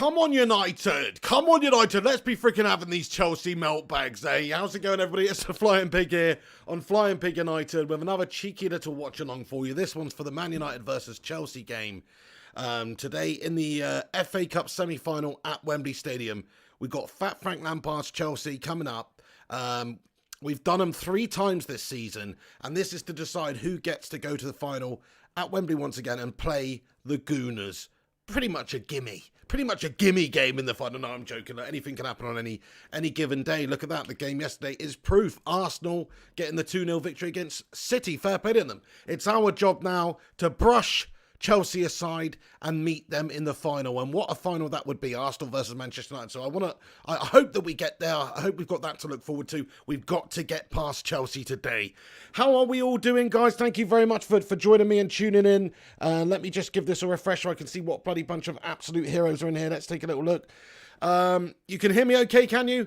Come on, United. Come on, United. Let's be freaking having these Chelsea melt bags, eh? How's it going, everybody? It's the Flying Pig here on Flying Pig United with another cheeky little watch-along for you. This one's for the Man United versus Chelsea game. Today in the FA Cup semi-final at Wembley Stadium. We've got Fat Frank Lampard's Chelsea coming up. We've done them 3 times this season, and this is to decide who gets to go to the final at Wembley once again and play the Gooners. Pretty much a gimme. Pretty much a gimme game in the final. No, I'm joking. Anything can happen on any given day. Look at that. The game yesterday is proof. Arsenal getting the 2-0 victory against City. Fair play to them. It's our job now to brush Chelsea aside and meet them in the final. And what a final that would be, Arsenal versus Manchester United. So I hope that we get there. I hope we've got that to look forward to. We've got to get past Chelsea today. How are we all doing, guys? Thank you very much for joining me and tuning in. Let me just give this a refresher. I can see what bloody bunch of absolute heroes are in here. Let's take a little look. You can hear me okay, can you?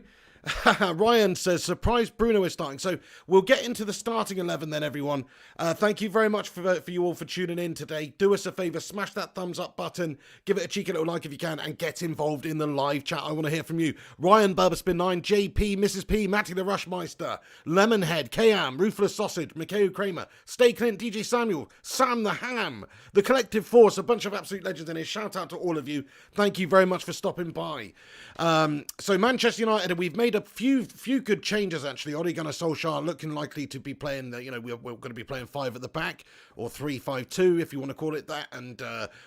Ryan says, surprise Bruno is starting. So we'll get into the starting 11 then, everyone. Thank you very much for you all for tuning in today. Do us a favour, smash that thumbs up button, give it a cheeky little like if you can, and get involved in the live chat. I want to hear from you. Ryan, Burberspin9, JP, Mrs. P, Matty the Rushmeister, Lemonhead, KM, Ruthless Sausage, Mikhail Kramer, Stay Clint, DJ Samuel, Sam the Ham, The Collective Force, a bunch of absolute legends in here. Shout out to all of you. Thank you very much for stopping by. So Manchester United, we've made a few good changes actually. Ole Gunnar Solskjaer looking likely to be playing, we're going to be playing 5 at the back, or 3-5-2 if you want to call it that, and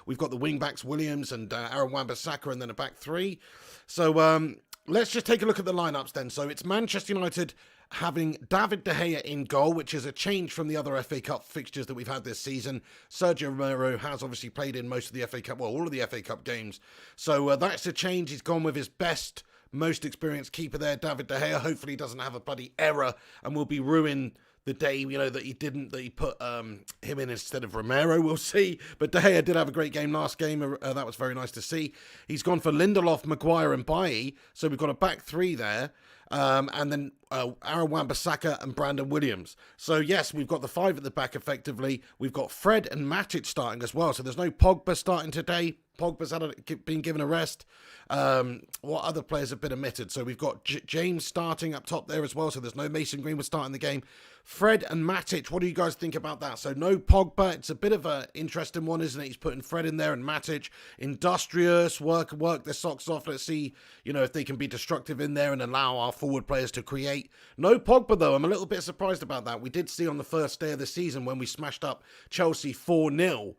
we've got the wing backs Williams and Aaron Wan-Bissaka, and then a back 3. So let's just take a look at the lineups then. So it's Manchester United having David De Gea in goal, which is a change from the other FA Cup fixtures that we've had this season. Sergio Romero has obviously played in most of the FA Cup, well, all of the FA Cup games. So that's a change. He's gone with his best, most experienced keeper there, David De Gea. Hopefully he doesn't have a bloody error and will be ruined the day, that he put him in instead of Romero. We'll see. But De Gea did have a great game last game. That was very nice to see. He's gone for Lindelof, Maguire and Bailly. So we've got a back 3 there. And then Aaron Wan-Bissaka and Brandon Williams. So yes, we've got the 5 at the back effectively. We've got Fred and Matic starting as well. So there's no Pogba starting today. Pogba's been given a rest. What other players have been omitted? So we've got James starting up top there as well. So there's no Mason Greenwood starting the game. Fred and Matic, what do you guys think about that? So no Pogba. It's a bit of an interesting one, isn't it? He's putting Fred in there and Matic. Industrious, work their socks off. Let's see, if they can be destructive in there and allow our forward players to create. No Pogba, though. I'm a little bit surprised about that. We did see on the first day of the season when we smashed up Chelsea 4-0.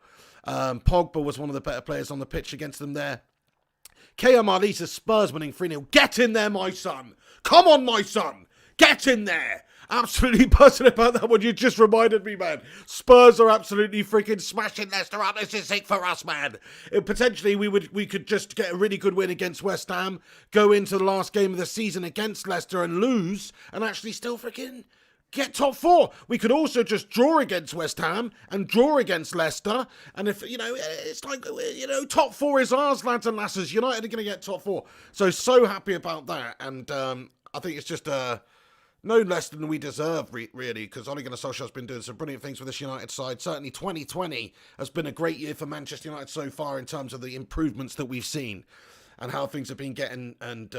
Pogba was one of the better players on the pitch against them there. KM Ali says Spurs winning 3-0. Get in there, my son. Come on, my son. Get in there. Absolutely buzzing about that one. You just reminded me, man. Spurs are absolutely freaking smashing Leicester up. This is sick for us, man. Potentially, we could just get a really good win against West Ham, go into the last game of the season against Leicester and lose, and actually still freaking get top 4. We could also just draw against West Ham and draw against Leicester. And if, it's like, top 4 is ours, lads and lasses. United are going to get top 4. So happy about that. And I think it's just no less than we deserve, really, because Ole Gunnar Solskjaer's been doing some brilliant things with this United side. Certainly 2020 has been a great year for Manchester United so far in terms of the improvements that we've seen and how things have been getting and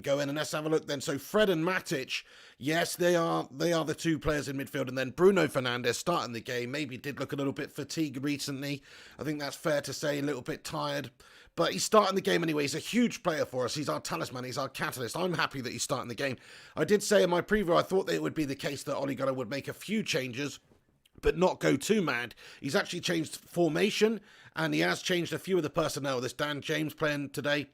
going. And let's have a look then. So Fred and Matic, yes, they are the 2 players in midfield. And then Bruno Fernandez starting the game. Maybe did look a little bit fatigued recently. I think that's fair to say, a little bit tired. But he's starting the game anyway. He's a huge player for us. He's our talisman. He's our catalyst. I'm happy that he's starting the game. I did say in my preview, I thought that it would be the case that Ole Gunnar would make a few changes, but not go too mad. He's actually changed formation, and he has changed a few of the personnel. This Dan James playing today.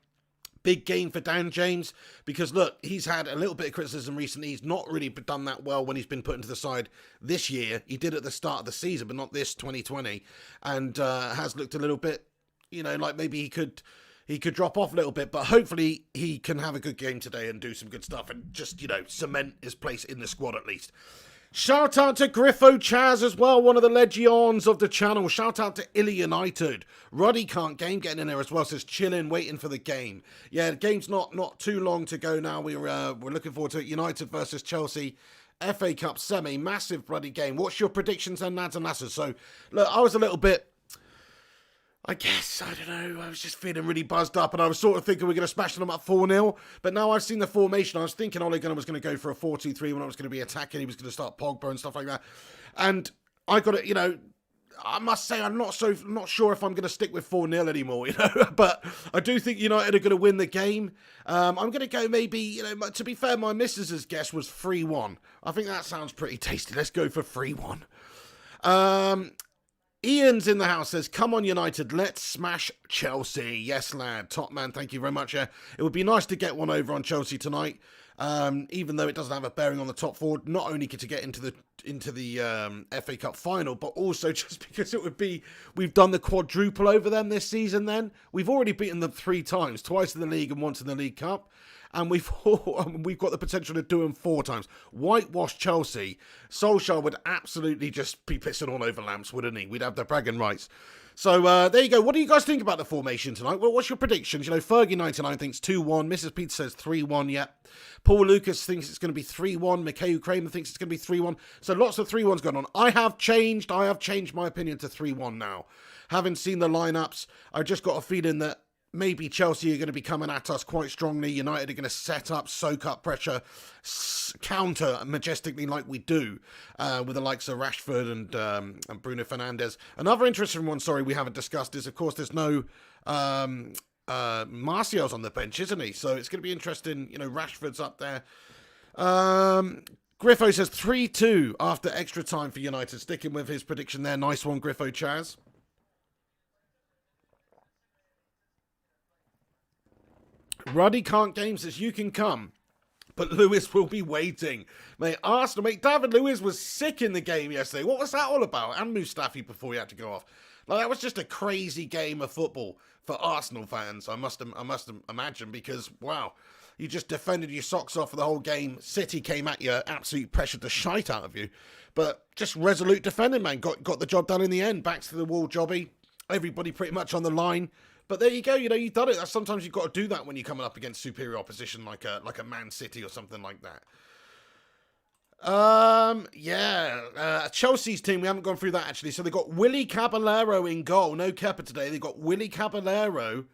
Big game for Dan James, because look, he's had a little bit of criticism recently. He's not really done that well when he's been put into the side this year. He did at the start of the season, but not this 2020, and has looked a little bit, like maybe he could drop off a little bit, but hopefully he can have a good game today and do some good stuff and just, cement his place in the squad at least. Shout out to Griffo Chaz as well, one of the legions of the channel. Shout out to Illy United. Ruddy can't game getting in there as well, says chilling, waiting for the game. Yeah, the game's not too long to go now. We're looking forward to it. United versus Chelsea. FA Cup semi, massive bloody game. What's your predictions then, lads and lasses? So, look, I was a little bit I guess, I don't know, I was just feeling really buzzed up and I was sort of thinking we're going to smash them up 4-0. But now I've seen the formation, I was thinking Ole Gunnar was going to go for a 4-2-3 when I was going to be attacking. He was going to start Pogba and stuff like that. And I got it, I must say I'm not sure if I'm going to stick with 4-0 anymore, But I do think United are going to win the game. I'm going to go maybe, to be fair, my missus's guess was 3-1. I think that sounds pretty tasty. Let's go for 3-1. Ian's in the house, says, come on United, let's smash Chelsea. Yes, lad. Top man, thank you very much. It would be nice to get one over on Chelsea tonight, even though it doesn't have a bearing on the top four, not only to get into the FA Cup final, but also just because it would be, we've done the quadruple over them this season then. We've already beaten them 3 times, twice in the league and once in the League Cup. And we've got the potential to do them 4 times. Whitewash Chelsea. Solskjaer would absolutely just be pissing all over lamps, wouldn't he? We'd have the bragging rights. So there you go. What do you guys think about the formation tonight? Well, what's your predictions? Fergie99 thinks 2-1. Mrs. Peter says 3-1. Yep. Paul Lucas thinks it's going to be 3-1. Mikhail Kramer thinks it's going to be 3-1. So lots of 3-1s going on. I have changed my opinion to 3-1 now. Having seen the lineups, I just got a feeling that maybe Chelsea are going to be coming at us quite strongly. United are going to set up, soak up pressure, counter majestically like we do with the likes of Rashford and Bruno Fernandez. Another interesting one, we haven't discussed is, of course, there's no Martial's on the bench, isn't he? So it's going to be interesting. Rashford's up there. Griffo says 3-2 after extra time for United. Sticking with his prediction there. Nice one, Griffo Chaz. Ruddy Can't Game says, you can come, but Lewis will be waiting. Mate, Arsenal, David Lewis was sick in the game yesterday. What was that all about? And Mustafi before he had to go off. That was just a crazy game of football for Arsenal fans, I must imagine, because, wow, you just defended your socks off for the whole game. City came at you, absolutely pressured the shite out of you. But just resolute defending, man. Got the job done in the end. Backs to the wall jobby. Everybody pretty much on the line. But there you go, you've done it. Sometimes you've got to do that when you're coming up against superior opposition like a Man City or something like that. Chelsea's team, we haven't gone through that actually. So they've got Willy Caballero in goal. No Kepa today. They've got Willy Caballero,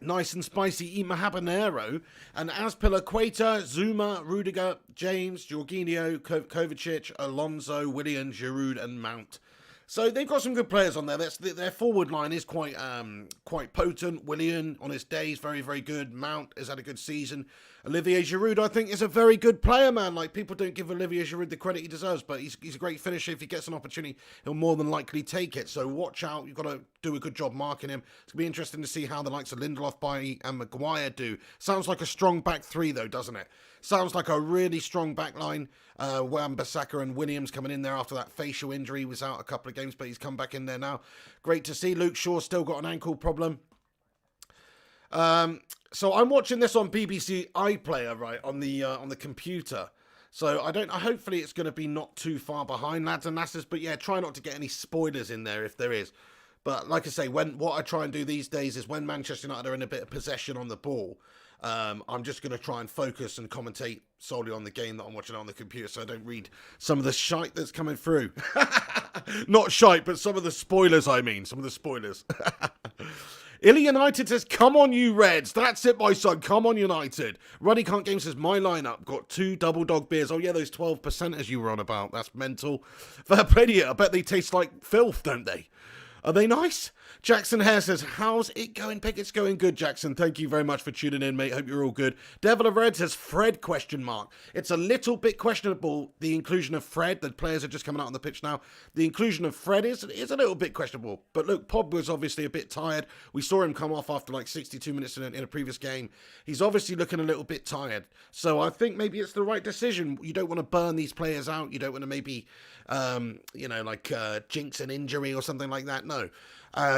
nice and spicy, Ima Habanero, and Azpilicueta, Zuma, Rudiger, James, Jorginho, Kovacic, Alonso, Willian, Giroud, and Mount. So they've got some good players on there. Their forward line is quite potent. Willian, on his day, is very, very good. Mount has had a good season. Olivier Giroud, I think, is a very good player, man. People don't give Olivier Giroud the credit he deserves, but he's a great finisher. If he gets an opportunity, he'll more than likely take it. So watch out. You've got to do a good job marking him. It's going to be interesting to see how the likes of Lindelof, Bailly, and Maguire do. Sounds like a strong back 3, though, doesn't it? Sounds like a really strong back line. Wan-Bissaka and Williams coming in there after that facial injury. He was out a couple of games, but he's come back in there now. Great to see. Luke Shaw still got an ankle problem. So I'm watching this on BBC iPlayer, right, on the computer. So hopefully it's going to be not too far behind, lads and lasses. But yeah, try not to get any spoilers in there if there is. But like I say, what I try and do these days is when Manchester United are in a bit of possession on the ball, I'm just going to try and focus and commentate solely on the game that I'm watching on the computer, so I don't read some of the shite that's coming through. Not shite, but some of the spoilers, some of the spoilers. Illy United says, come on you Reds. That's it, my son. Come on United. Ruddy Can't Game says, my lineup got 2 double dog beers. Oh yeah, those 12% as you were on about. That's mental. Fair play to you. I bet they taste like filth, don't they? Are they nice? Jackson Hare says, how's it going, Pick? It's going good, Jackson. Thank you very much for tuning in, mate. Hope you're all good. Devil of Red says, Fred, ? It's a little bit questionable, the inclusion of Fred. The players are just coming out on the pitch now. The inclusion of Fred is a little bit questionable. But look, Pogba's obviously a bit tired. We saw him come off after like 62 minutes in a previous game. He's obviously looking a little bit tired. So I think maybe it's the right decision. You don't want to burn these players out. You don't want to maybe, jinx an injury or something like that. No.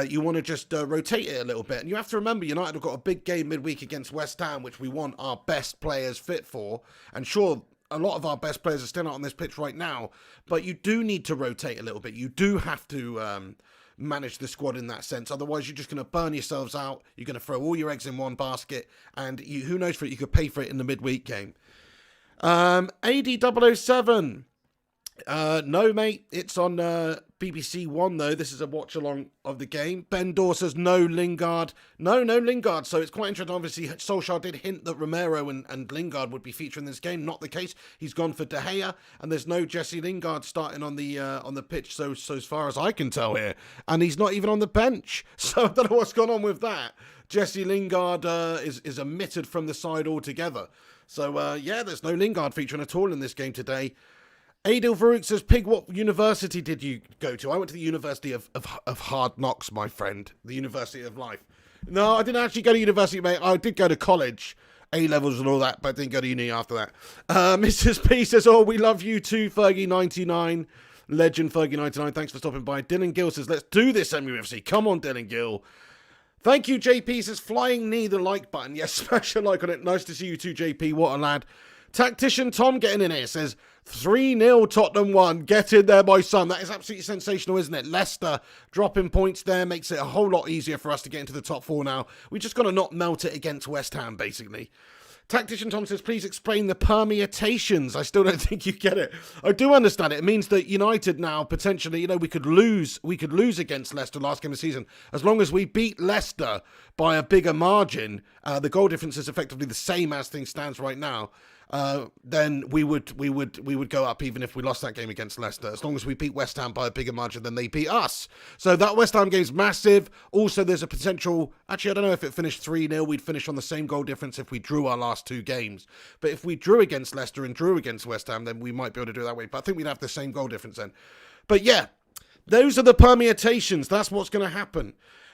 You want to just rotate it a little bit. And you have to remember, United have got a big game midweek against West Ham, which we want our best players fit for. And sure, a lot of our best players are still not on this pitch right now, but you do need to rotate a little bit. You do have to manage the squad in that sense. Otherwise, you're just going to burn yourselves out. You're going to throw all your eggs in one basket. And who knows for it, you could pay for it in the midweek game. AD007. No, mate. It's on BBC One, though. This is a watch-along of the game. Ben Dorr says no Lingard. No Lingard. So it's quite interesting. Obviously, Solskjaer did hint that Romero and Lingard would be featuring in this game. Not the case. He's gone for De Gea, and there's no Jesse Lingard starting on the pitch, so as far as I can tell here. And he's not even on the bench. So I don't know what's gone on with that. Jesse Lingard is omitted from the side altogether. So, yeah, there's no Lingard featuring at all in this game today. Adil Farouk says, Pig, what university did you go to? I went to the University of Hard Knocks, my friend. The University of Life. No, I didn't actually go to university, mate. I did go to college, A-levels and all that, but I didn't go to uni after that. Mrs. P says, oh, we love you too, Fergie99. Legend Fergie99, thanks for stopping by. Dylan Gill says, let's do this, MUFC. Come on, Dylan Gill. Thank you, JP says, flying knee the like button. Yes, smash a like on it. Nice to see you too, JP. What a lad. Tactician Tom getting in here says 3-0 Tottenham 1. Get in there, my son. That is absolutely sensational, isn't it? Leicester dropping points there makes it a whole lot easier for us to get into the top 4 now. We just got to not melt it against West Ham, basically. Tactician Tom says, please explain the permutations. I still don't think you get it. I do understand it. It means that United now, potentially, we could lose against Leicester last game of the season. As long as we beat Leicester by a bigger margin, the goal difference is effectively the same as things stands right now. Then we would go up even if we lost that game against Leicester. As long as we beat West Ham by a bigger margin than they beat us. So that West Ham game's massive. Also, there's a potential... Actually, I don't know if it finished 3-0. We'd finish on the same goal difference if we drew our last 2 games. But if we drew against Leicester and drew against West Ham, then we might be able to do it that way. But I think we'd have the same goal difference then. But yeah, those are the permutations. That's what's going to happen.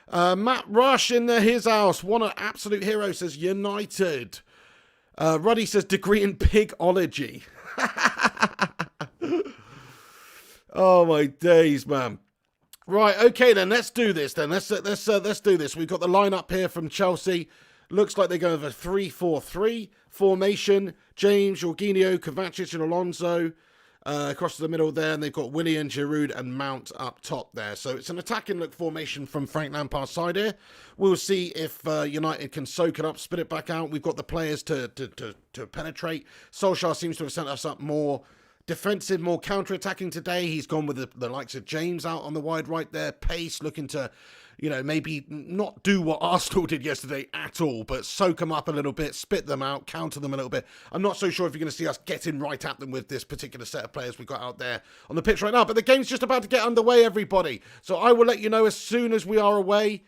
Matt Rush in his house. One absolute hero says United. Ruddy says degree in pigology. Oh my days, man. Right, okay then, let's do this then. Let's do this. We've got the lineup here from Chelsea. Looks like they're going with a 3-4-3 formation. James, Jorginho, Kovacic and Alonso across the middle there, and they've got Willian, Giroud and Mount up top there. So it's an attacking look formation from Frank Lampard's side here. We'll see if United can soak it up, spit it back out. We've got the players to penetrate. Solskjaer seems to have sent us up more defensive, more counter-attacking today. He's gone with the likes of James out on the wide right there. Pace looking to, maybe not do what Arsenal did yesterday at all, but soak them up a little bit, spit them out, counter them a little bit. I'm not so sure if you're going to see us getting right at them with this particular set of players we've got out there on the pitch right now. But the game's just about to get underway, everybody. So I will let you know as soon as we are away.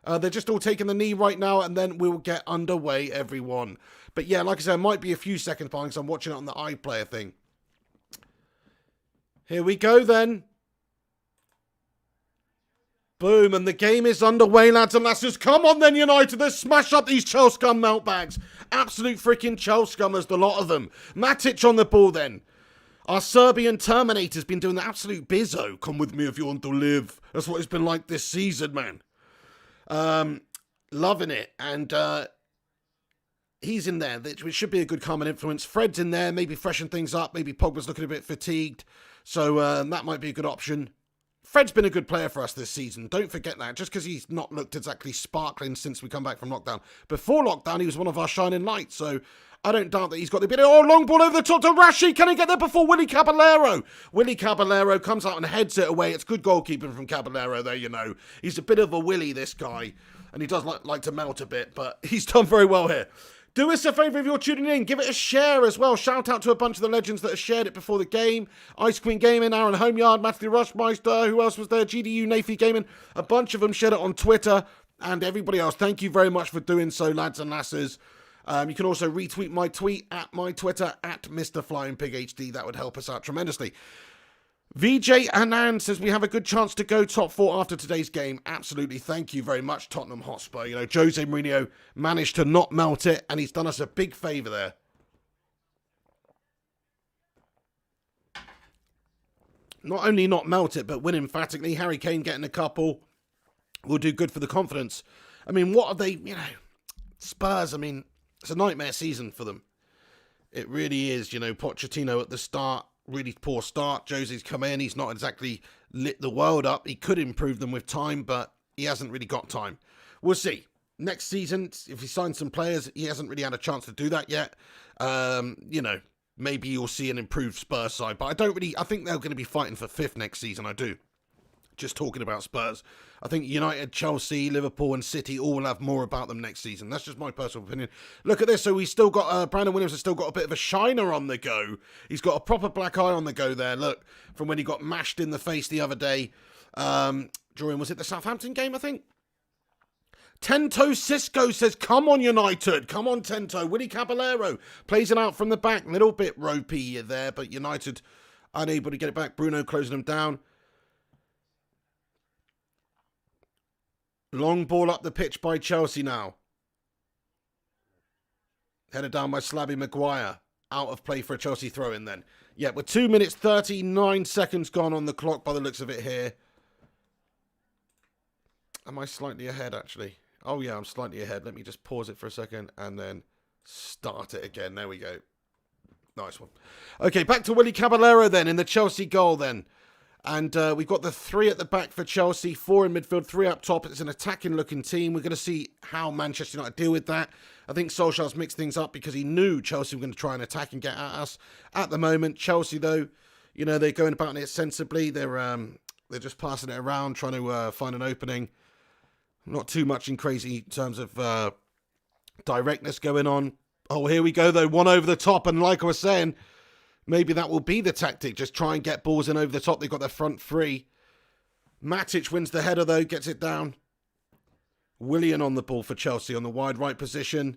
They're just all taking the knee right now, and then we'll get underway, everyone. But yeah, like I said, it might be a few seconds behind because I'm watching it on the iPlayer thing. Here we go then. Boom, and the game is underway, lads and lasses. Come on then, United. Let's smash up these Chelsea scum meltbags. Absolute freaking Chelsea scummers, the lot of them. Matic on the ball then. Our Serbian Terminator's been doing the absolute bizzo. Come with me if you want to live. That's what it's been like this season, man. Loving it. And he's in there, which should be a good calming influence. Fred's in there, maybe freshen things up. Maybe Pogba's looking a bit fatigued. So that might be a good option. Fred's been a good player for us this season. Don't forget that. Just because he's not looked exactly sparkling since we come back from lockdown. Before lockdown, he was one of our shining lights. So I don't doubt that he's got the ability. Oh, long ball over the top to Rashi. Can he get there before Willy Caballero? Willy Caballero comes out and heads it away. It's good goalkeeping from Caballero there, He's a bit of a Willy, this guy. And he does like to melt a bit, but he's done very well here. Do us a favour if you're tuning in. Give it a share as well. Shout out to a bunch of the legends that have shared it before the game. Ice Queen Gaming, Aaron Homeyard, Matthew Rushmeister. Who else was there? GDU, Nafi Gaming. A bunch of them shared it on Twitter. And everybody else, thank you very much for doing so, lads and lasses. You can also retweet my tweet at my Twitter, at MrFlyingPigHD. That would help us out tremendously. VJ Anand says we have a good chance to go top 4 after today's game. Absolutely. Thank you very much, Tottenham Hotspur. Jose Mourinho managed to not melt it, and he's done us a big favour there. Not only not melt it, but win emphatically. Harry Kane getting a couple will do good for the confidence. I mean, what are they, Spurs, it's a nightmare season for them. It really is, Pochettino at the start. Really poor start. Jose's come in. He's not exactly lit the world up. He could improve them with time, but he hasn't really got time. We'll see. Next season, if he signs some players, he hasn't really had a chance to do that yet. maybe you'll see an improved Spurs side. But I think they're going to be fighting for 5th next season, I do. Just talking about Spurs. I think United, Chelsea, Liverpool and City all will have more about them next season. That's just my personal opinion. Look at this. So he's still got, Brandon Williams has still got a bit of a shiner on the go. He's got a proper black eye on the go there. Look, from when he got mashed in the face the other day. During, was it the Southampton game, I think? Tento Cisco says, come on United, come on Tento. Willy Caballero plays it out from the back. Little bit ropey there, but United unable to get it back. Bruno closing them down. Long ball up the pitch by Chelsea now. Headed down by Slabby Maguire. Out of play for a Chelsea throw-in then. Yeah, with 2 minutes 39 seconds gone on the clock by the looks of it here. Am I slightly ahead, actually? Oh, yeah, I'm slightly ahead. Let me just pause it for a second and then start it again. There we go. Nice one. Okay, back to Willy Caballero then in the Chelsea goal then. And we've got the 3 at the back for Chelsea, 4 in midfield, 3 up top. It's an attacking-looking team. We're going to see how Manchester United deal with that. I think Solskjaer's mixed things up because he knew Chelsea were going to try and attack and get at us. At the moment, Chelsea, though, you know, they're going about it sensibly. They're just passing it around, trying to find an opening. Not too much in crazy terms of directness going on. Oh, here we go, though. One over the top. And like I was saying, maybe that will be the tactic. Just try and get balls in over the top. They've got their front 3. Matic wins the header, though. Gets it down. Willian on the ball for Chelsea on the wide right position.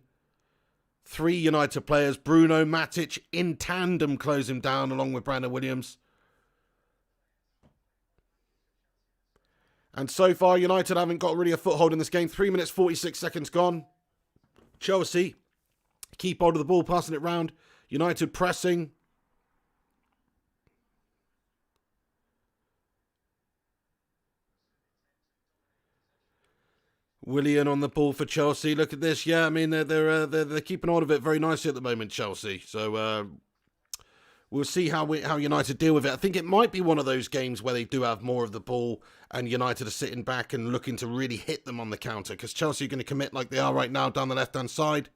3 United players. Bruno, Matic in tandem close him down along with Brandon Williams. And so far, United haven't got really a foothold in this game. 3 minutes, 46 seconds gone. Chelsea keep hold of the ball, passing it round. United pressing. Willian on the ball for Chelsea. Look at this. Yeah, I mean, they're keeping hold of it very nicely at the moment, Chelsea. So we'll see how United deal with it. I think it might be one of those games where they do have more of the ball and United are sitting back and looking to really hit them on the counter because Chelsea are going to commit like they are right now down the left-hand side.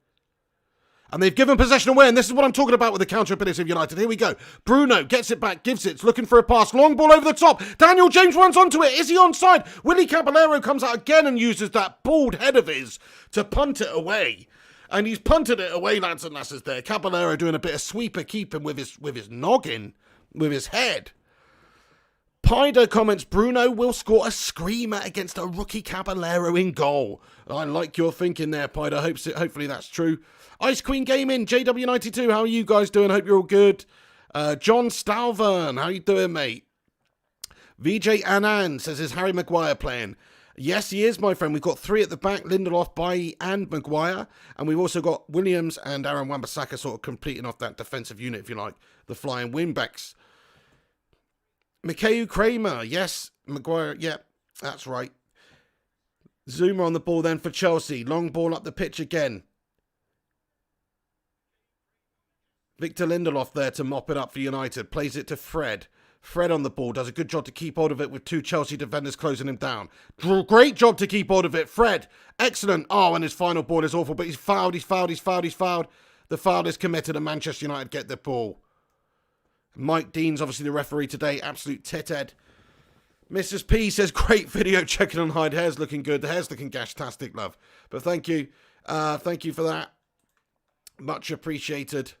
And they've given possession away, and this is what I'm talking about with the counter ability of United. Here we go. Bruno gets it back, gives it. It's looking for a pass. Long ball over the top. Daniel James runs onto it. Is he onside? Willy Caballero comes out again and uses that bald head of his to punt it away. And he's punted it away, lads and lasses there. Caballero doing a bit of sweeper keeping with his noggin, with his head. Pider comments, Bruno will score a screamer against a rookie Caballero in goal. I like your thinking there, Pider. Hopefully that's true. Ice Queen Gaming, JW92, how are you guys doing? Hope you're all good. John Stalvern, how you doing, mate? VJ Anand says, is Harry Maguire playing? Yes, he is, my friend. We've got 3 at the back, Lindelof, Bailly and Maguire. And we've also got Williams and Aaron Wan-Bissaka sort of completing off that defensive unit, if you like. The flying wingbacks. Mikhail Kramer, yes. Maguire, yeah, that's right. Zuma on the ball then for Chelsea. Long ball up the pitch again. Victor Lindelof there to mop it up for United. Plays it to Fred. Fred on the ball. Does a good job to keep hold of it with 2 Chelsea defenders closing him down. Great job to keep hold of it. Fred. Excellent. Oh, and his final ball is awful. But he's fouled. The foul is committed and Manchester United get the ball. Mike Dean's obviously the referee today. Absolute tit-head. Mrs. P says, great video checking on Hyde. Hair's looking good. The hair's looking gash-tastic, love. But thank you. Thank you for that. Much appreciated.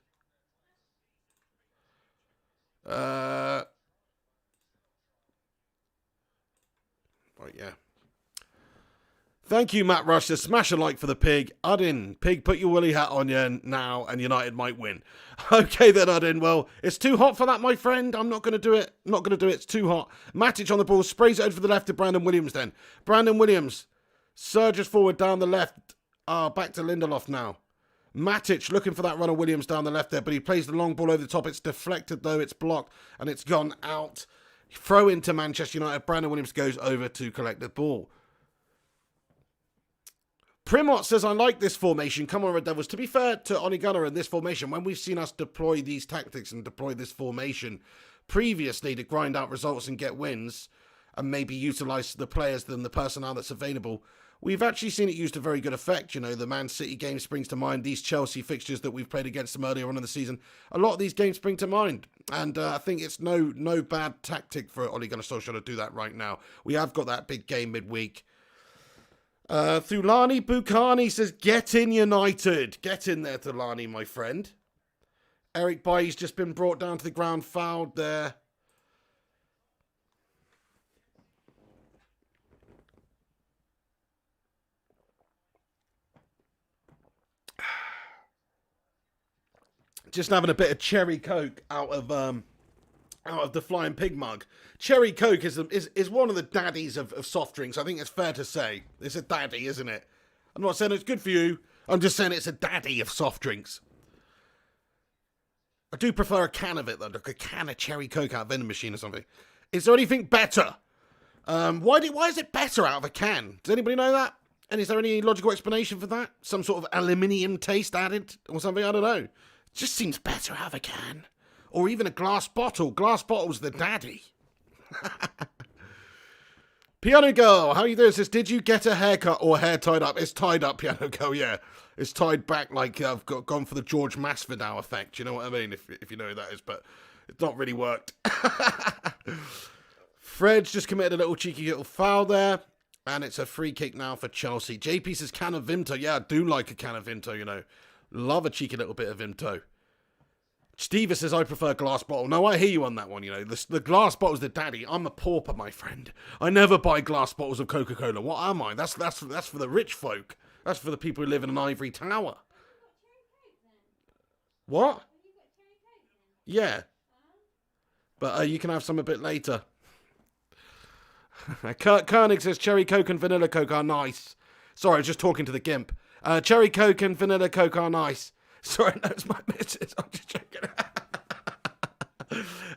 Right, yeah. Thank you, Matt Rush. Smash a like for the pig. Udin, pig, put your woolly hat on you now and United might win. Okay then, Udin. Well, it's too hot for that, my friend. I'm not going to do it. It's too hot. Matic on the ball. Sprays it over for the left to Brandon Williams then. Brandon Williams surges forward down the left. Back to Lindelof now. Matic looking for that run of Williams down the left there, but he plays the long ball over the top. It's deflected though. It's blocked and it's gone out. Throw into Manchester United. Brandon Williams goes over to collect the ball. Primot says, I like this formation. Come on, Red Devils. To be fair to Onigana in this formation, when we've seen us deploy these tactics and deploy this formation previously to grind out results and get wins and maybe utilise the players and the personnel that's available, we've actually seen it used to very good effect. You know, the Man City game springs to mind. These Chelsea fixtures that we've played against them earlier on in the season, a lot of these games spring to mind. And I think it's no bad tactic for Ole Gunnar Solskjaer to do that right now. We have got that big game midweek. Thulani Bukhani says, get in United. Get in there, Thulani, my friend. Eric Bailly's just been brought down to the ground, fouled there. Just having a bit of cherry coke out of the Flying Pig mug. Cherry coke is one of the daddies of soft drinks. I think it's fair to say it's a daddy, isn't it? I'm not saying it's good for you. I'm just saying it's a daddy of soft drinks. I do prefer a can of it though, like a can of cherry coke out of a vending machine or something. Is there anything better? Why is it better out of a can? Does anybody know that? And is there any logical explanation for that? Some sort of aluminium taste added or something? I don't know. Just seems better out of a can. Or even a glass bottle. Glass bottle's the daddy. Piano Girl, how you doing? Says, did you get a haircut or hair tied up? It's tied up, Piano Girl, yeah. It's tied back like I've gone for the George Masvidal effect. You know what I mean? If you know who that is, but it's not really worked. Fred's just committed a little cheeky little foul there. And it's a free kick now for Chelsea. JP says, can of Vimto. Yeah, I do like a can of Vimto, you know. Love a cheeky little bit of Vimto. Steve says, I prefer glass bottle. No, I hear you on that one, you know. The glass bottle's the daddy. I'm a pauper, my friend. I never buy glass bottles of Coca-Cola. What am I? That's for the rich folk. That's for the people who live in an ivory tower. What? Yeah. But you can have some a bit later. Koenig says, cherry Coke and vanilla Coke are nice. Sorry, I was just talking to the gimp. Cherry Coke and vanilla Coke are nice. Sorry, that's my missus. I'm just checking.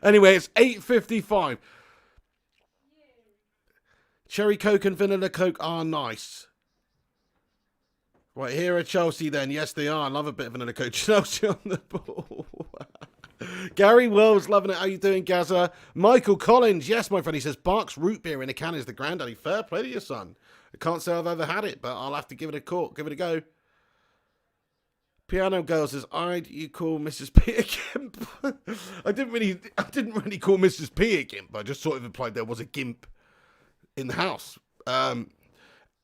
Anyway, it's 8:55. Cherry Coke and vanilla Coke are nice. Right, here are Chelsea then. Yes, they are. I love a bit of vanilla Coke. Chelsea on the ball. Gary Wells, loving it. How you doing, Gaza? Michael Collins. Yes, my friend. He says, Barks root beer in a can is the granddaddy. Fair play to your son. I can't say I've ever had it, but I'll have to give it a go. Piano Girl says, you call Mrs. P a gimp? I didn't really call Mrs. P a gimp. I just sort of implied there was a gimp in the house.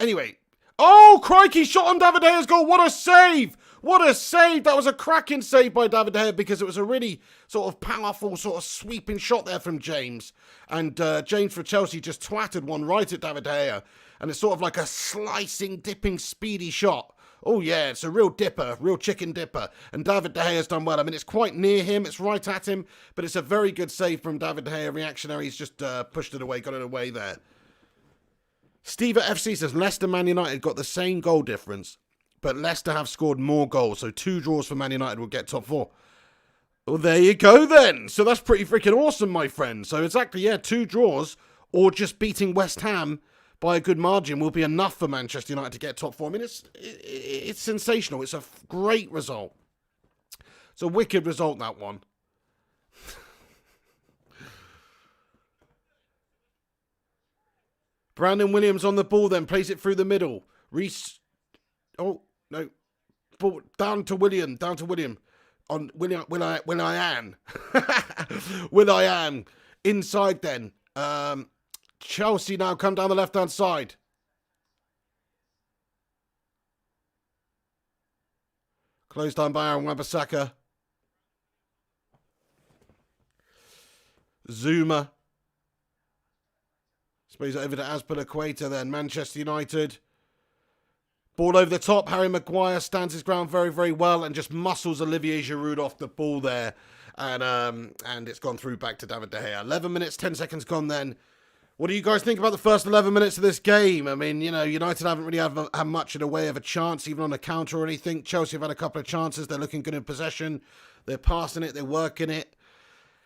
Anyway. Oh, crikey, shot on David De Gea's goal. What a save. What a save. That was a cracking save by David De Gea because it was a really sort of powerful, sort of sweeping shot there from James. And James for Chelsea just twatted one right at David De Gea. And it's sort of like a slicing, dipping, speedy shot. Oh, yeah, it's a real dipper, real chicken dipper. And David De Gea's done well. I mean, it's quite near him. It's right at him. But it's a very good save from David De Gea. Reactionary. He's just pushed it away, got it away there. Steve at FC says, Leicester Man United got the same goal difference, but Leicester have scored more goals. So 2 draws for Man United will get top 4. Well, there you go then. So that's pretty freaking awesome, my friend. So exactly, yeah, 2 draws or just beating West Ham by a good margin will be enough for Manchester United to get top 4. I mean, it's sensational. It's a great result. It's a wicked result, that one. Brandon Williams on the ball then, plays it through the middle. Reece, oh, no. Ball down to William. On Will I am. Will I am. Inside then. Chelsea now come down the left-hand side. Closed down by Aaron Wan-Bissaka. Zuma. Sprays it over to Azpilicueta then. Manchester United. Ball over the top. Harry Maguire stands his ground very, very well and just muscles Olivier Giroud off the ball there. And it's gone through back to David De Gea. 11 minutes, 10 seconds gone then. What do you guys think about the first 11 minutes of this game? I mean, you know, United haven't really had much in the way of a chance, even on a counter or anything. Chelsea have had a couple of chances. They're looking good in possession. They're passing it. They're working it.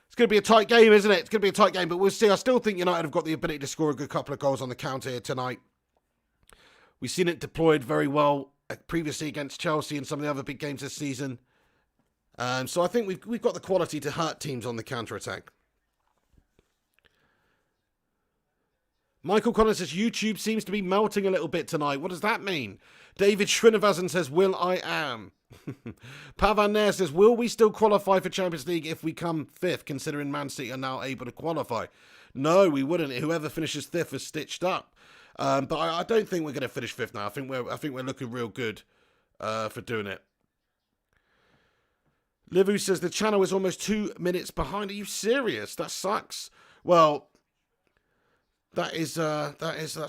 It's going to be a tight game, isn't it? It's going to be a tight game, but we'll see. I still think United have got the ability to score a good couple of goals on the counter here tonight. We've seen it deployed very well previously against Chelsea and some of the other big games this season. So I think we've got the quality to hurt teams on the counter-attack. Michael Collins says, YouTube seems to be melting a little bit tonight. What does that mean? David Srinivasan says, will I am. Pavan Nair says, will we still qualify for Champions League if we come 5th, considering Man City are now able to qualify? No, we wouldn't. Whoever finishes 5th is stitched up. But I don't think we're going to finish 5th now. I think we're looking real good for doing it. Livu says, the channel is almost 2 minutes behind. Are you serious? That sucks. Well, that's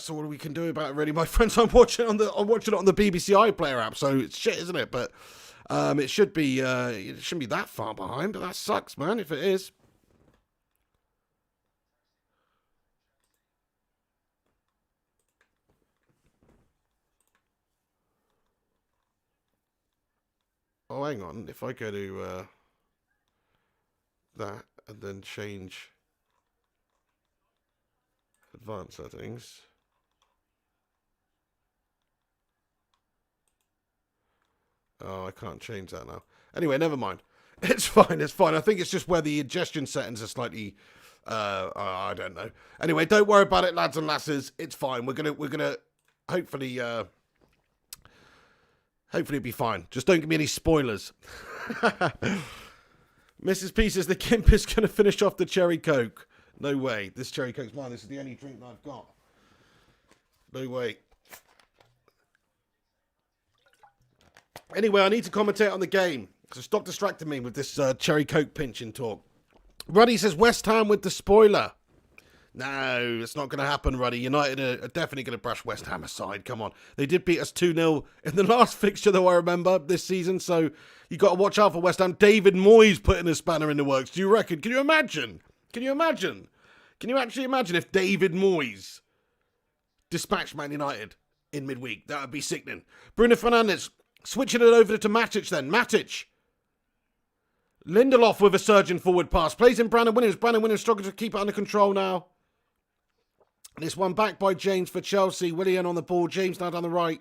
all we can do about it, really, my friends. I'm watching it on the BBC iPlayer app, so it's shit, isn't it? But it shouldn't be that far behind. But that sucks, man. If it is. Oh, hang on. If I go to that and then change advanced settings. Oh, I can't change that now. Anyway, never mind. It's fine. It's fine. I think it's just where the ingestion settings are slightly. I don't know. Anyway, don't worry about it, lads and lasses. It's fine. We're gonna hopefully it'll be fine. Just don't give me any spoilers. Mrs. P says the Gimp is gonna finish off the cherry coke. No way. This cherry coke's mine. This is the only drink that I've got. No way. Anyway, I need to commentate on the game. So stop distracting me with this cherry coke pinching talk. Ruddy says West Ham with the spoiler. No, it's not going to happen, Ruddy. United are definitely going to brush West Ham aside. Come on. They did beat us 2-0 in the last fixture, though, I remember, this season. So you got to watch out for West Ham. David Moyes putting a spanner in the works. Do you reckon? Can you imagine? Can you imagine? Can you actually imagine if David Moyes dispatched Man United in midweek? That would be sickening. Bruno Fernandez, switching it over to Matic then. Matic. Lindelof with a surging forward pass. Plays in Brandon Williams. Brandon Williams struggling to keep it under control now. This one back by James for Chelsea. Willian on the ball. James now down the right.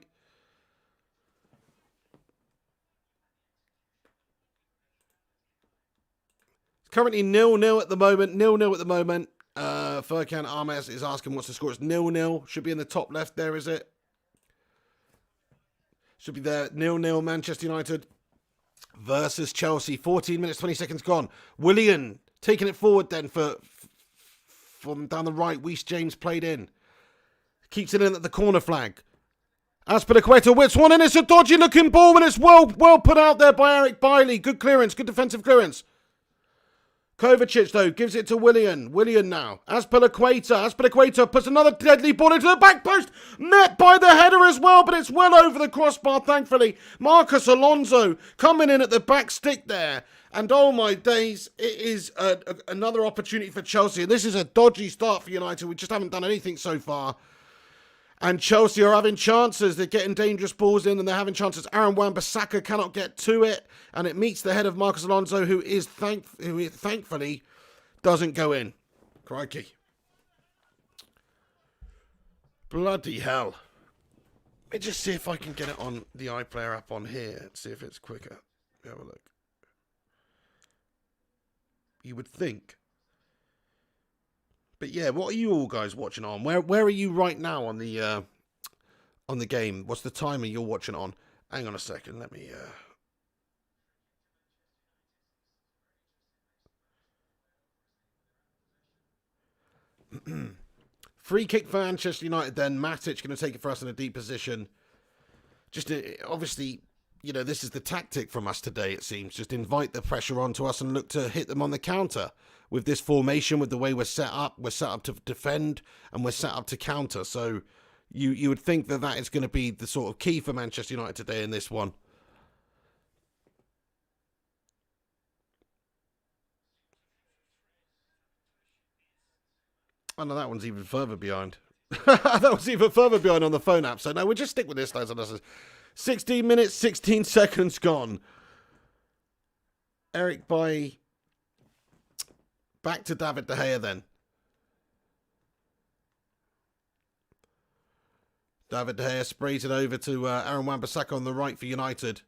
Currently 0-0 at the moment. 0-0 at the moment. Furkan Armes is asking what's the score. It's 0-0. Should be in the top left there, is it? Should be there. 0-0 Manchester United versus Chelsea. 14 minutes, 20 seconds gone. Willian taking it forward then from down the right. Weiss James played in. Keeps it in at the corner flag. Azpilicueta whips one in. It's a dodgy looking ball and it's well put out there by Eric Bailly. Good clearance. Good defensive clearance. Kovacic, though, gives it to Willian. Willian now. Azpilicueta. Azpilicueta puts another deadly ball into the back post. Met by the header as well, but it's well over the crossbar, thankfully. Marcos Alonso coming in at the back stick there. And oh my days, it is another opportunity for Chelsea. This is a dodgy start for United. We just haven't done anything so far. And Chelsea are having chances. They're getting dangerous balls in and they're having chances. Aaron Wan-Bissaka cannot get to it. And it meets the head of Marcos Alonso, who thankfully doesn't go in. Crikey. Bloody hell. Let me just see if I can get it on the iPlayer app on here. See if it's quicker. Have a look. You would think. But yeah, what are you all guys watching on? Where are you right now on the game? What's the timer you're watching on? Hang on a second, let me free kick for Manchester United then. Matic going to take it for us in a deep position. Just obviously, you know, this is the tactic from us today, it seems. Just invite the pressure onto us and look to hit them on the counter. With this formation, with the way we're set up to defend and we're set up to counter. So you would think that is going to be the sort of key for Manchester United today in this one. Oh no, that one's even further behind. That was even further behind on the phone app. So no, we'll just stick with this, lads and lasses. 16 minutes, 16 seconds gone. Eric Bailly. Back to David De Gea then. David De Gea sprays it over to Aaron Wan-Bissaka on the right for United.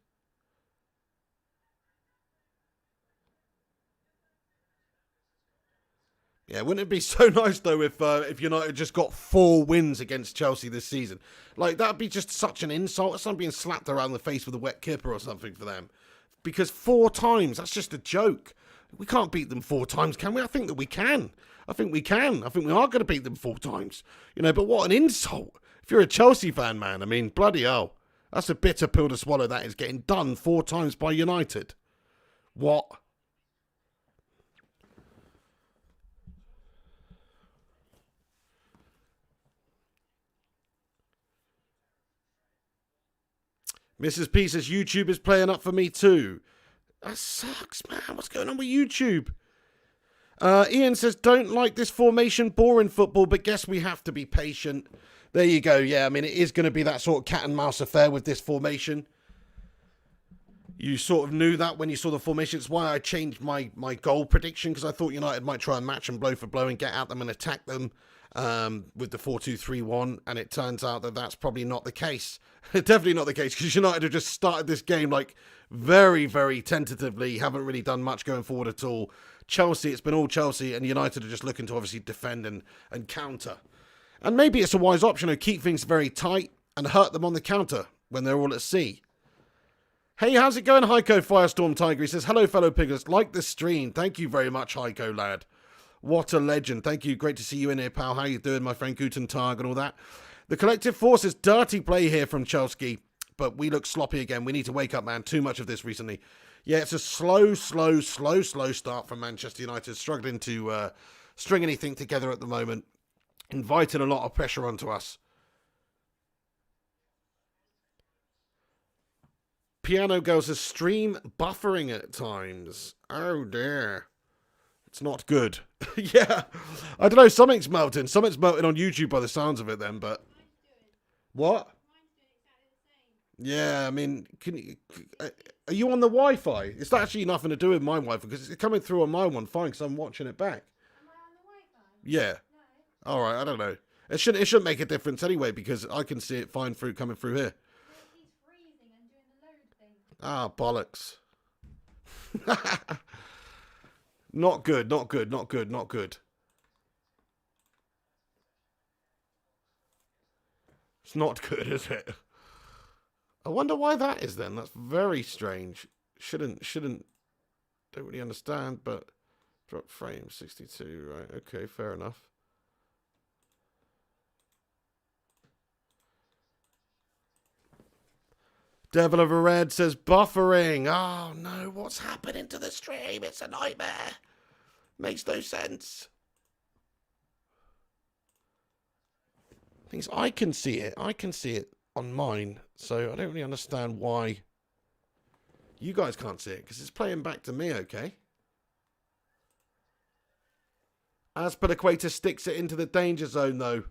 Yeah, wouldn't it be so nice though if United just got 4 wins against Chelsea this season? Like, that'd be just such an insult. It's like being slapped around the face with a wet kipper or something for them. Because 4 times, that's just a joke. We can't beat them 4 times, can we? I think that we can. I think we can. I think we are going to beat them 4 times. But what an insult. If you're a Chelsea fan, man, I mean, bloody hell. That's a bitter pill to swallow, that is, getting done 4 times by United. What? Mrs. P says YouTube is playing up for me too. That sucks, man. What's going on with YouTube? Ian says, don't like this formation, boring football, but guess we have to be patient. There you go. Yeah, I mean, it is going to be that sort of cat and mouse affair with this formation. You sort of knew that when you saw the formation. It's why I changed my goal prediction, because I thought United might try and match them blow for blow and get at them and attack them with the 4-2-3-1, and it turns out that that's probably not the case. Definitely not the case, because United have just started this game like very, very tentatively, haven't really done much going forward at all. Chelsea, it's been all Chelsea, and United are just looking to obviously defend and counter. And maybe it's a wise option to keep things very tight and hurt them on the counter when they're all at sea. Hey, how's it going, Heiko Firestorm Tiger? He says, hello, fellow piggers. Like the stream. Thank you very much, Heiko, lad. What a legend. Thank you. Great to see you in here, pal. How you doing, my friend? Guten Tag and all that. The collective force is dirty play here from Chelsea, but we look sloppy again. We need to wake up, man. Too much of this recently. Yeah, it's a slow start from Manchester United. Struggling to string anything together at the moment. Inviting a lot of pressure onto us. Piano Girl says, stream buffering at times. Oh, dear. It's not good. Yeah. I don't know. Something's melting. Something's melting on YouTube by the sounds of it then, but... What? Yeah, I mean, are you on the Wi-Fi? It's actually nothing to do with my Wi-Fi, because it's coming through on my one fine, because I'm watching it back. Am I on the Wi-Fi? Yeah. No. All right, I don't know. It shouldn't make a difference anyway, because I can see it fine coming through here. Well, he's freezing and doing the load thing. Ah, bollocks. Not good, not good, not good, not good. It's not good, is it? I wonder why that is then. That's very strange. Shouldn't, don't really understand, but drop frame 62, right? Okay, fair enough. Devil of a Red says buffering. Oh no, what's happening to the stream? It's a nightmare. Makes no sense. Things I can see it. I can see it on mine, so I don't really understand why you guys can't see it, because it's playing back to me, okay? Aspilicueta sticks it into the danger zone, though.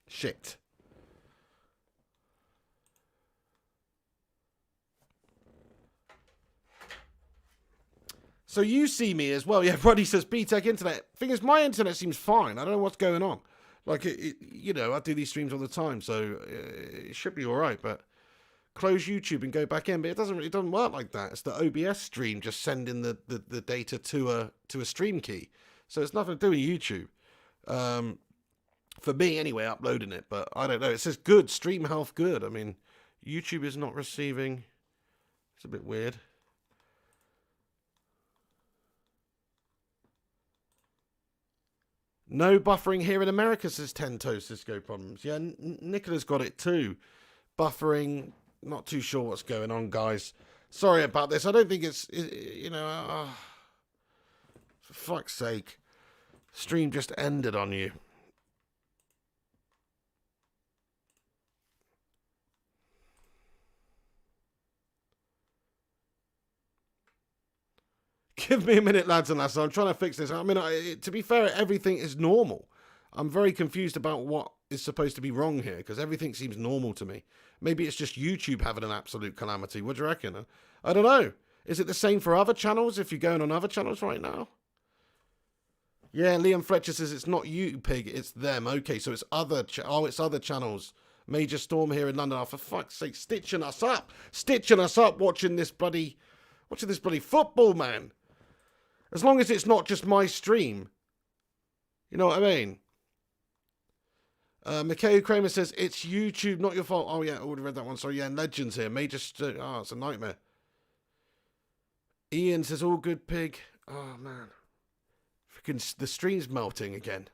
Shit. So you see me as well. Yeah, Roddy says B-Tech Internet. Thing is, my internet seems fine. I don't know what's going on. Like, I do these streams all the time, so it should be all right. But close YouTube and go back in. But it doesn't work like that. It's the OBS stream just sending the data to a stream key. So it's nothing to do with YouTube. For me, anyway, uploading it. But I don't know. It says good. Stream health good. I mean, YouTube is not receiving. It's a bit weird. No buffering here in America, says Tento. Cisco problems. Yeah, Nicola's got it too. Buffering. Not too sure what's going on, guys. Sorry about this. I don't think it's, for fuck's sake. Stream just ended on you. Give me a minute, lads and lasses. I'm trying to fix this. I mean, to be fair, everything is normal. I'm very confused about what is supposed to be wrong here, because everything seems normal to me. Maybe it's just YouTube having an absolute calamity. What do you reckon? I don't know. Is it the same for other channels if you're going on other channels right now? Yeah, Liam Fletcher says it's not you, Pig. It's them. Okay, so it's other it's other channels Major storm here in London. Oh, for fuck's sake, stitching us up, watching this bloody football, man. As long as it's not just my stream. You know what I mean? Mikhail Kramer says, it's YouTube, not your fault. Oh, yeah, I already read that one. Sorry, yeah, Legends here. Oh, it's a nightmare. Ian says, all good, pig. Oh, man. Freaking, the stream's melting again.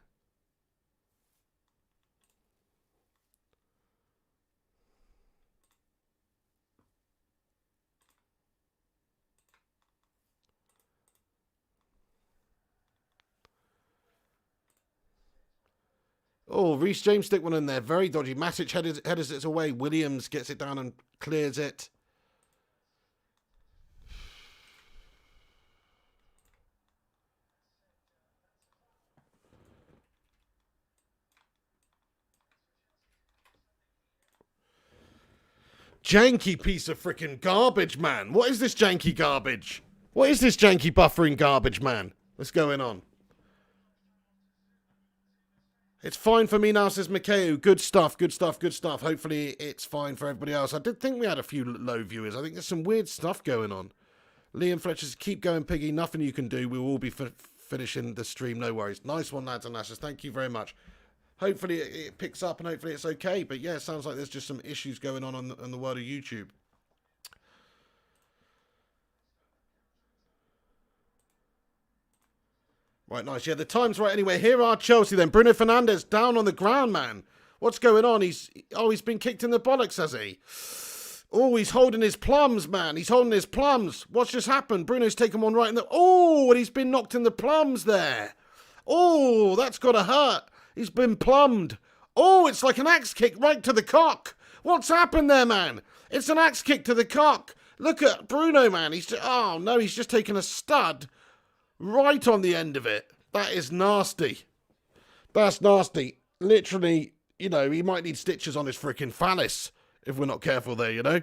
Oh, Reece James stick one in there. Very dodgy. Matic headers it away. Williams gets it down and clears it. Janky piece of freaking garbage, man. What is this janky garbage? What is this janky buffering garbage, man? What's going on? It's fine for me now, says Mikhail. Good stuff, good stuff, good stuff. Hopefully it's fine for everybody else. I did think we had a few low viewers. I think there's some weird stuff going on. Liam Fletcher says, keep going, Piggy. Nothing you can do. We will all be finishing the stream. No worries. Nice one, lads and lasses. Thank you very much. Hopefully it picks up and hopefully it's okay. But yeah, it sounds like there's just some issues going on the world of YouTube. Right, nice. Yeah, the time's right anyway. Here are Chelsea then. Bruno Fernandez down on the ground, man. What's going on? He's been kicked in the bollocks, has he? Oh, he's holding his plums, man. He's holding his plums. What's just happened? Bruno's taken one right in the... Oh, and he's been knocked in the plums there. Oh, that's got to hurt. He's been plumbed. Oh, it's like an axe kick right to the cock. What's happened there, man? It's an axe kick to the cock. Look at Bruno, man. Oh, no, he's just taken a stud right on the end of it. That is nasty. That's nasty. Literally, you know, he might need stitches on his freaking phallus if we're not careful there, you know.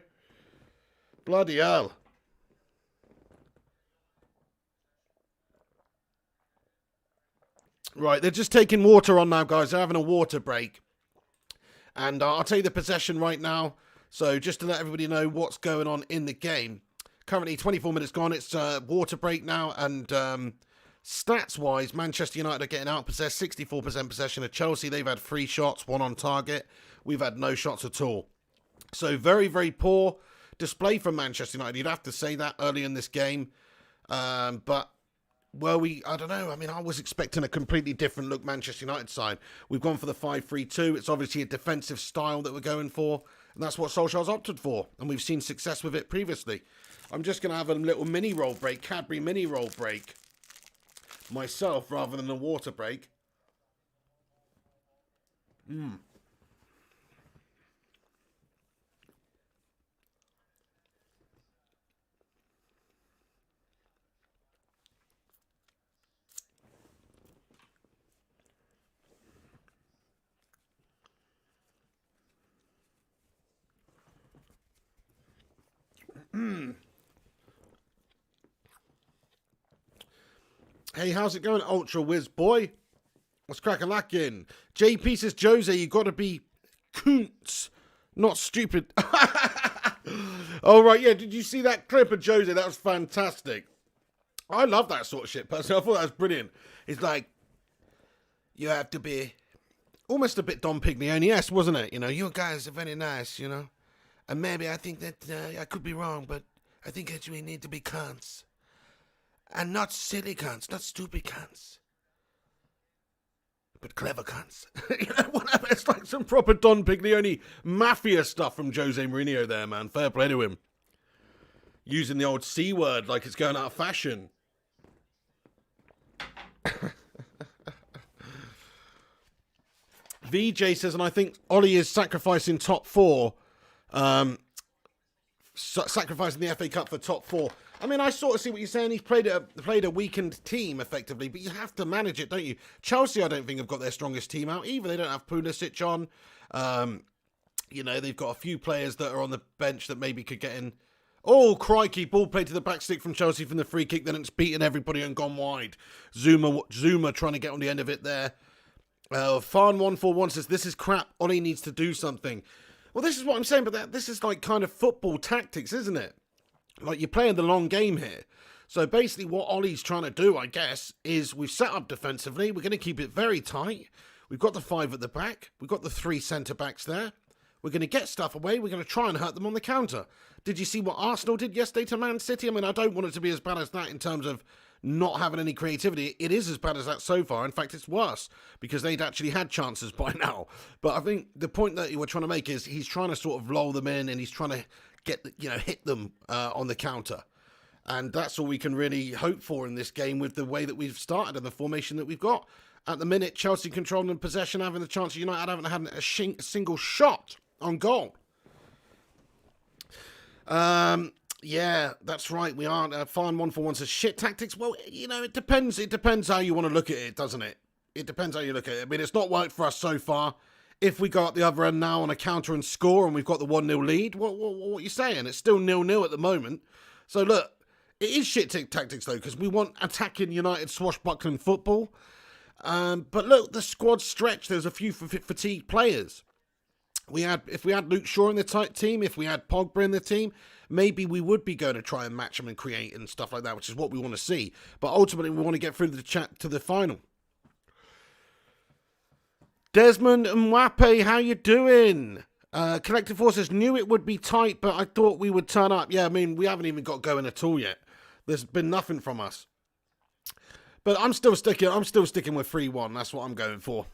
Bloody hell. Right, they're just taking water on now, guys. They're having a water break. And I'll tell you the possession right now. So just to let everybody know what's going on in the game. Currently 24 minutes gone. It's water break now. And stats-wise, Manchester United are getting out-possessed. 64% possession of Chelsea. They've had 3 shots, 1 on target. We've had no shots at all. So very, very poor display from Manchester United. You'd have to say that early in this game. But... well, I don't know. I mean, I was expecting a completely different look Manchester United side. We've gone for the 5-3-2. It's obviously a defensive style that we're going for. And that's what Solskjaer's opted for. And we've seen success with it previously. I'm just going to have a little mini roll break, Cadbury mini roll break myself rather than a water break. Hey, how's it going, Ultra Whiz boy? What's cracking? JP says, Jose, you got to be Kuntz, not stupid. Oh, right, yeah. Did you see that clip of Jose? That was fantastic. I love that sort of shit, personally. I thought that was brilliant. It's like, you have to be almost a bit Don Piglione-esque, wasn't it? You know, you guys are very nice, you know. And maybe I think that I could be wrong, but I think that we need to be cunts. And not silly cunts, not stupid cunts. But clever cunts. You know, whatever. It's like some proper Don Piglione mafia stuff from Jose Mourinho there, man. Fair play to him. Using the old C word like it's going out of fashion. VJ says, and I think Ollie is sacrificing top 4. Sacrificing the FA Cup for top 4. I mean, I sort of see what you're saying. He's played a weakened team, effectively, but you have to manage it, don't you? Chelsea, I don't think, have got their strongest team out either. They don't have Pulisic on. You know, they've got a few players that are on the bench that maybe could get in. Oh, crikey, ball played to the back stick from Chelsea from the free kick, then it's beaten everybody and gone wide. Zuma trying to get on the end of it there. Farn141 says, this is crap. Ollie needs to do something. Well, this is what I'm saying, but this is like kind of football tactics, isn't it? Like, you're playing the long game here. So basically what Ollie's trying to do, I guess, is we've set up defensively. We're going to keep it very tight. We've got the 5 at the back. We've got the 3 centre-backs there. We're going to get stuff away. We're going to try and hurt them on the counter. Did you see what Arsenal did yesterday to Man City? I mean, I don't want it to be as bad as that in terms of not having any creativity. It is as bad as that so far. In fact, it's worse because they'd actually had chances by now. But I think the point that we're trying to make is he's trying to sort of lull them in and he's trying to get, hit them on the counter. And that's all we can really hope for in this game with the way that we've started and the formation that we've got. At the minute, Chelsea controlling possession, having the chance. United haven't had a single shot on goal. Yeah, that's right. We aren't. Farn141 says shit tactics. Well, it depends. It depends how you want to look at it, doesn't it? It depends how you look at it. I mean, it's not worked for us so far. If we go at the other end now on a counter and score and we've got the 1-0 lead, what are you saying? It's still 0-0 at the moment. So look, it is shit tactics though, because we want attacking United swashbuckling football. But look, the squad's stretched. There's a few fatigued players. If we had Luke Shaw in the team, if we had Pogba in the team, maybe we would be going to try and match them and create and stuff like that, which is what we want to see. But ultimately, we want to get through the chat to the final. Desmond Mwape, how you doing? Collective Forces knew it would be tight, but I thought we would turn up. Yeah, I mean, we haven't even got going at all yet. There's been nothing from us. But I'm still sticking with 3-1. That's what I'm going for.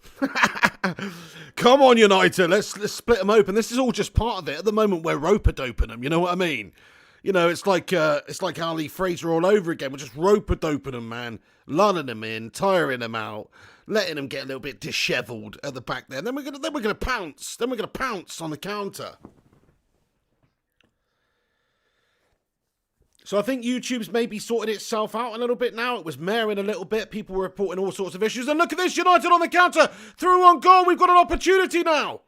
Come on, United. Let's split them open. This is all just part of it. At the moment, we're rope-a-doping them. You know what I mean? It's like Ali Fraser all over again. We're just rope-a-doping them, man. Lulling them in, tiring them out, letting them get a little bit dishevelled at the back there. Then we're gonna pounce. Then we're gonna pounce on the counter. So I think YouTube's maybe sorted itself out a little bit now. It was maring a little bit. People were reporting all sorts of issues. And look at this, United on the counter. Through on goal. We've got an opportunity now.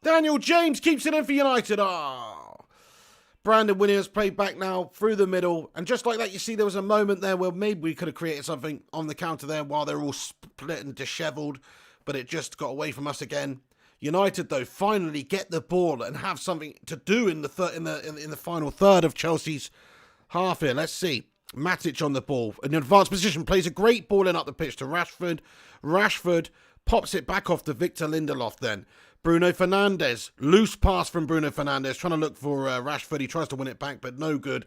Daniel James keeps it in for United. Brandon Williams played back now through the middle. And just like that, you see there was a moment there where maybe we could have created something on the counter there while they're all split and dishevelled. But it just got away from us again. United, though, finally get the ball and have something to do in the final third of Chelsea's half here. Let's see. Matic on the ball. In advanced position. Plays a great ball in up the pitch to Rashford. Rashford pops it back off to Victor Lindelof then. Bruno Fernandez. Loose pass from Bruno Fernandez. Trying to look for Rashford. He tries to win it back, but no good.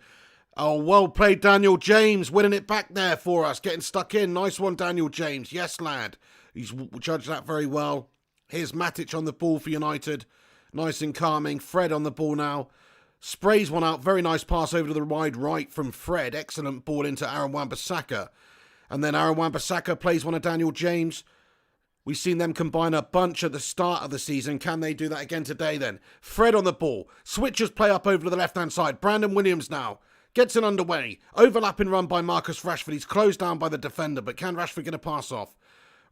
Oh, well played, Daniel James. Winning it back there for us. Getting stuck in. Nice one, Daniel James. Yes, lad. He's judged that very well. Here's Matic on the ball for United. Nice and calming. Fred on the ball now. Sprays one out. Very nice pass over to the wide right from Fred. Excellent ball into Aaron Wan-Bissaka. And then Aaron Wan-Bissaka plays one of Daniel James. We've seen them combine a bunch at the start of the season. Can they do that again today then? Fred on the ball. Switches play up over to the left-hand side. Brandon Williams now. Gets it underway. Overlapping run by Marcus Rashford. He's closed down by the defender, but can Rashford get a pass off?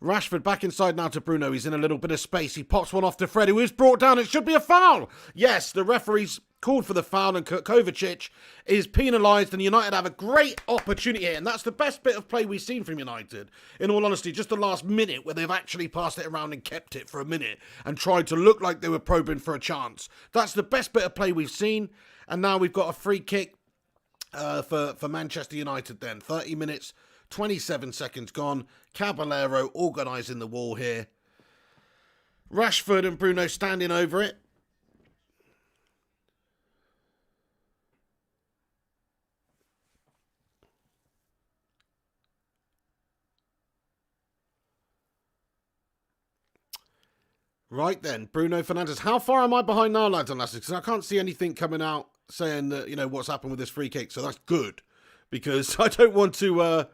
Rashford back inside now to Bruno. He's in a little bit of space. He pops one off to Fred, who is brought down. It should be a foul. Yes, the referee's called for the foul, and Kovacic is penalised, and United have a great opportunity here. And that's the best bit of play we've seen from United. In all honesty, just the last minute where they've actually passed it around and kept it for a minute and tried to look like they were probing for a chance. That's the best bit of play we've seen. And now we've got a free kick for Manchester United then. 30 minutes. 27 seconds gone. Caballero organising the wall here. Rashford and Bruno standing over it. Right then, Bruno Fernandez. How far am I behind now, lads and lasses? Because I can't see anything coming out saying that, what's happened with this free kick. So that's good. Because I don't want to...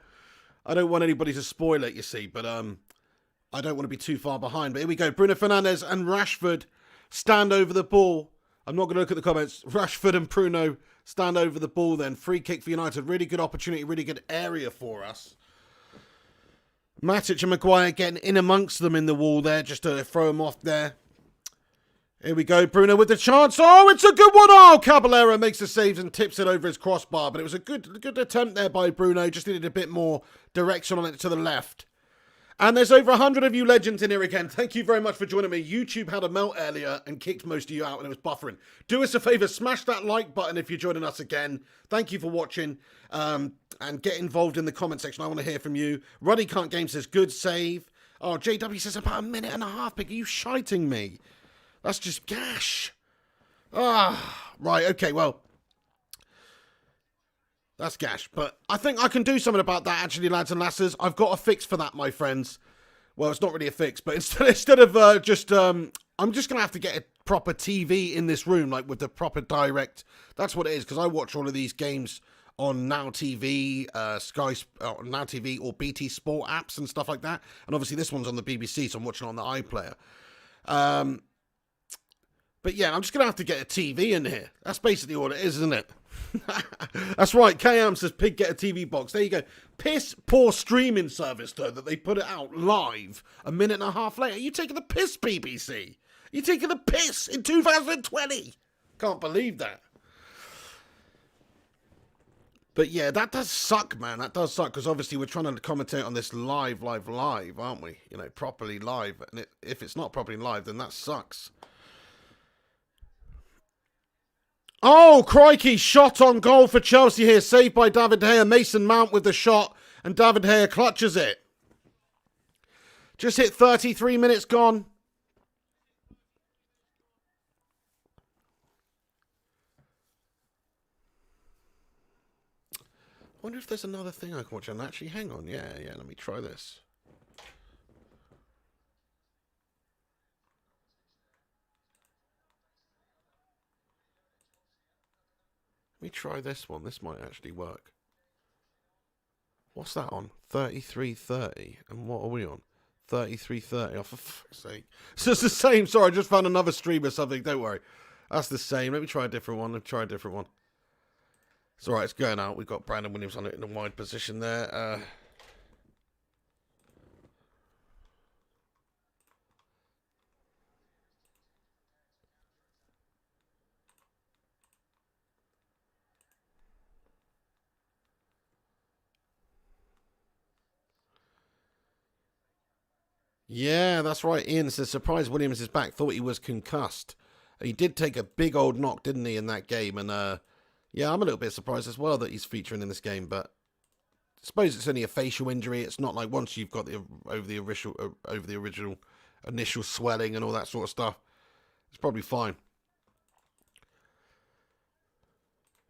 I don't want anybody to spoil it, you see, but I don't want to be too far behind. But here we go. Bruno Fernandez and Rashford stand over the ball. I'm not going to look at the comments. Rashford and Bruno stand over the ball then. Free kick for United. Really good opportunity, really good area for us. Matic and Maguire getting in amongst them in the wall there, just to throw them off there. Here we go, Bruno with the chance. Oh, it's a good one. Oh, Caballero makes the saves and tips it over his crossbar. But it was a good attempt there by Bruno. Just needed a bit more direction on it to the left. And there's over 100 of you legends in here again. Thank you very much for joining me. YouTube had a melt earlier and kicked most of you out and it was buffering. Do us a favour, smash that like button if you're joining us again. Thank you for watching. And get involved in the comment section. I want to hear from you. Ruddy Can't Game says, good save. Oh, JW says about a minute and a half, Pig. Are you shiting me? That's just gash. Ah, right, okay, well. That's gash. But I think I can do something about that, actually, lads and lasses. I've got a fix for that, my friends. Well, it's not really a fix, but instead of I'm just going to have to get a proper TV in this room, like with the proper direct. That's what it is, because I watch all of these games on Now TV, Now TV or BT Sport apps and stuff like that. And obviously this one's on the BBC, so I'm watching it on the iPlayer. But yeah, I'm just going to have to get a TV in here. That's basically all it is, isn't it? That's right. KM says, Pig, get a TV box. There you go. Piss poor streaming service, though, that they put it out live a minute and a half later. You taking the piss, BBC? You taking the piss in 2020? Can't believe that. But yeah, that does suck, man. That does suck, because obviously we're trying to commentate on this live, aren't we? You know, properly live. And if it's not properly live, then that sucks. Oh, crikey, shot on goal for Chelsea here. Saved by David De Gea. Mason Mount with the shot, and David De Gea clutches it. Just hit 33 minutes gone. I wonder if there's another thing I can watch on. Actually, hang on. Yeah, let me try this. Let me try this one. This might actually work. What's that on? 33.30. And what are we on? 33.30. Oh, for fuck's sake. So it's the same. Sorry, I just found another stream or something. Don't worry. That's the same. Let me try a different one. It's alright, it's going out. We've got Brandon Williams on it in a wide position there. Yeah, that's right. Ian says, surprise Williams is back. Thought he was concussed. He did take a big old knock, didn't he, in that game? And, yeah, I'm a little bit surprised as well that he's featuring in this game, but I suppose it's only a facial injury. It's not like once you've got over the original initial swelling and all that sort of stuff, it's probably fine.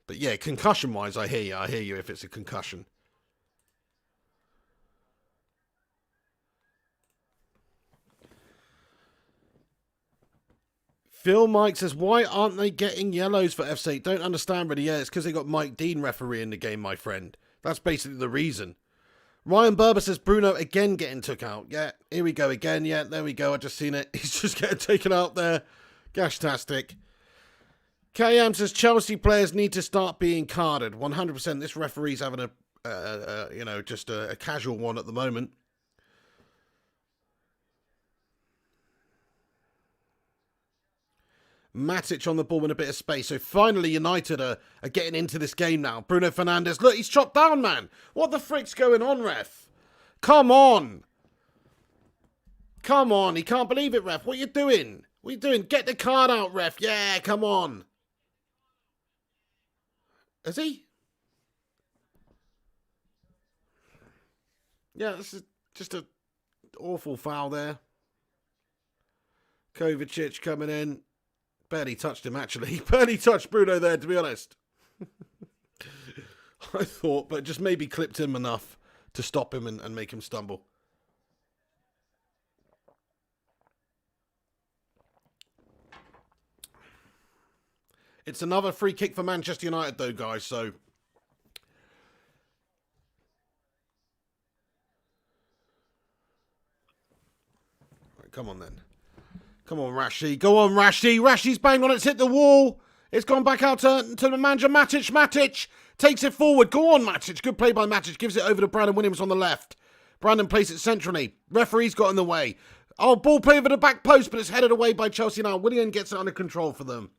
But yeah, concussion-wise, I hear you if it's a concussion. Phil Mike says, why aren't they getting yellows for F's sake? Don't understand really. Yeah, it's because they got Mike Dean referee in the game, my friend. That's basically the reason. Ryan Berber says, Bruno again getting took out. Yeah, here we go again. Yeah, there we go. I just seen it. He's just getting taken out there. Gashtastic. KM says, Chelsea players need to start being carded. 100%. This referee's having just a casual one at the moment. Matic on the ball in a bit of space. So finally United are getting into this game now. Bruno Fernandez. Look, he's chopped down, man. What the frick's going on, ref? Come on. Come on. He can't believe it, ref. What are you doing? What are you doing? Get the card out, ref. Yeah, come on. Is he? Yeah, this is just an awful foul there. Kovacic coming in. Barely touched him, actually. Barely touched Bruno there, to be honest. I thought, but just maybe clipped him enough to stop him and make him stumble. It's another free kick for Manchester United, though, guys, so... Right, come on, then. Come on, Rashi. Go on, Rashi. Rashi's banged on it. It's hit the wall. It's gone back out to the manager, Matic. Matic takes it forward. Go on, Matic. Good play by Matic. Gives it over to Brandon Williams on the left. Brandon plays it centrally. Referee's got in the way. Oh, ball play over the back post, but it's headed away by Chelsea now. Willian gets it under control for them.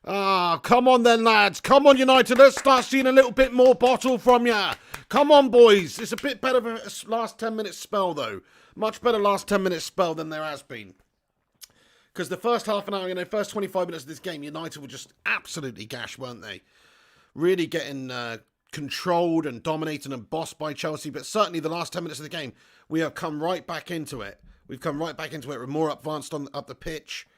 Ah, come on then, lads. Come on, United. Let's start seeing a little bit more bottle from ya. Come on, boys. It's a bit better of a last 10-minute spell, though. Much better last 10-minute spell than there has been. Because the first half an hour, first 25 minutes of this game, United were just absolutely gash, weren't they? Really getting controlled and dominated and bossed by Chelsea. But certainly the last 10 minutes of the game, we have come right back into it. We've come right back into it. We're more advanced up the pitch.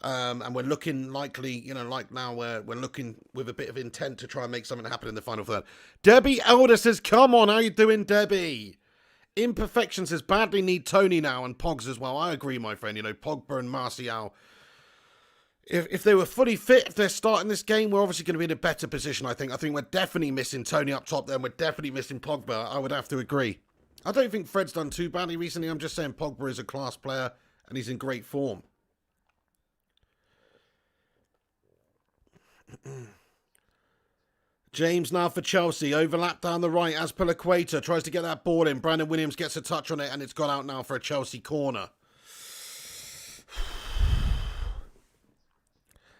And we're looking likely, like now we're looking with a bit of intent to try and make something happen in the final third. Debbie Elder says, come on, how you doing, Debbie? Imperfection says, badly need Tony now and Pogs as well. I agree, my friend. Pogba and Martial. If they were fully fit, if they're starting this game, we're obviously going to be in a better position, I think. I think we're definitely missing Tony up top there, and we're definitely missing Pogba. I would have to agree. I don't think Fred's done too badly recently. I'm just saying Pogba is a class player, and he's in great form. James now for Chelsea. Overlap down the right. Azpilicueta tries to get that ball in. Brandon Williams gets a touch on it, and it's gone out now for a Chelsea corner.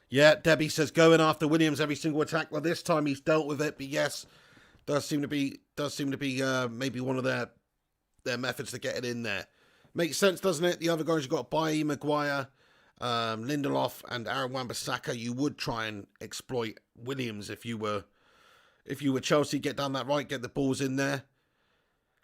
Yeah, Debbie says going after Williams every single attack. Well, this time he's dealt with it, but yes, does seem to be maybe one of their methods to get it in there. Makes sense, doesn't it? The other guys you've got Bailly, Maguire, Lindelof, and Aaron Wan-Bissaka. You would try and exploit Williams if you were Chelsea. Get down that right, get the balls in there.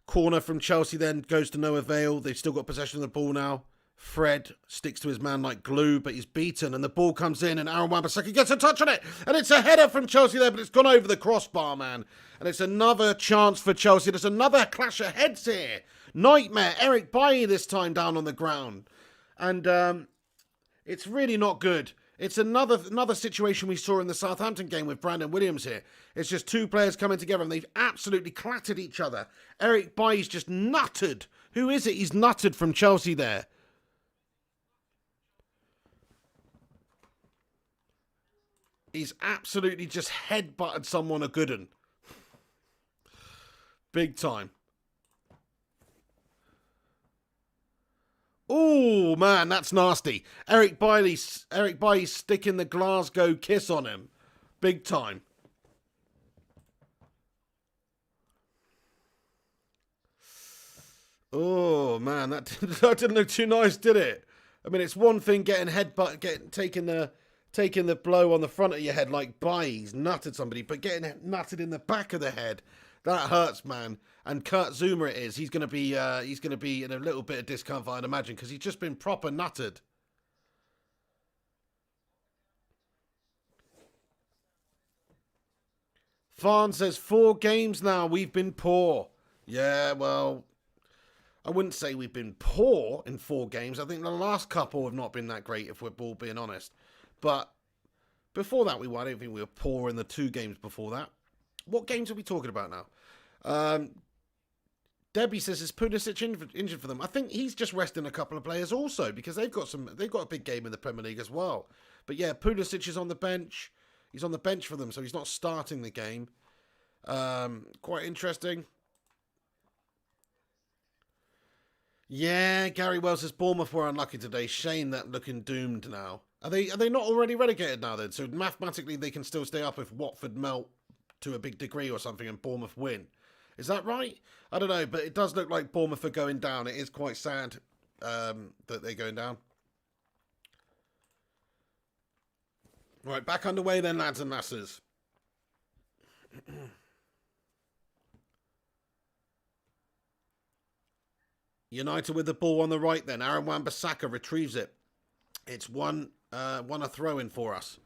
Corner from Chelsea then goes to no avail. They've still got possession of the ball now. Fred sticks to his man like glue, but he's beaten, and the ball comes in, and Aaron Wan-Bissaka gets a touch on it, and it's a header from Chelsea there, but it's gone over the crossbar, man. And it's another chance for Chelsea. There's another clash of heads here. Nightmare. Eric Bailly this time down on the ground. And it's really not good. It's another situation we saw in the Southampton game with Brandon Williams here. It's just two players coming together, and they've absolutely clattered each other. Eric Bailly's just nutted. Who is it? He's nutted from Chelsea there. He's absolutely just headbutted someone a good one. Big time. Oh, man, that's nasty. Eric Bailly's sticking the Glasgow kiss on him. Big time. Oh, man, that didn't look too nice, did it? I mean, it's one thing getting taking the blow on the front of your head like Bailly's nutted somebody, but getting nutted in the back of the head, that hurts, man. And Kurt Zuma it is. He's gonna be in a little bit of discomfort, I'd imagine, because he's just been proper nutted. Farn says 4 games now we've been poor. Yeah, well, I wouldn't say we've been poor in 4 games. I think the last couple have not been that great, if we're all being honest. But before that, I don't think we were poor in the 2 games before that. What games are we talking about now? Debbie says, is Pulisic injured for them? I think he's just resting a couple of players also, because they've got a big game in the Premier League as well. But yeah, Pulisic is on the bench. He's on the bench for them, so he's not starting the game. Quite interesting. Yeah, Gary Wells says Bournemouth were unlucky today. Shame that looking doomed now. Are they not already relegated now then? So mathematically they can still stay up if Watford melt to a big degree or something and Bournemouth win. Is that right? I don't know, but it does look like Bournemouth are going down. It is quite sad that they're going down. Right, back underway then, lads and lasses. United with the ball on the right then. Aaron Wan-Bissaka retrieves it. It's one a throw-in for us.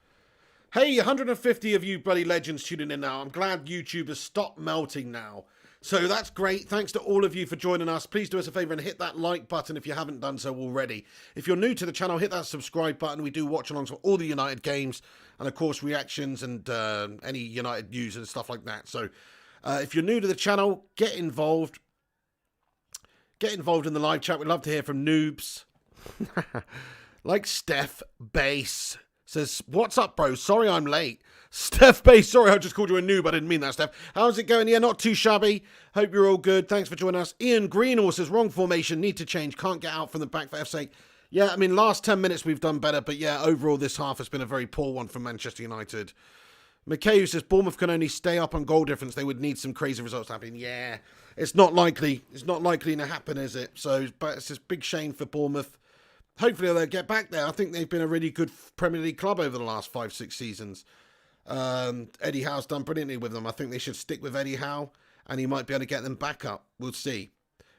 Hey, 150 of you bloody legends tuning in now. I'm glad YouTube has stopped melting now. So that's great. Thanks to all of you for joining us. Please do us a favour and hit that like button if you haven't done so already. If you're new to the channel, hit that subscribe button. We do watch-alongs for all the United games and, of course, reactions and any United news and stuff like that. So if you're new to the channel, get involved. Get involved in the live chat. We'd love to hear from noobs. Like Steph Base says, what's up, bro? Sorry I'm late. Steph Base, sorry I just called you a noob. I didn't mean that, Steph. How's it going? Yeah, not too shabby. Hope you're all good. Thanks for joining us. Ian Greenall says, wrong formation. Need to change. Can't get out from the back for F's sake. Yeah, I mean, last 10 minutes we've done better. But yeah, overall this half has been a very poor one from Manchester United. McKay says Bournemouth can only stay up on goal difference. They would need some crazy results happening. Yeah, it's not likely. It's not likely to happen, is it? So, but it's just big shame for Bournemouth. Hopefully they'll get back there. I think they've been a really good Premier League club over the last 5-6 seasons. Eddie Howe's done brilliantly with them. I think they should stick with Eddie Howe, and he might be able to get them back up. We'll see.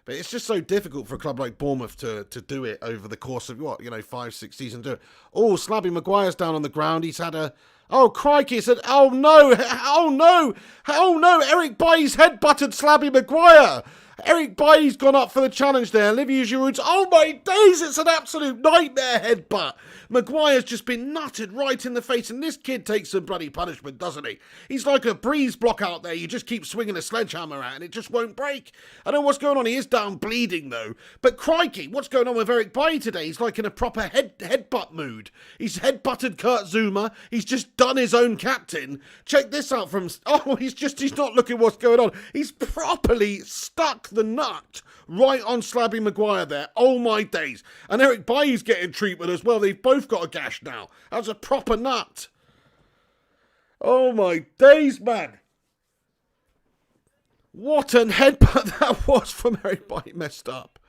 But it's just so difficult for a club like Bournemouth to do it over the course of, 5-6 seasons. Do it. Oh, Slabby Maguire's down on the ground. He's had a... Oh, crikey. He said, oh, no. Oh, no. Oh, no. Eric Bailly's head-butted Slabby Maguire. Eric Bailly's gone up for the challenge there. Olivier Giroud. Oh, my days. It's an absolute nightmare headbutt. Maguire's just been nutted right in the face, and this kid takes some bloody punishment, doesn't he? He's like a breeze block out there. You just keep swinging a sledgehammer at, and it just won't break. I don't know what's going on. He is down bleeding, though. But crikey, what's going on with Eric Bailly today? He's like in a proper headbutt mood. He's headbutted Kurt Zouma. He's just done his own captain. Check this out from... Oh, he's not looking what's going on. He's properly stuck the nut right on Slabby Maguire there. Oh, my days. And Eric Bailly's getting treatment as well. They've both got a gash now. That was a proper nut. Oh, my days, man. What an headbutt that was from Eric Bailly. Messed up.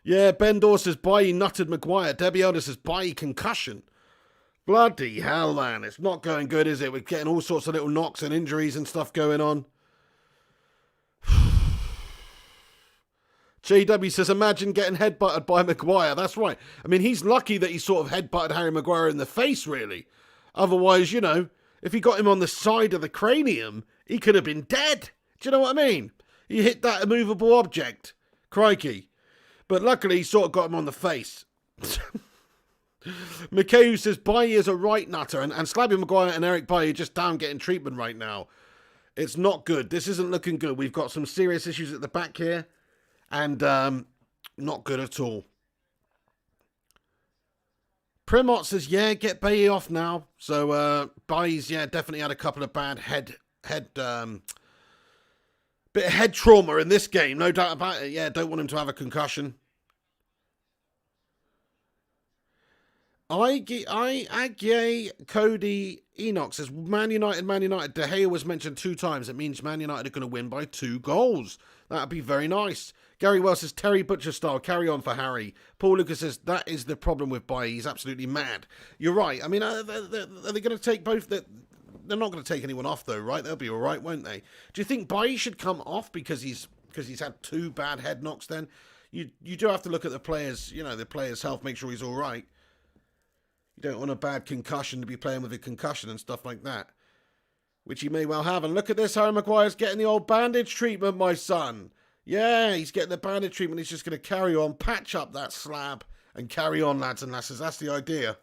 Yeah, Ben Dawes says Bailly nutted Maguire. Debbie Elder says Bailly concussion. Bloody hell, man. It's not going good, is it? We're getting all sorts of little knocks and injuries and stuff going on. JW says, imagine getting headbutted by Maguire. That's right. I mean, he's lucky that he sort of headbutted Harry Maguire in the face, really. Otherwise, if he got him on the side of the cranium, he could have been dead. Do you know what I mean? He hit that immovable object. Crikey. But luckily, he sort of got him on the face. McKay says, Bailly is a right nutter. And Slabby Maguire and Eric Bailly are just down getting treatment right now. It's not good. This isn't looking good. We've got some serious issues at the back here. And not good at all. Primot says, yeah, get Bailly off now. So Bailly's, definitely had a couple of bad bit of head trauma in this game. No doubt about it. Yeah, don't want him to have a concussion. Agye Cody Enoch says, Man United. De Gea was mentioned 2 times. It means Man United are going to win by 2 goals. That'd be very nice. Gary Wells says, Terry Butcher style, carry on for Harry. Paul Lucas says, that is the problem with Bailly. He's absolutely mad. You're right. I mean, are they going to take both? They're not going to take anyone off, though, right? They'll be all right, won't they? Do you think Bailly should come off because he's had 2 bad head knocks then? You do have to look at the players, the player's health, make sure he's all right. You don't want a bad concussion to be playing with a concussion and stuff like that, which he may well have. And look at this, Harry Maguire's getting the old bandage treatment, my son. Yeah, he's getting the bandage treatment. He's just going to carry on, patch up that slab, and carry on, lads and lasses. That's the idea.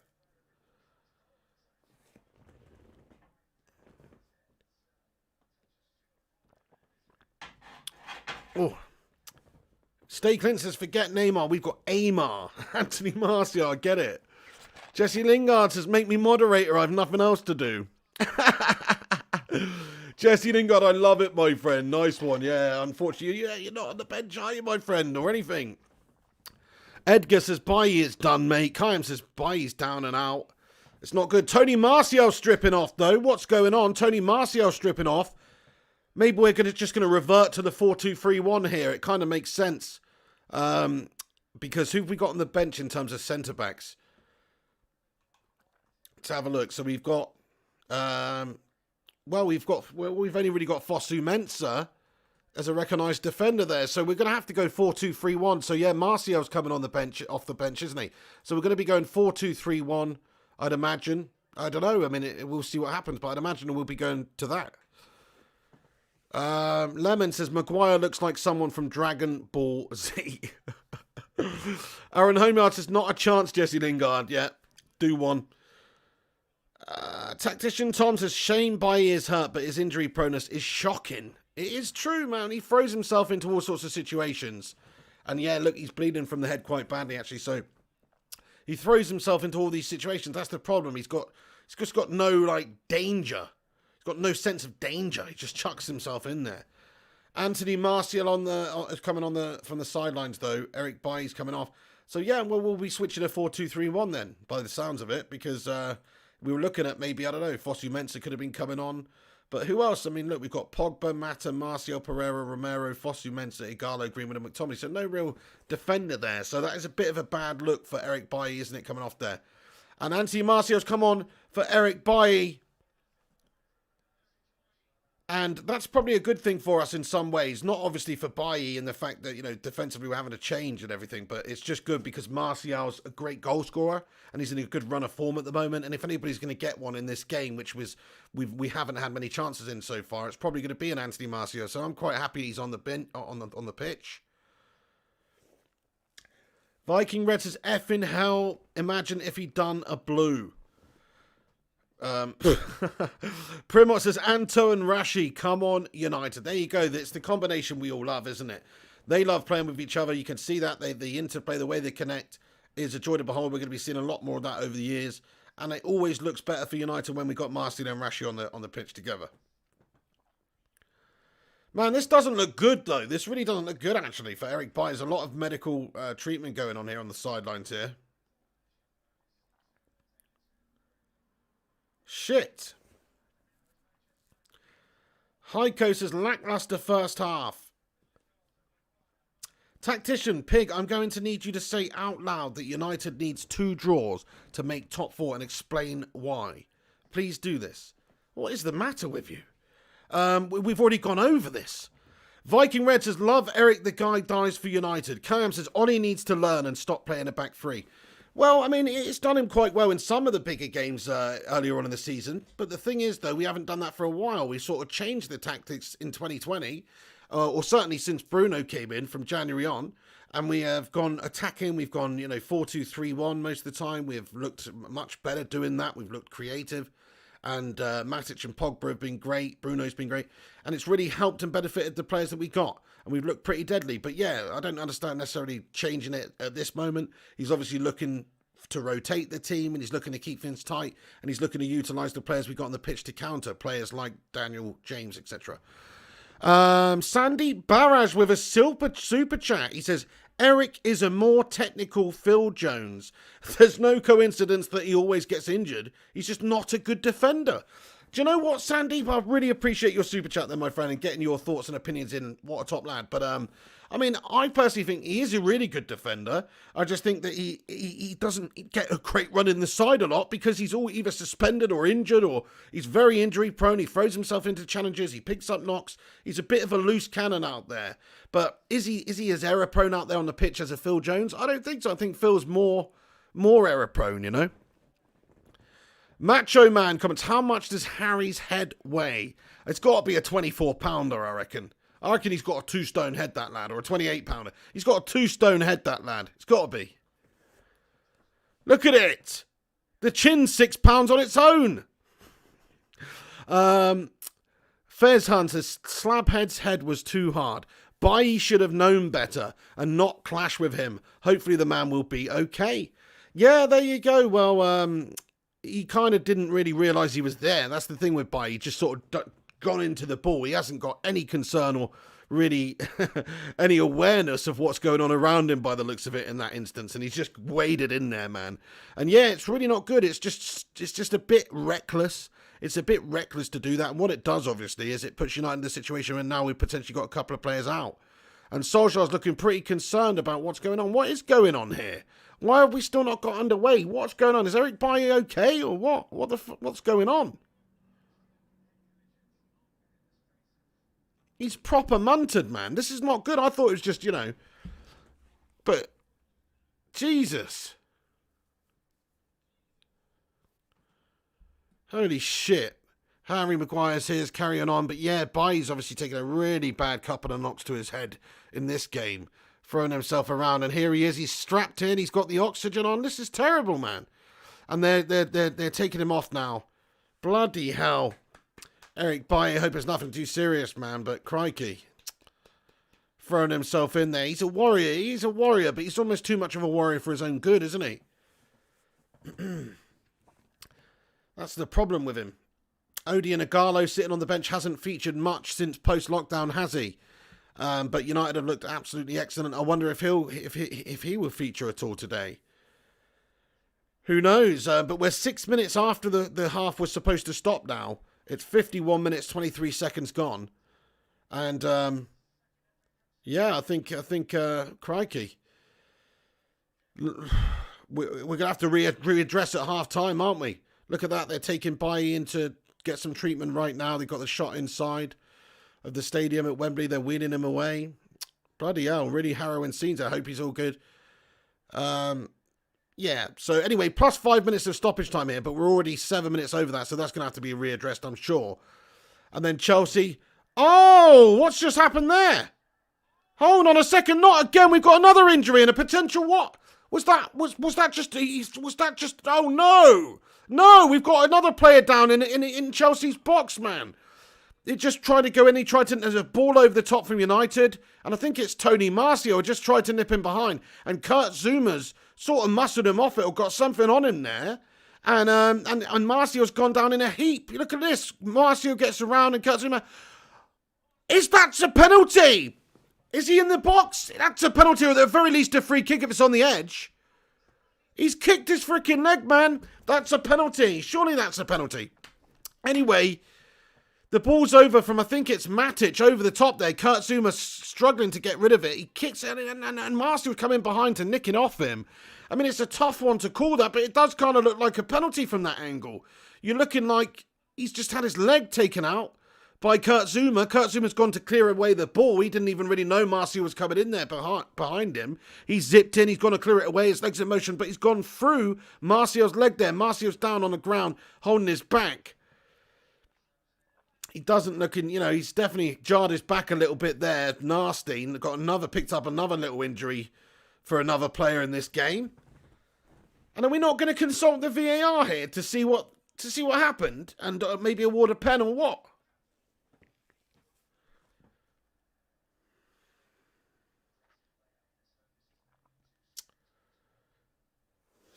Oh. Stay Clint says, forget Neymar. We've got Amar. Anthony Martial, I get it. Jesse Lingard says, make me moderator. I have nothing else to do. Jesse Lingard, I love it, my friend. Nice one. Yeah, unfortunately, you're not on the bench, are you, my friend, or anything? Edgar says, Bailly is done, mate. Kayam says, Bailly's down and out. It's not good. Tony Martial stripping off, though. What's going on? Tony Martial stripping off. Maybe we're just going to revert to the 4-2-3-1 here. It kind of makes sense. Because who've we got on the bench in terms of centre-backs? Let's have a look. So we've got... we've only really got Fosu Mensah as a recognised defender there. So we're going to have to go 4-2-3-1. So yeah, Martial's coming on the bench, off the bench, isn't he? So we're going to be going 4-2-3-1, I'd imagine. I don't know. I mean, we'll see what happens, but I'd imagine we'll be going to that. Lemon says, Maguire looks like someone from Dragon Ball Z. Aaron Homeyard says, not a chance, Jesse Lingard. Yeah, do one. Tactician Tom says, shame Bailly is hurt, but his injury proneness is shocking. It is true, man. He throws himself into all sorts of situations. And yeah, look, he's bleeding from the head quite badly, actually. So he throws himself into all these situations. That's the problem. He's just got no, danger. He's got no sense of danger. He just chucks himself in there. Anthony Martial is coming on from the sidelines, though. Eric Bailly's coming off. So yeah, we'll be switching to 4-2-3-1 then, by the sounds of it, because we were looking at maybe, I don't know, Fosu Mensah could have been coming on. But who else? I mean, look, we've got Pogba, Mata, Martial, Pereira, Romero, Fosu Mensah, Igalo, Greenwood and McTominay. So no real defender there. So that is a bit of a bad look for Eric Bailly, isn't it, coming off there? And Anthony Martial's come on for Eric Bailly. And that's probably a good thing for us in some ways. Not obviously for Bailly in the fact that, you know, defensively we're having to change and everything. But it's just good because Martial's a great goal scorer. And he's in a good run of form at the moment. And if anybody's going to get one in this game, which was we haven't had many chances in so far, it's probably going to be an Anthony Martial. So I'm quite happy he's on the on the pitch. Viking Red says, F in hell. Imagine if he'd done a blue. Primot says, Anto and Rashi, come on, United. There you go. It's the combination we all love, isn't it? They love playing with each other. You can see that. The interplay, the way they connect is a joy to behold. We're going to be seeing a lot more of that over the years. And it always looks better for United when we got Martial and Rashi on the pitch together. Man, this doesn't look good, though. This really doesn't look good, actually, for Eric Bailly. There's a lot of medical treatment going on here on the sidelines here. Shit. Heiko says, lackluster first half. Tactician, Pig, I'm going to need you to say out loud that United needs 2 draws to make top 4 and explain why. Please do this. What is the matter with you? We've already gone over this. Viking Red says, love Eric, the guy dies for United. Cam says, Ollie needs to learn and stop playing a back 3. Well, I mean, it's done him quite well in some of the bigger games earlier on in the season. But the thing is, though, we haven't done that for a while. We sort of changed the tactics in 2020, or certainly since Bruno came in from January on. And we have gone attacking. We've gone, 4-2-3-1 most of the time. We've looked much better doing that. We've looked creative. And Matic and Pogba have been great. Bruno's been great. And it's really helped and benefited the players that we got. And we've looked pretty deadly. But yeah, I don't understand necessarily changing it at this moment. He's obviously looking to rotate the team and he's looking to keep things tight. And he's looking to utilise the players we got on the pitch to counter. Players like Daniel James, etc. Sandy Barrage with a super chat. He says, Eric is a more technical Phil Jones. There's no coincidence that he always gets injured. He's just not a good defender. Do you know what, Sandeep? I really appreciate your super chat there, my friend, and getting your thoughts and opinions in. What a top lad. But, I mean, I personally think he is a really good defender. I just think that he doesn't get a great run in the side a lot because he's all either suspended or injured or he's very injury prone. He throws himself into challenges. He picks up knocks. He's a bit of a loose cannon out there. But is he as error prone out there on the pitch as a Phil Jones? I don't think so. I think Phil's more error prone, you know. Macho Man comments, how much does Harry's head weigh? It's got to be a 24-pounder, I reckon. I reckon he's got a 2-stone head, that lad, or a 28-pounder. He's got a 2-stone head, that lad. It's got to be. Look at it. The chin's 6 pounds on its own. Fez Hunt says, Slabhead's head was too hard. Bailly should have known better and not clash with him. Hopefully the man will be okay. Yeah, there you go. Well, he kind of didn't really realise he was there. That's the thing with Bailly. He just sort of gone into the ball. He hasn't got any concern or really any awareness of what's going on around him by the looks of it in that instance. And he's just waded in there, man. And yeah, it's really not good. It's just a bit reckless. It's a bit reckless to do that. And what it does, obviously, is it puts United in the situation where now we've potentially got a couple of players out. And Solskjaer's looking pretty concerned about what's going on. What is going on here? Why have we still not got underway? What's going on? Is Eric Bailly okay or what? What's going on? He's proper munted, man. This is not good. I thought it was just, but Jesus. Holy shit. Harry Maguire's here's carrying on. But yeah, Bailly's obviously taking a really bad couple of knocks to his head in this game. Throwing himself around, and here he is. He's strapped in. He's got the oxygen on. This is terrible, man. And they're taking him off now. Bloody hell, Eric Bailly. I hope it's nothing too serious, man. But crikey, throwing himself in there. He's a warrior. He's a warrior, but he's almost too much of a warrior for his own good, isn't he? That's the problem with him. Odie and Igalo sitting on the bench hasn't featured much since post-lockdown, has he? But United have looked absolutely excellent. I wonder if he will feature at all today. Who knows? But we're 6 minutes after the half was supposed to stop now. It's 51 minutes, 23 seconds gone. And, yeah, I think, crikey. We're going to have to readdress at half-time, aren't we? Look at that. They're taking Bailly in to get some treatment right now. They've got the shot inside of the stadium at Wembley. They're wheeling him away. Bloody hell, really harrowing scenes. I hope he's all good. Yeah, so anyway, plus 5 minutes of stoppage time here, but we're already 7 minutes over that, so that's going to have to be readdressed, I'm sure. And then Chelsea. Oh, what's just happened there? Hold on a second, not again. We've got another injury and a potential what? Was that just, oh no. No, we've got another player down in Chelsea's box, man. It just tried to go in. He tried to, there's a ball over the top from United. And I think it's Tony Martial just tried to nip him behind. And Kurt Zuma's sort of muscled him off it or got something on him there. And Martial's gone down in a heap. Look at this. Martial gets around and Kurt Zouma. Is that a penalty? Is he in the box? That's a penalty, or at the very least a free kick if it's on the edge. He's kicked his freaking leg, man. That's a penalty. Surely that's a penalty. Anyway, the ball's over from, I think it's Matic over the top there. Kurt Zouma struggling to get rid of it. He kicks it and Martial's coming behind to nick it off him. I mean, it's a tough one to call that, but it does kind of look like a penalty from that angle. You're looking like he's just had his leg taken out by Kurt Zouma. Kurt Zouma's gone to clear away the ball. He didn't even really know Martial was coming in there behind him. He zipped in. He's gone to clear it away. His leg's in motion, but he's gone through Martial's leg there. Martial's down on the ground, holding his back. He doesn't look in, he's definitely jarred his back a little bit there. Nasty. Picked up another little injury for another player in this game. And are we not going to consult the VAR here to see what happened and maybe award a pen or what?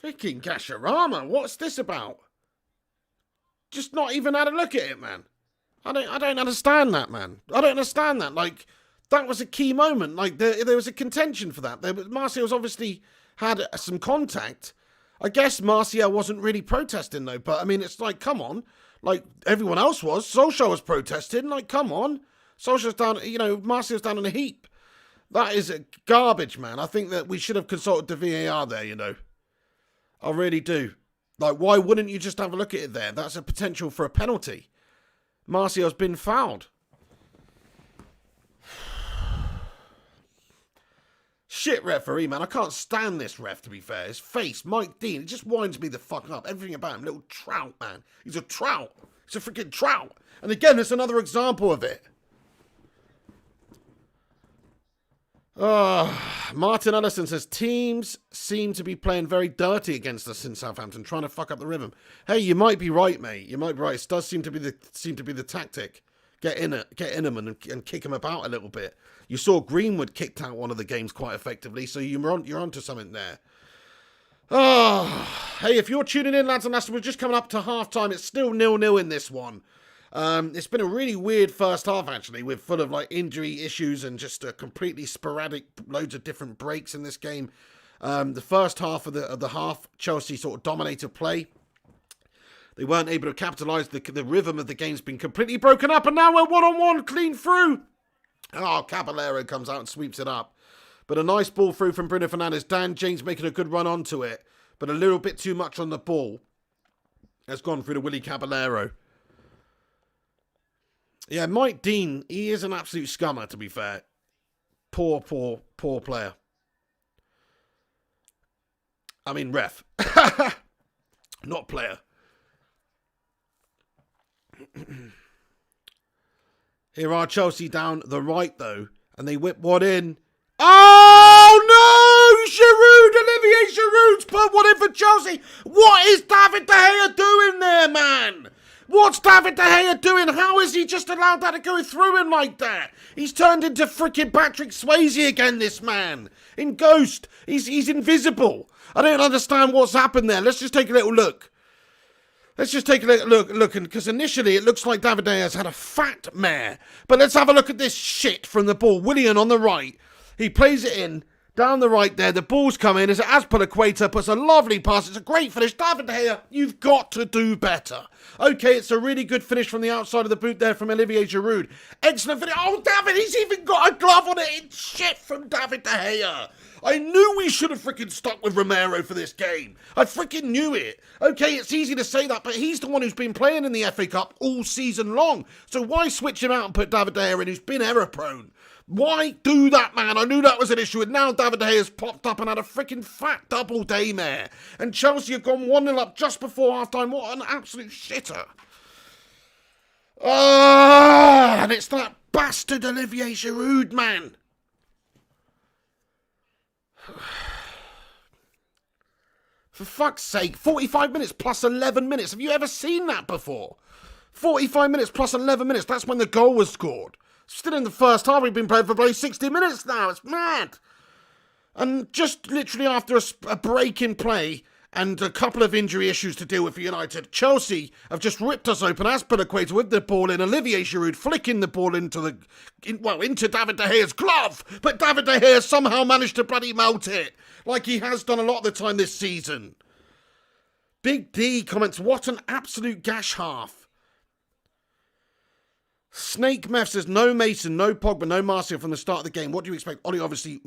Freaking Gasharama, what's this about? Just not even had a look at it, man. I don't understand that, man. I don't understand that. Like, that was a key moment. Like, there was a contention for that. Martial's obviously had some contact. I guess Martial wasn't really protesting, though. But, I mean, it's like, come on. Like, everyone else was. Solskjaer was protesting. Like, come on. Solskjaer's down, Martial's down in a heap. That is garbage, man. I think that we should have consulted the VAR there, I really do. Like, why wouldn't you just have a look at it there? That's a potential for a penalty. Martial's been fouled. Shit referee, man. I can't stand this ref, to be fair. His face, Mike Dean, it just winds me the fuck up. Everything about him. Little trout, man. He's a trout. He's a freaking trout. And again, there's another example of it. Martin Ellison says, teams seem to be playing very dirty against us in Southampton, trying to fuck up the rhythm. Hey, you might be right, mate. You might be right. It does seem to be the tactic. Get in them and kick them about a little bit. You saw Greenwood kicked out one of the games quite effectively, so you're onto something there. Hey, if you're tuning in, lads and lasses, we're just coming up to half-time. It's still 0-0 in this one. It's been a really weird first half, actually, with full of like injury issues and just a completely sporadic, loads of different breaks in this game. The first half of the half, Chelsea sort of dominated play. They weren't able to capitalise. The rhythm of the game's been completely broken up, and now we're one-on-one, clean through. Oh, Caballero comes out and sweeps it up. But a nice ball through from Bruno Fernandez. Dan James making a good run onto it, but a little bit too much on the ball. Has gone through to Willie Caballero. Yeah, Mike Dean, he is an absolute scummer, to be fair. Poor player. I mean, ref. Not player. Here are Chelsea down the right, though. And they whip one in. Oh, no! Giroud! Olivier Giroud's put one in for Chelsea. What is David De Gea doing there, man? What's David De Gea doing? How is he just allowed that to go through him like that? He's turned into freaking Patrick Swayze again, this man. In Ghost. He's invisible. I don't understand what's happened there. Let's just take a little look. Let's just take a little look, because initially it looks like David De Gea's had a fat mare. But let's have a look at this shit from the ball. Willian on the right. He plays it in. Down the right there, the ball's come in as Azpilicueta puts a lovely pass. It's a great finish. David De Gea, you've got to do better. Okay, it's a really good finish from the outside of the boot there from Olivier Giroud. Excellent finish. Oh, David, he's even got a glove on it. It's shit from David De Gea. I knew we should have freaking stuck with Romero for this game. I freaking knew it. Okay, it's easy to say that, but he's the one who's been playing in the FA Cup all season long. So why switch him out and put David De Gea in, who's been error-prone? Why do that, man? I knew that was an issue, and now David De Gea has popped up and had a freaking fat double daymare. And Chelsea have gone 1-0 up just before half-time. What an absolute shitter. And it's that bastard Olivier Giroud, man. For fuck's sake, 45 minutes plus 11 minutes. Have you ever seen that before? 45 minutes plus 11 minutes. That's when the goal was scored. Still in the first half, we've been playing for probably 60 minutes now. It's mad. And just literally after a break in play and a couple of injury issues to deal with for United, Chelsea have just ripped us open. Azpilicueta with the ball in, Olivier Giroud flicking the ball into David De Gea's glove. But David De Gea somehow managed to bloody melt it, like he has done a lot of the time this season. Big D comments, what an absolute gash half. Snake Meth says, no Mason, no Pogba, no Martial from the start of the game. What do you expect? Ollie obviously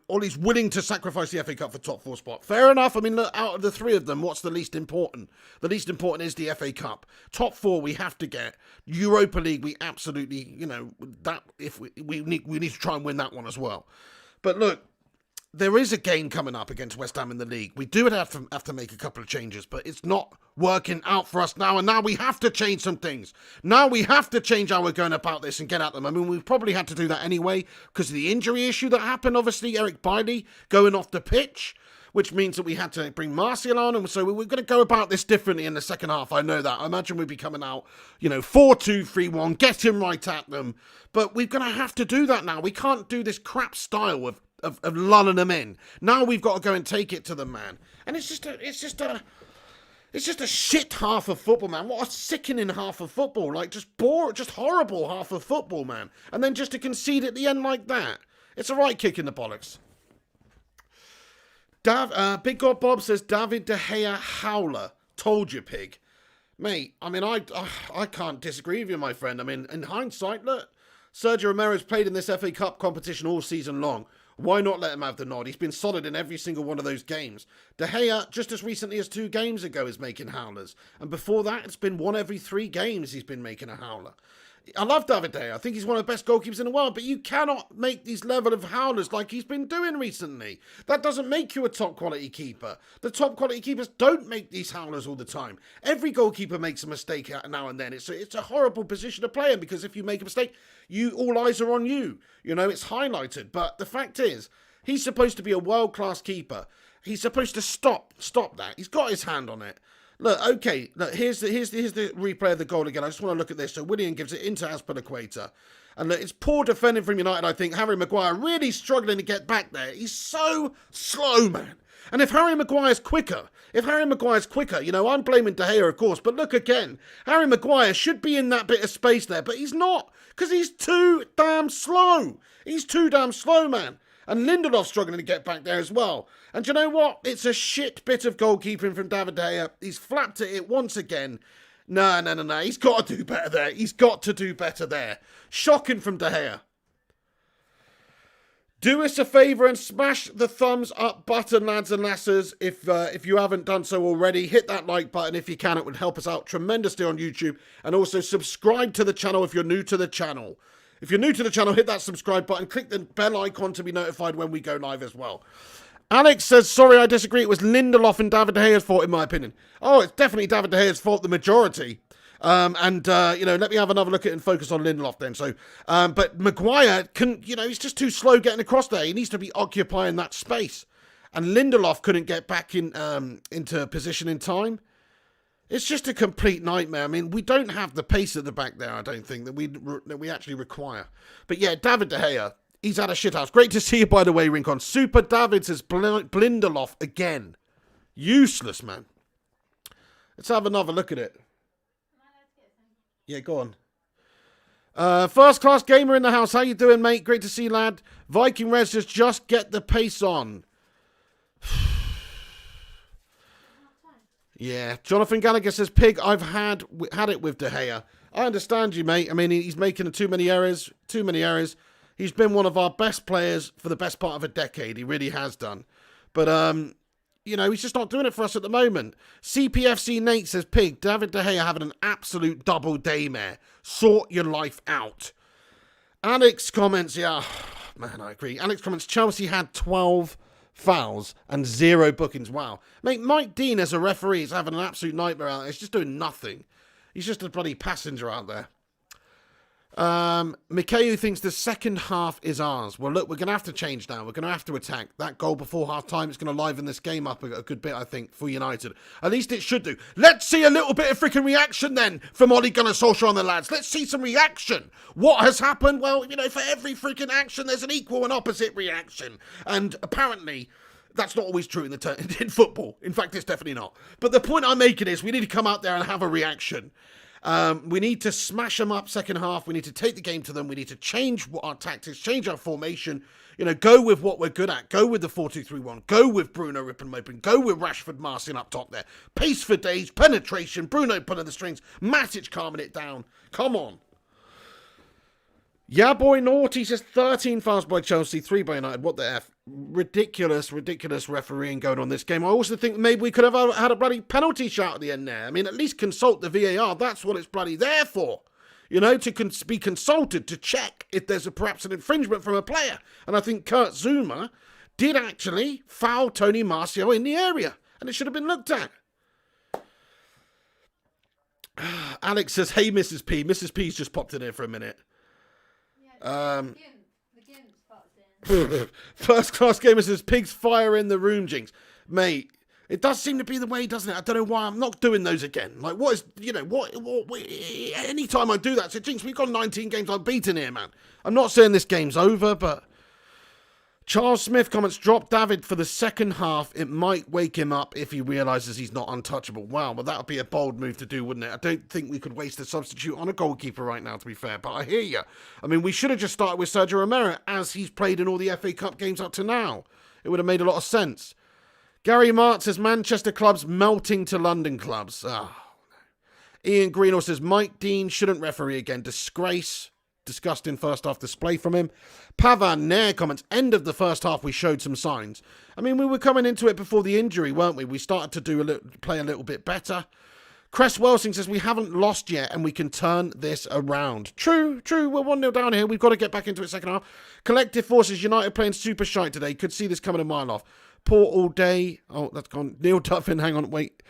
Ollie's willing to sacrifice the FA Cup for top 4 spot. Fair enough. I mean, look, out of the 3 of them, what's the least important? The least important is the FA Cup. Top 4 we have to get. Europa League, we absolutely, that if we need to try and win that one as well. But look, there is a game coming up against West Ham in the league. We do have to make a couple of changes, but it's not working out for us now. And now we have to change some things. Now we have to change how we're going about this and get at them. I mean, we've probably had to do that anyway because of the injury issue that happened. Obviously, Eric Bailly going off the pitch, which means that we had to bring Martial on. And so we're going to go about this differently in the second half. I know that. I imagine we'd be coming out, 4-2-3-1, get him right at them. But we're going to have to do that now. We can't do this crap style of lulling them in. Now we've got to go and take it to them, man. And it's just a shit half of football, man. What a sickening half of football. Like, just horrible half of football, man. And then just to concede at the end like that. It's a right kick in the bollocks. Big God Bob says, David De Gea howler. Told you, pig. Mate, I mean, I can't disagree with you, my friend. I mean, in hindsight, look, Sergio Romero's played in this FA Cup competition all season long. Why not let him have the nod? He's been solid in every single one of those games. De Gea, just as recently as 2 games ago, is making howlers. And before that, it's been 1 every 3 games he's been making a howler. I love David De Gea. I think he's one of the best goalkeepers in the world, but you cannot make these level of howlers like he's been doing recently. That doesn't make you a top quality keeper. The top quality keepers don't make these howlers all the time. Every goalkeeper makes a mistake now and then. It's a horrible position to play in because if you make a mistake, all eyes are on you. It's highlighted. But the fact is, he's supposed to be a world-class keeper. He's supposed to stop that. He's got his hand on it. Look, okay, look, here's the replay of the goal again. I just want to look at this. So Willian gives it into Azpilicueta. And look, it's poor defending from United, I think. Harry Maguire really struggling to get back there. He's so slow, man. And if Harry Maguire's quicker, I'm blaming De Gea, of course. But look again, Harry Maguire should be in that bit of space there, but he's not. Because he's too damn slow. He's too damn slow, man. And Lindelof's struggling to get back there as well. And you know what? It's a shit bit of goalkeeping from David De Gea. He's flapped at it once again. No. He's got to do better there. He's got to do better there. Shocking from De Gea. Do us a favour and smash the thumbs up button, lads and lasses. If you haven't done so already, hit that like button if you can. It would help us out tremendously on YouTube. And also subscribe to the channel if you're new to the channel. If you're new to the channel, hit that subscribe button. Click the bell icon to be notified when we go live as well. Alex says, sorry, I disagree. It was Lindelof and David De Gea's fault, in my opinion. Oh, it's definitely David De Gea's fault, the majority. Let me have another look at it and focus on Lindelof then. So, but Maguire, he's just too slow getting across there. He needs to be occupying that space. And Lindelof couldn't get back into position in time. It's just a complete nightmare. I mean, we don't have the pace at the back there, I don't think, that we actually require. But yeah, David De Gea, he's had a shithouse. Great to see you, by the way, Rincon. Super David says Blinderlof again. Useless, man. Let's have another look at it. Yeah, go on. First class gamer in the house. How you doing, mate? Great to see you, lad. Viking Res says, just get the pace on. Yeah. Jonathan Gallagher says, Pig, I've had it with De Gea. I understand you, mate. I mean, he's making too many errors. He's been one of our best players for the best part of a decade. He really has done. But, you know, he's just not doing it for us at the moment. CPFC Nate says, Pig, David De Gea having an absolute double day, mare. Sort your life out. Alex comments, yeah, man, I agree. Alex comments, Chelsea had 12 fouls and 0 bookings. Wow. Mate, Mike Dean as a referee is having an absolute nightmare out there. He's just doing nothing. He's just a bloody passenger out there. Mikhail thinks the second half is ours. Well, look, we're going to have to change now. We're going to have to attack. That goal before half-time is going to liven this game up a good bit, I think, for United. At least it should do. Let's see a little bit of freaking reaction then from Ole Gunnar Solskjaer and the lads. Let's see some reaction. What has happened? Well, you know, for every freaking action, there's an equal and opposite reaction. And apparently, that's not always true in football. In fact, it's definitely not. But the point I'm making is we need to come out there and have a reaction. We need to smash them up second half. We need to take the game to them. We need to change our tactics, change our formation. You know, go with what we're good at. Go with the 4-2-3-1. Go with Bruno ripping them open. Go with Rashford Marcian up top there. Pace for days, penetration, Bruno pulling the strings, Matic calming it down. Come on. Yeah, boy, naughty says 13 fouls by Chelsea, 3 by United. What the F? Ridiculous refereeing going on this game. I also think maybe we could have had a bloody penalty shot at the end there. I mean, at least consult the VAR. That's what it's bloody there for. You know, to be consulted to check if there's perhaps an infringement from a player. And I think Kurt Zouma did actually foul Tony Martial in the area. And it should have been looked at. Alex says, hey, Mrs. P. Mrs. P's just popped in here for a minute. The Gimp spots in. First class gamer says, Pigs fire in the room, Jinx. Mate, it does seem to be the way, doesn't it? I don't know why I'm not doing those again. Like, what is, you know, what anytime I do that, I say, Jinx, we've got 19 games unbeaten here, man. I'm not saying this game's over, but Charles Smith comments, drop David for the second half. It might wake him up if he realises he's not untouchable. Wow, well, that would be a bold move to do, wouldn't it? I don't think we could waste a substitute on a goalkeeper right now, to be fair, but I hear you. I mean, we should have just started with Sergio Romero, as he's played in all the FA Cup games up to now. It would have made a lot of sense. Gary Mart says, Manchester clubs melting to London clubs. Oh, no. Ian Greenall says, Mike Dean shouldn't referee again. Disgrace. Disgusting first half display from him. Pavan Nair comments, end of the first half we showed some signs. I mean, we were coming into it before the injury, weren't we? We started to play a little bit better. Cress Welsing says, we haven't lost yet and we can turn this around. True. We're 1-0 down here. We've got to get back into it second half. Collective Forces United playing super shite today. Could see this coming a mile off. Port all day. Oh, that's gone. Neil Duffin, hang on, wait.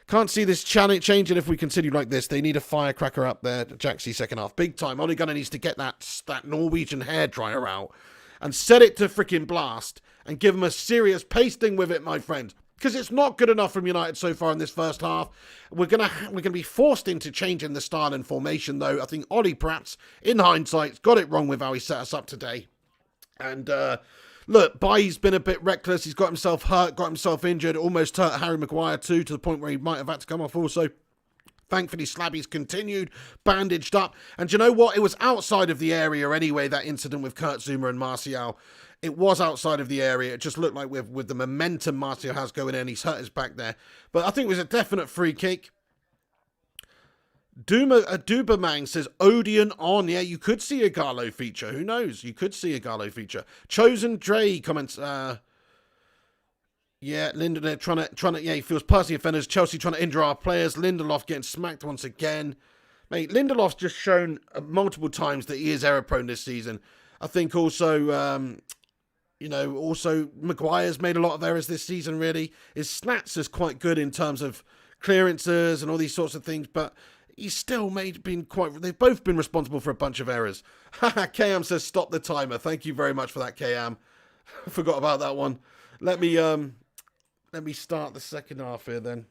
Can't see this changing if we continue like this. They need a firecracker up there. Jaxie second half. Big time. Ole Gunnar needs to get that Norwegian hairdryer out and set it to freaking blast and give them a serious pasting with it, my friend. Because it's not good enough from United so far in this first half. We're gonna be forced into changing the style and formation, though. I think Ollie, perhaps, in hindsight, got it wrong with how he set us up today. And, look, Bailly's been a bit reckless. He's got himself hurt, got himself injured, almost hurt Harry Maguire too, to the point where he might have had to come off also. Thankfully, Slabby's continued, bandaged up. And do you know what? It was outside of the area anyway, that incident with Kurt Zouma and Martial. It was outside of the area. It just looked like with the momentum Martial has going in, he's hurt his back there. But I think it was a definite free kick. Dubamang says, Odeon on. Yeah, you could see a Garlo feature. Who knows? You could see a Garlo feature. Chosen Dre comments, yeah, Lindelof trying to, yeah, he feels personally offended. Chelsea trying to injure our players. Lindelof getting smacked once again. Mate, Lindelof's just shown multiple times that he is error prone this season. I think also, you know, also Maguire's made a lot of errors this season, really. His stats is quite good in terms of clearances and all these sorts of things, but he's still they've both been responsible for a bunch of errors. Haha, KM says stop the timer. Thank you very much for that, KM. Forgot about that one. Let me start the second half here then.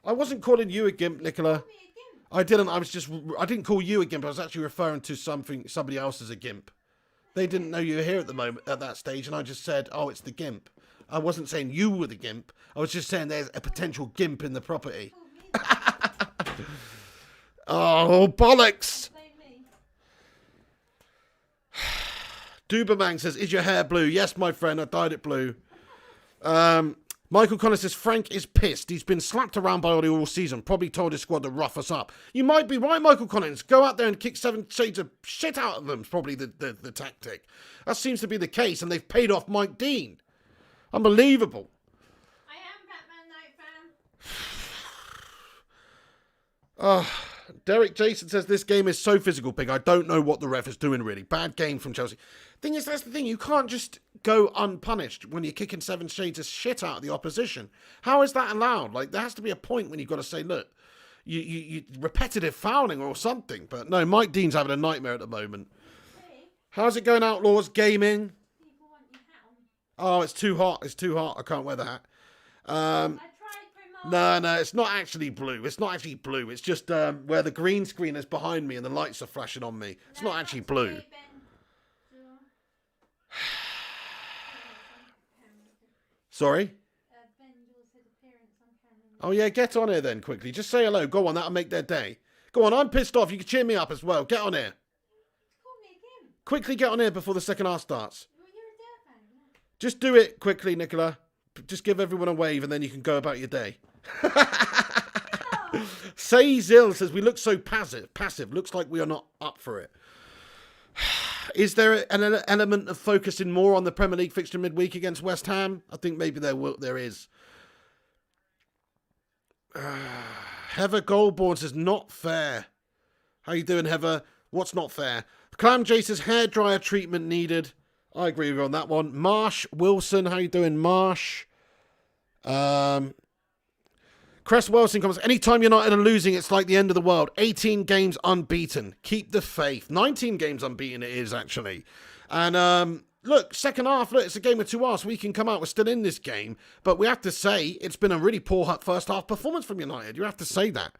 I wasn't calling you a gimp, Nicola. I didn't. I didn't call you a gimp. I was actually referring to somebody else as a gimp. They didn't know you were here at that stage, and I just said, oh, it's the gimp. I wasn't saying you were the gimp. I was just saying there's a potential gimp in the property. Oh, bollocks. Blame me. Duberman says, is your hair blue? Yes, my friend, I dyed it blue. Michael Collins says, Frank is pissed. He's been slapped around by Ollie all season. Probably told his squad to rough us up. You might be right, Michael Collins. Go out there and kick 7 shades of shit out of them is probably the tactic. That seems to be the case, and they've paid off Mike Dean. Unbelievable. I am Batman Night fan. Derek Jason says, this game is so physical, Pig. I don't know what the ref is doing, really. Bad game from Chelsea. Thing is, that's the thing. You can't just go unpunished when you're kicking 7 shades of shit out of the opposition. How is that allowed? Like, there has to be a point when you've got to say, look, you repetitive fouling or something. But no, Mike Dean's having a nightmare at the moment. How's it going, Outlaws Gaming? People want your hat on. Oh, it's too hot. It's too hot. I can't wear the hat. I tried Grim on. No, it's not actually blue. It's not actually blue. It's just where the green screen is behind me and the lights are flashing on me. It's not actually blue. Sorry? Oh, yeah, get on here then, quickly. Just say hello. Go on, that'll make their day. Go on, I'm pissed off. You can cheer me up as well. Get on here. Call me again. Quickly get on here before the second half starts. Well, you're a dirt fan, yeah. Just do it quickly, Nicola. Just give everyone a wave and then you can go about your day. Say Zill says, we look so passive. Looks like we are not up for it. Is there an element of focusing more on the Premier League fixture midweek against West Ham? I think maybe there is. Heather Goldborn says, not fair. How you doing, Heather? What's not fair? Clam J says, hairdryer treatment needed. I agree with you on that one. Marsh Wilson, how you doing, Marsh? Cress Wilson comes, anytime United are losing, it's like the end of the world. 18 games unbeaten. Keep the faith. 19 games unbeaten it is, actually. And, look, second half, look, it's a game of 2 halves. We can come out, we're still in this game. But we have to say, it's been a really poor first half performance from United. You have to say that.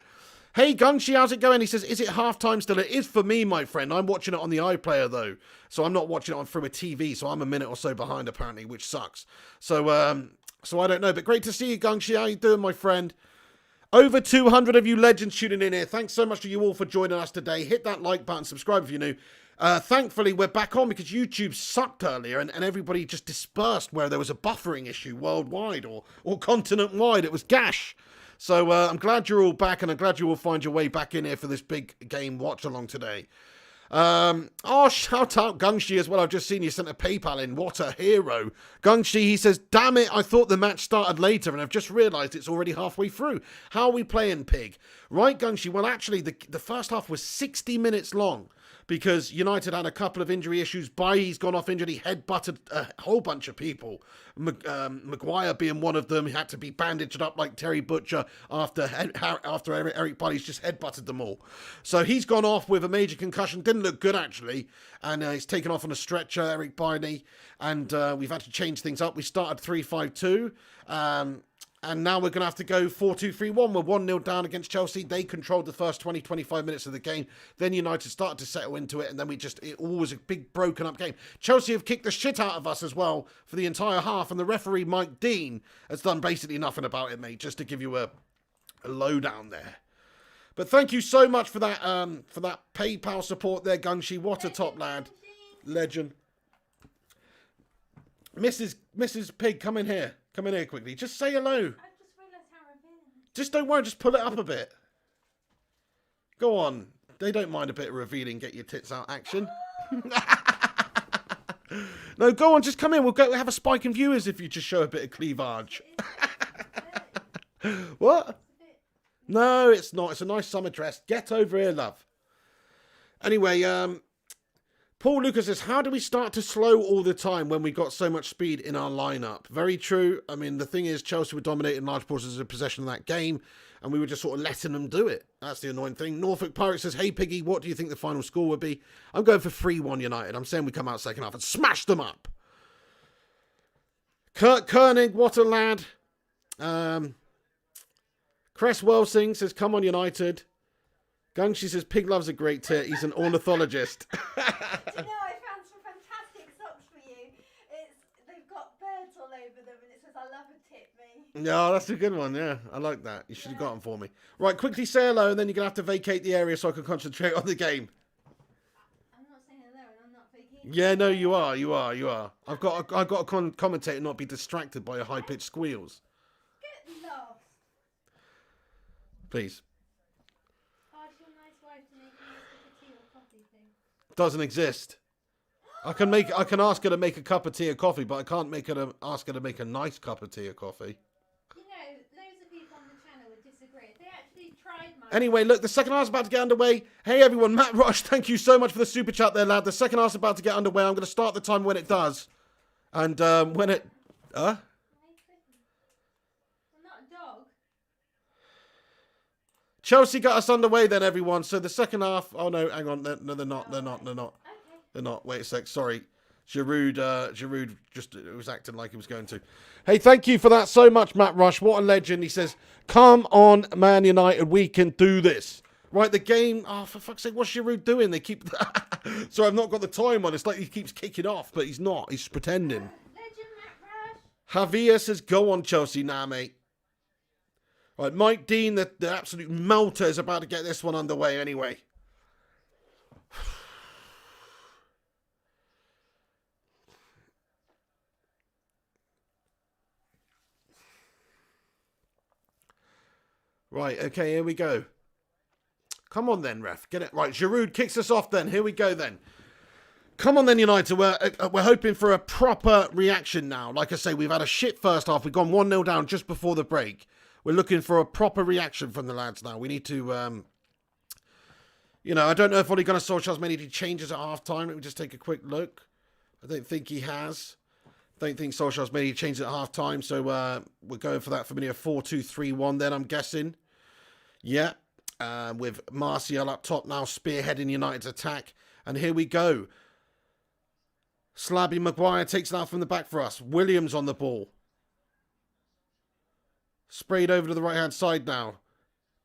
Hey, Gunshi, how's it going? He says, is it half-time still? It is for me, my friend. I'm watching it on the iPlayer, though. So I'm not watching it through a TV, so I'm a minute or so behind, apparently, which sucks. So I don't know. But great to see you, Gunshi. How you doing, my friend? Over 200 of you legends tuning in here. Thanks so much to you all for joining us today. Hit that like button, subscribe if you're new. Thankfully, we're back on because YouTube sucked earlier and everybody just dispersed where there was a buffering issue worldwide or continent-wide. It was gash. So I'm glad you're all back and I'm glad you will find your way back in here for this big game watch-along today. Shout out Gungshi as well. I've just seen you sent a PayPal in. What a hero. Gungshi, he says, damn it, I thought the match started later and I've just realised it's already halfway through. How are we playing, Pig? Right, Gungshi, well, actually, the first half was 60 minutes long because United had a couple of injury issues. Bailly's gone off injured. He head-butted a whole bunch of people. Maguire being one of them. He had to be bandaged up like Terry Butcher after Eric Bailly's just head-butted them all. So he's gone off with a major concussion. Didn't look good, actually. And he's taken off on a stretcher, Eric Bailly. And we've had to change things up. We started 3-5-2. And now we're going to have to go 4-2-3-1. We're 1-0 down against Chelsea. They controlled the first 20-25 minutes of the game. Then United started to settle into it. And then it all was a big broken up game. Chelsea have kicked the shit out of us as well for the entire half. And the referee, Mike Dean, has done basically nothing about it, mate. Just to give you a lowdown there. But thank you so much for that PayPal support there, Gunshi. What a top lad. Legend. Mrs. Pig, come in here. Come in here quickly. Just say hello. I just realised how revealing. Just don't worry. Just pull it up a bit. Go on. They don't mind a bit of revealing. Get your tits out action. No, go on. Just come in. We'll have a spike in viewers if you just show a bit of cleavage. What? No, it's not. It's a nice summer dress. Get over here, love. Anyway, Paul Lucas says, how do we start to slow all the time when we got so much speed in our lineup? Very true. I mean, the thing is, Chelsea were dominating large portions of possession of that game, and we were just sort of letting them do it. That's the annoying thing. Norfolk Pirate says, hey, Piggy, what do you think the final score would be? I'm going for 3-1 United. I'm saying we come out second half and smash them up. Kurt Koenig, what a lad. Cress Welsing says, come on, United. Gungshi says, Pig loves a great tit. He's an ornithologist. Do you know, I found some fantastic socks for you. They've got birds all over them, and it's because I love a tip, me. Yeah, that's a good one, yeah. I like that. You should have got them for me. Right, quickly say hello, and then you're going to have to vacate the area so I can concentrate on the game. I'm not saying hello, and I'm not vacating. Yeah, no, you are. I've got to commentate and not be distracted by your high-pitched squeals. Get lost. Please. Ask your nice wife to make a nice cup of tea or coffee thing. Doesn't exist. I can ask her to make a cup of tea or coffee, but I can't ask her to make a nice cup of tea or coffee. You know, loads of people on the channel would disagree. If they actually tried my... Anyway, look, the second half's about to get underway. Hey, everyone, Matt Rush, thank you so much for the super chat there, lad. The second half's about to get underway. I'm going to start the time when it does. And when it... I'm not a dog. Chelsea got us underway then, everyone. So the second half... Oh, no, hang on. No, they're not. They're not. Okay. They're not. Wait a sec. Sorry. Giroud just was acting like he was going to. Hey, thank you for that so much, Matt Rush. What a legend. He says, come on, Man United. We can do this. Right, the game... Oh, for fuck's sake, what's Giroud doing? They keep... Sorry, I've not got the time on. It's like he keeps kicking off, but he's not. He's pretending. Legend Matt Rush. Javier says, go on, Chelsea. Nah, mate. Right, Mike Dean, the absolute melter, is about to get this one underway anyway. Right, okay, here we go. Come on then, ref. Get it right. Giroud kicks us off then. Here we go then. Come on then, United. We're hoping for a proper reaction now. Like I say, we've had a shit first half. We've gone 1-0 down just before the break. We're looking for a proper reaction from the lads now. We need to, you know, I don't know if Ole Gunnar Solskjaer's made any changes at half-time. Let me just take a quick look. I don't think he has. Don't think Solskjaer's made any changes at half-time. So we're going for that familiar 4-2-3-1 then, I'm guessing. Yeah. With Martial up top now, spearheading United's attack. And here we go. Slabby Maguire takes it out from the back for us. Williams on the ball. Sprayed over to the right-hand side now.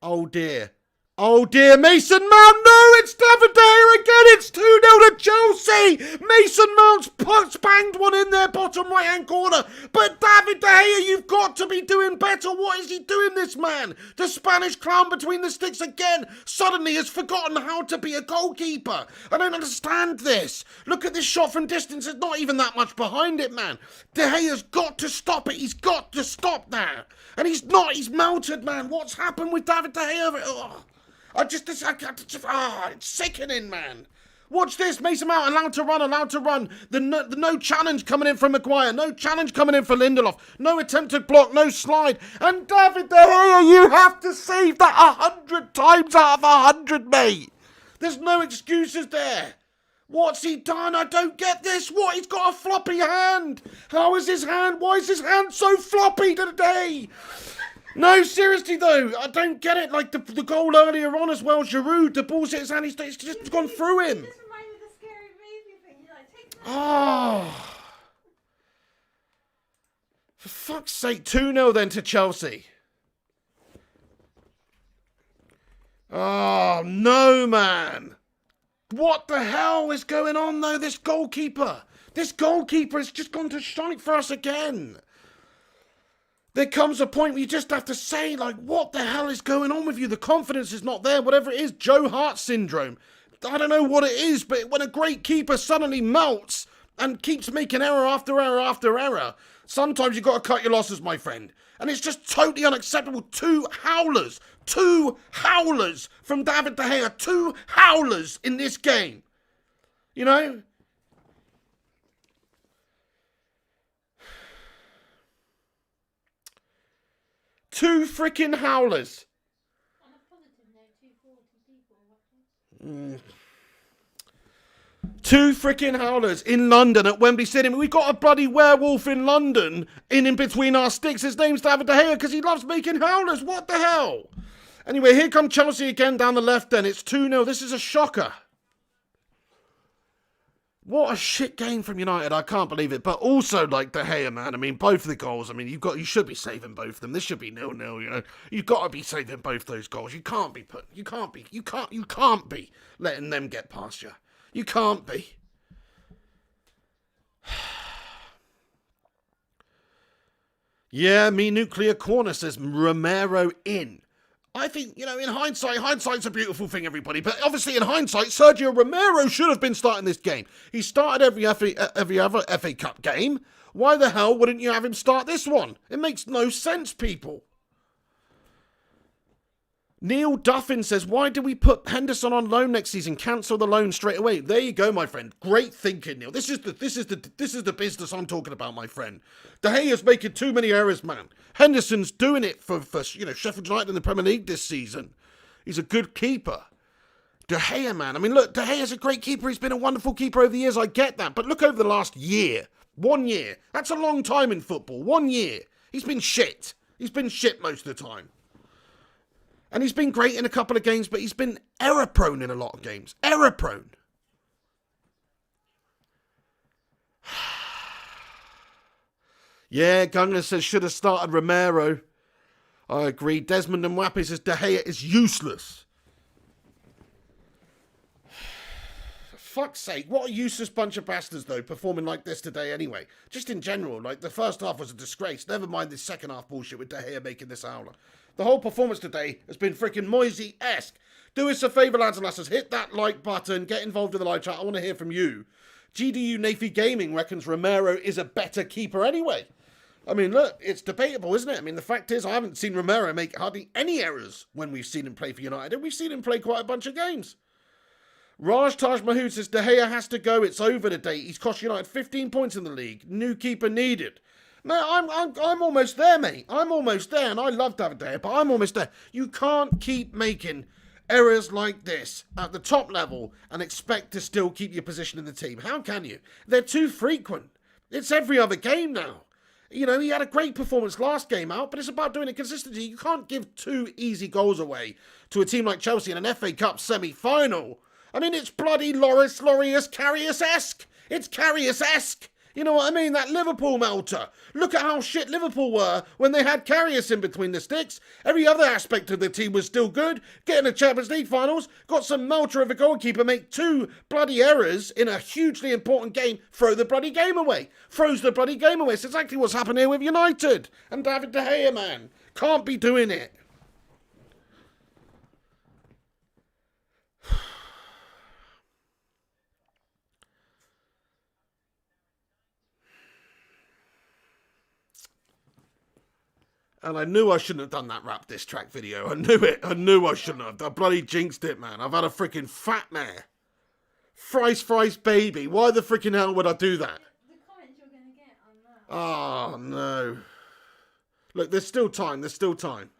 Oh, dear. Oh, dear. Mason Mount. No, it's David De Gea again. It's 2-0 to Chelsea. Mason Mount's banged one in their bottom right-hand corner. But David De Gea, you've got to be doing better. What is he doing, this man? The Spanish clown between the sticks again suddenly has forgotten how to be a goalkeeper. I don't understand this. Look at this shot from distance. There's not even that much behind it, man. De Gea's got to stop it. He's got to stop that. And he's not. He's melted, man. What's happened with David De Gea? Oh. It's sickening, man. Watch this. Mason Mount allowed to run. The no challenge coming in from Maguire. No challenge coming in for Lindelof. No attempted block, no slide. And David De Gea, you have to save that 100 times out of 100, mate. There's no excuses there. What's he done? I don't get this. What? He's got a floppy hand. How is his hand? Why is his hand so floppy today? No, seriously though, I don't get it. Like the goal earlier on as well, Giroud, the ball's hit his hand, it's just gone through him. It just reminds me of the scary movie thing. You're like, take that. Oh. For fuck's sake, 2-0 then to Chelsea. Oh, no, man. What the hell is going on though, this goalkeeper? This goalkeeper has just gone to shite for us again. There comes a point where you just have to say, like, what the hell is going on with you? The confidence is not there, whatever it is. Joe Hart syndrome. I don't know what it is, but when a great keeper suddenly melts and keeps making error after error after error, sometimes you've got to cut your losses, my friend. And it's just totally unacceptable. Two howlers from David De Gea. 2 howlers in this game. You know? Two freaking howlers. On a positive note, 240 people watching. 2 freaking howlers in London at Wembley Stadium. We've got a bloody werewolf in London in between our sticks. His name's David De Gea because he loves making howlers. What the hell? Anyway, here come Chelsea again down the left then. It's 2-0. This is a shocker. What a shit game from United. I can't believe it. But also, like, De Gea, man. I mean, both the goals. I mean, you should be saving both of them. This should be 0-0, you know. You've got to be saving both those goals. You can't be letting them get past you. You can't be. Yeah, me Nuclear Corner says Romero in. I think, in hindsight's a beautiful thing, everybody. But obviously, in hindsight, Sergio Romero should have been starting this game. He started every other FA Cup game. Why the hell wouldn't you have him start this one? It makes no sense, people. Neil Duffin says, why do we put Henderson on loan next season? Cancel the loan straight away. There you go, my friend. Great thinking, Neil. This is the business I'm talking about, my friend. De Gea's making too many errors, man. Henderson's doing it for Sheffield United in the Premier League this season. He's a good keeper. De Gea, man. I mean, look, De Gea's a great keeper. He's been a wonderful keeper over the years. I get that. But look over the last year. 1 year. That's a long time in football. 1 year. He's been shit. He's been shit most of the time. And he's been great in a couple of games, but he's been error-prone in a lot of games. Error-prone. Yeah, Gunner says, should have started Romero. I agree. Desmond and Mwappe says, De Gea is useless. For fuck's sake, what a useless bunch of bastards, though, performing like this today anyway. Just in general, the first half was a disgrace. Never mind this second half bullshit with De Gea making this howler. The whole performance today has been freaking Moisey-esque. Do us a favour, lads and lasses. Hit that like button. Get involved in the live chat. I want to hear from you. GDU Nafy Gaming reckons Romero is a better keeper anyway. I mean, look, it's debatable, isn't it? I mean, the fact is I haven't seen Romero make hardly any errors when we've seen him play for United. And we've seen him play quite a bunch of games. Raj Taj Mahood says, De Gea has to go. It's over today. He's cost United 15 points in the league. New keeper needed. No, I'm almost there, mate. I'm almost there, and I love David De Gea, but I'm almost there. You can't keep making errors like this at the top level and expect to still keep your position in the team. How can you? They're too frequent. It's every other game now. He had a great performance last game out, but it's about doing it consistently. You can't give 2 easy goals away to a team like Chelsea in an FA Cup semi-final. I mean, it's bloody Karius-esque. It's Karius-esque. You know what I mean? That Liverpool melter. Look at how shit Liverpool were when they had Karius in between the sticks. Every other aspect of the team was still good. Getting the Champions League finals, got some melter of a goalkeeper, make 2 bloody errors in a hugely important game, throw the bloody game away. Throws the bloody game away. It's exactly what's happened here with United. And David De Gea, man. Can't be doing it. And I knew I shouldn't have done that rap diss track video. I knew it. I knew I shouldn't have. I bloody jinxed it, man. I've had a freaking fat mare. Fries, baby. Why the freaking hell would I do that? The comments you're going to get on that. Oh, no. Look, there's still time. There's still time.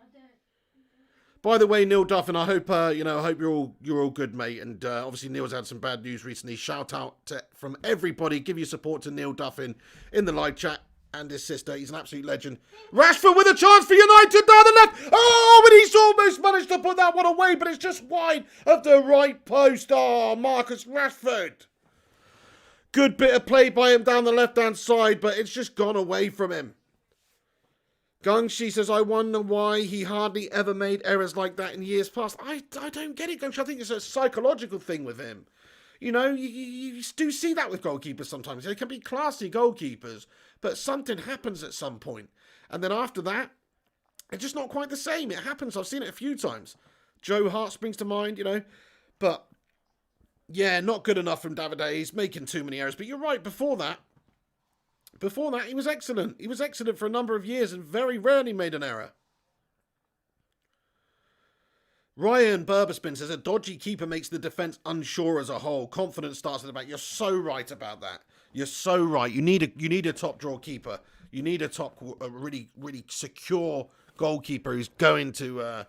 By the way, Neil Duffin, I hope I hope you're all good, mate. And obviously Neil's had some bad news recently. Shout out from everybody. Give your support to Neil Duffin in the live chat. And his sister. He's an absolute legend. Rashford with a chance for United down the left. Oh, but he's almost managed to put that one away, but it's just wide of the right post. Oh, Marcus Rashford. Good bit of play by him down the left-hand side, but it's just gone away from him. Gungshi says, I wonder why he hardly ever made errors like that in years past. I don't get it, Gungshi. I think it's a psychological thing with him. You do see that with goalkeepers sometimes. They can be classy goalkeepers, but something happens at some point. And then after that, it's just not quite the same. It happens. I've seen it a few times. Joe Hart springs to mind, But, yeah, not good enough from David De Gea. He's making too many errors. But you're right, before that, he was excellent. He was excellent for a number of years and very rarely made an error. Ryan Burberspin says, a dodgy keeper makes the defence unsure as a whole. Confidence starts at the back. You're so right about that. You're so right. You need a top draw keeper. You need a really, really secure goalkeeper who's going to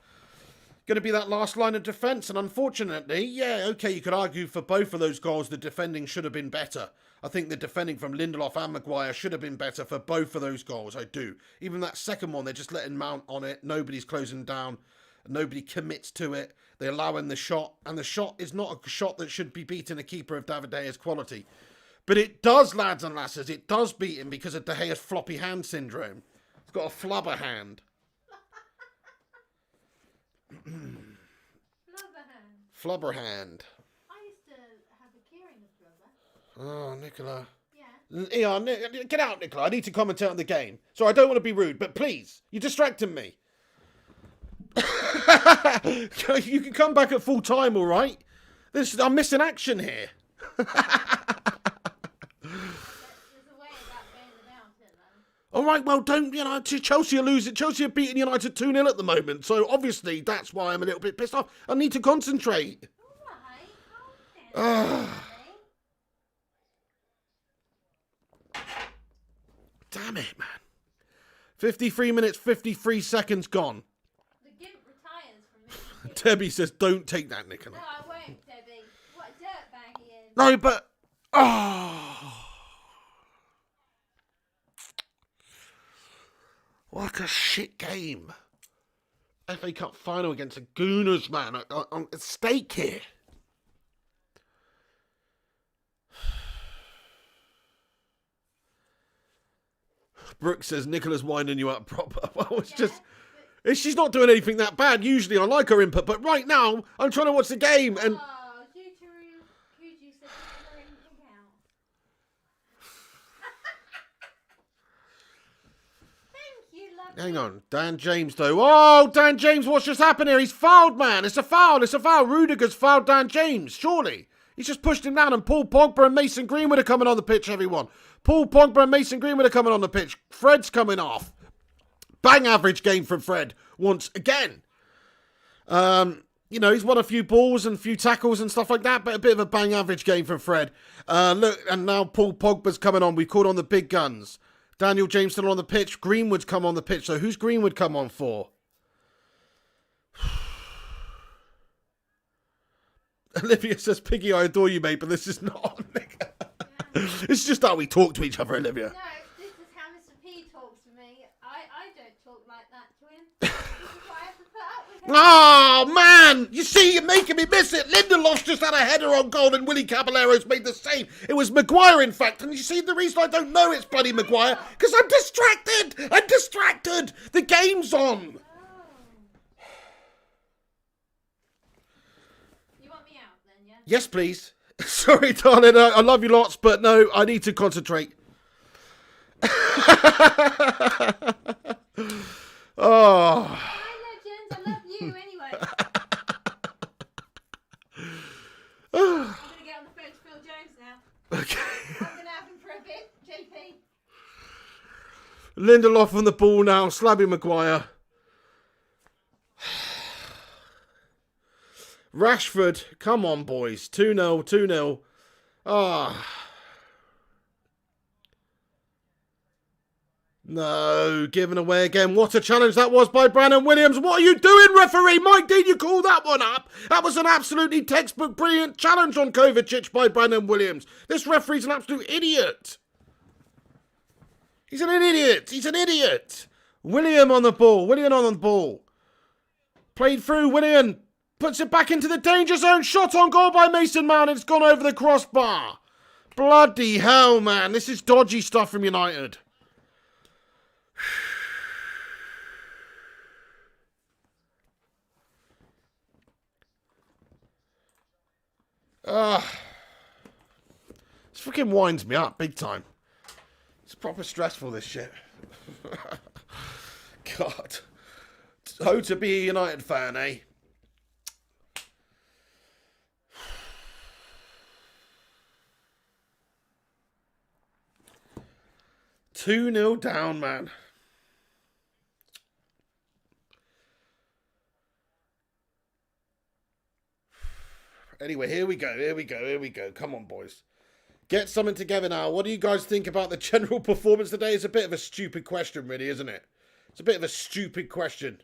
be that last line of defence. And unfortunately, you could argue for both of those goals, the defending should have been better. I think the defending from Lindelof and Maguire should have been better for both of those goals. I do. Even that second one, they're just letting Mount on it. Nobody's closing down. Nobody commits to it. They allow in the shot. And the shot is not a shot that should be beating a keeper of David De Gea's quality. But it does, lads and lasses. It does beat him because of De Gea's floppy hand syndrome. He's got a flubber hand. Flubber hand. Flubber hand. I used to have a keyring of flubber. Oh, Nicola. Yeah. Yeah, get out, Nicola. I need to commentate on the game. So I don't want to be rude, but please, you're distracting me. You can come back at full time, all right? I'm missing action here. There's a way about going about it, then. All right, well, don't, Chelsea are losing. Chelsea are beating United 2-0 at the moment. So obviously that's why I'm a little bit pissed off. I need to concentrate. All right, calm down. Damn it, man. 53 minutes, 53 seconds gone. The gimp retires from this. Debbie says, don't take that, Nicola. No, I won't, Debbie. What a dirtbag he is. No, but... Oh. What a shit game. FA Cup final against the Gooners, man. On at stake here. Brooke says, Nicola's winding you up proper. Well, it's just... She's not doing anything that bad. Usually I like her input, but right now I'm trying to watch the game and... Oh, Juju said you're everything out. Thank you, lovely. Hang on. Dan James, though. Oh, Dan James, what's just happened here? He's fouled, man. It's a foul. It's a foul. Rudiger's fouled Dan James, surely. He's just pushed him down, and Paul Pogba and Mason Greenwood are coming on the pitch, everyone. Paul Pogba and Mason Greenwood are coming on the pitch. Fred's coming off. Bang average game from Fred once again. He's won a few balls and a few tackles and stuff like that, but a bit of a bang average game from Fred. Look, and now Paul Pogba's coming on. We called on the big guns. Daniel James still on the pitch. Greenwood's come on the pitch. So who's Greenwood come on for? Olivia says, Piggy, I adore you, mate, but this is not. It's just how we talk to each other, Olivia. No, this is how Mr. P talks to me. I don't talk like that to him. This is why I have to put up with him. Oh, man! You see, you're making me miss it. Lindelof's just had a header on goal and Willie Caballero's made the save. It was Maguire, in fact. And you see, the reason I don't know it's bloody Maguire, because I'm distracted. I'm distracted. The game's on. You want me out then, yeah? Yes, please. Sorry, darling. I love you lots, but no, I need to concentrate. Oh. Hi, legend. I love you anyway. I'm going to get on the phone to Phil Jones now. Okay. I'm going to have him for a bit, JP. Lindelof on the ball now. Slabbing Maguire. Rashford. Come on, boys. 2-0. 2-0. Ah. No, given away again. What a challenge that was by Brandon Williams. What are you doing, referee? Mike, did you call that one up? That was an absolutely textbook brilliant challenge on Kovacic by Brandon Williams. This referee's an absolute idiot. He's an idiot. He's an idiot. William on the ball. William on the ball. Played through. William puts it back into the danger zone. Shot on goal by Mason Mount. It's gone over the crossbar. Bloody hell, man. This is dodgy stuff from United. This freaking winds me up big time. It's proper stressful, this shit. God. Oh, to be a United fan, eh? Two 0 down, man. Anyway, here we go, here we go, here we go. Come on, boys. Get something together now. What do you guys think about the general performance today? It's a bit of a stupid question, really, isn't it? It's a bit of a stupid question.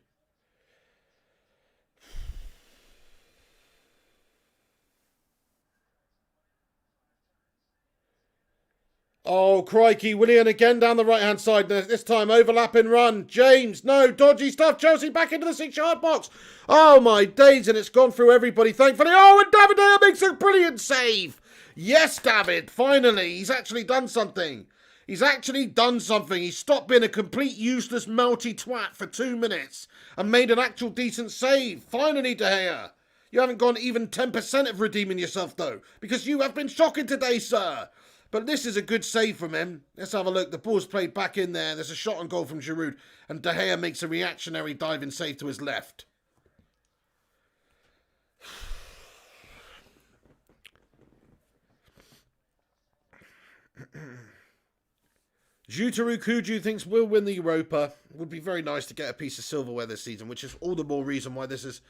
Oh, crikey. Willian again down the right-hand side. This time, overlap and run. James, no, dodgy stuff. Chelsea back into the 6-yard box. Oh, my days, and it's gone through everybody, thankfully. Oh, and David Dea makes a brilliant save. Yes, David, finally. He's actually done something. He's actually done something. He stopped being a complete useless melty twat for 2 minutes and made an actual decent save. Finally, De Gea. You haven't gone even 10% of redeeming yourself, though, because you have been shocking today, sir. But this is a good save from him. Let's have a look. The ball's played back in there. There's a shot on goal from Giroud. And De Gea makes a reactionary diving save to his left. Jutaru Kuju thinks we'll win the Europa. Would be very nice to get a piece of silverware this season, which is all the more reason why this is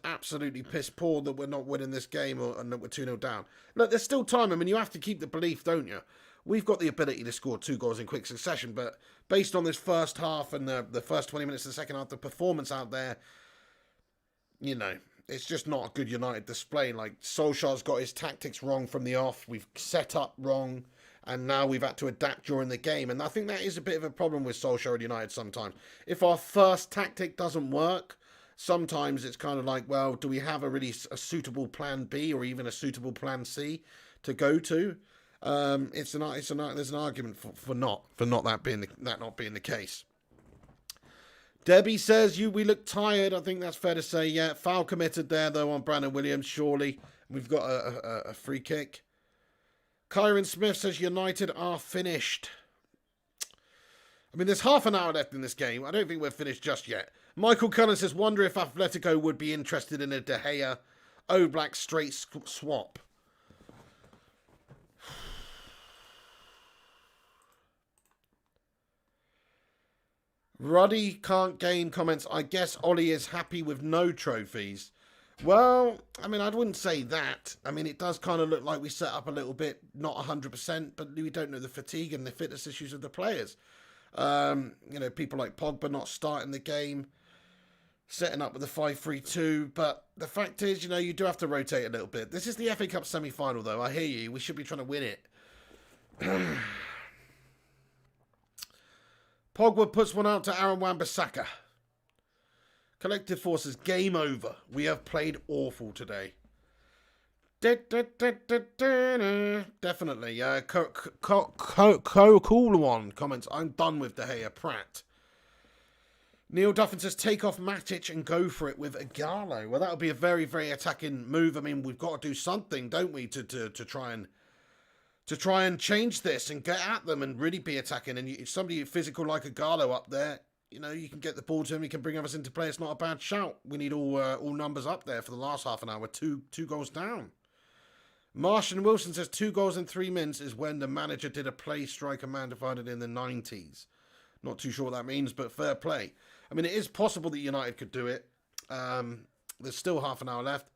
absolutely piss poor that we're not winning this game and that we're 2-0 down. Look, there's still time. I mean, you have to keep the belief, don't you? We've got the ability to score 2 goals in quick succession, but based on this first half and the first 20 minutes of the second half, the performance out there, you know, it's just not a good United display. Like, Solskjaer's got his tactics wrong from the off. We've set up wrong. And now we've had to adapt during the game. And I think that is a bit of a problem with Solskjaer and United sometimes. If our first tactic doesn't work, sometimes it's kind of like, well, do we have a suitable plan B or even a suitable plan C to go to? There's an argument for not that being the case. Debbie says we look tired. I think that's fair to say. Yeah, foul committed there though on Brandon Williams. Surely we've got a free kick. Kyron Smith says United are finished. I mean, there's half an hour left in this game. I don't think we're finished just yet. Michael Cullen says, wonder if Atletico would be interested in a De Gea Oblak straight swap. Ruddy can't gain comments. I guess Ollie is happy with no trophies. Well, I mean, I wouldn't say that. I mean, it does kind of look like we set up a little bit, not 100%, but we don't know the fatigue and the fitness issues of the players. You know, people like Pogba not starting the game, setting up with the 5-3-2. But the fact is, you know, you do have to rotate a little bit. This is the FA Cup semi-final, though. I hear you. We should be trying to win it. Pogba puts one out to Aaron Wan-Bissaka. Collective Forces, game over. We have played awful today. Definitely. Cool one comments, I'm done with De Gea Pratt. Neil Duffin says, take off Matic and go for it with Igalo. Well, that would be a very, very attacking move. I mean, we've got to do something, don't we, to try and change this and get at them and really be attacking. And if somebody physical like Igalo up there, you know, you can get the ball to him. He can bring others into play. It's not a bad shout. We need all numbers up there for the last half an hour. Two goals down. Martian Wilson says 2 goals in 3 minutes is when the manager did a play striker man divided in the 90s. Not too sure what that means, but fair play. I mean, it is possible that United could do it. There's still half an hour left.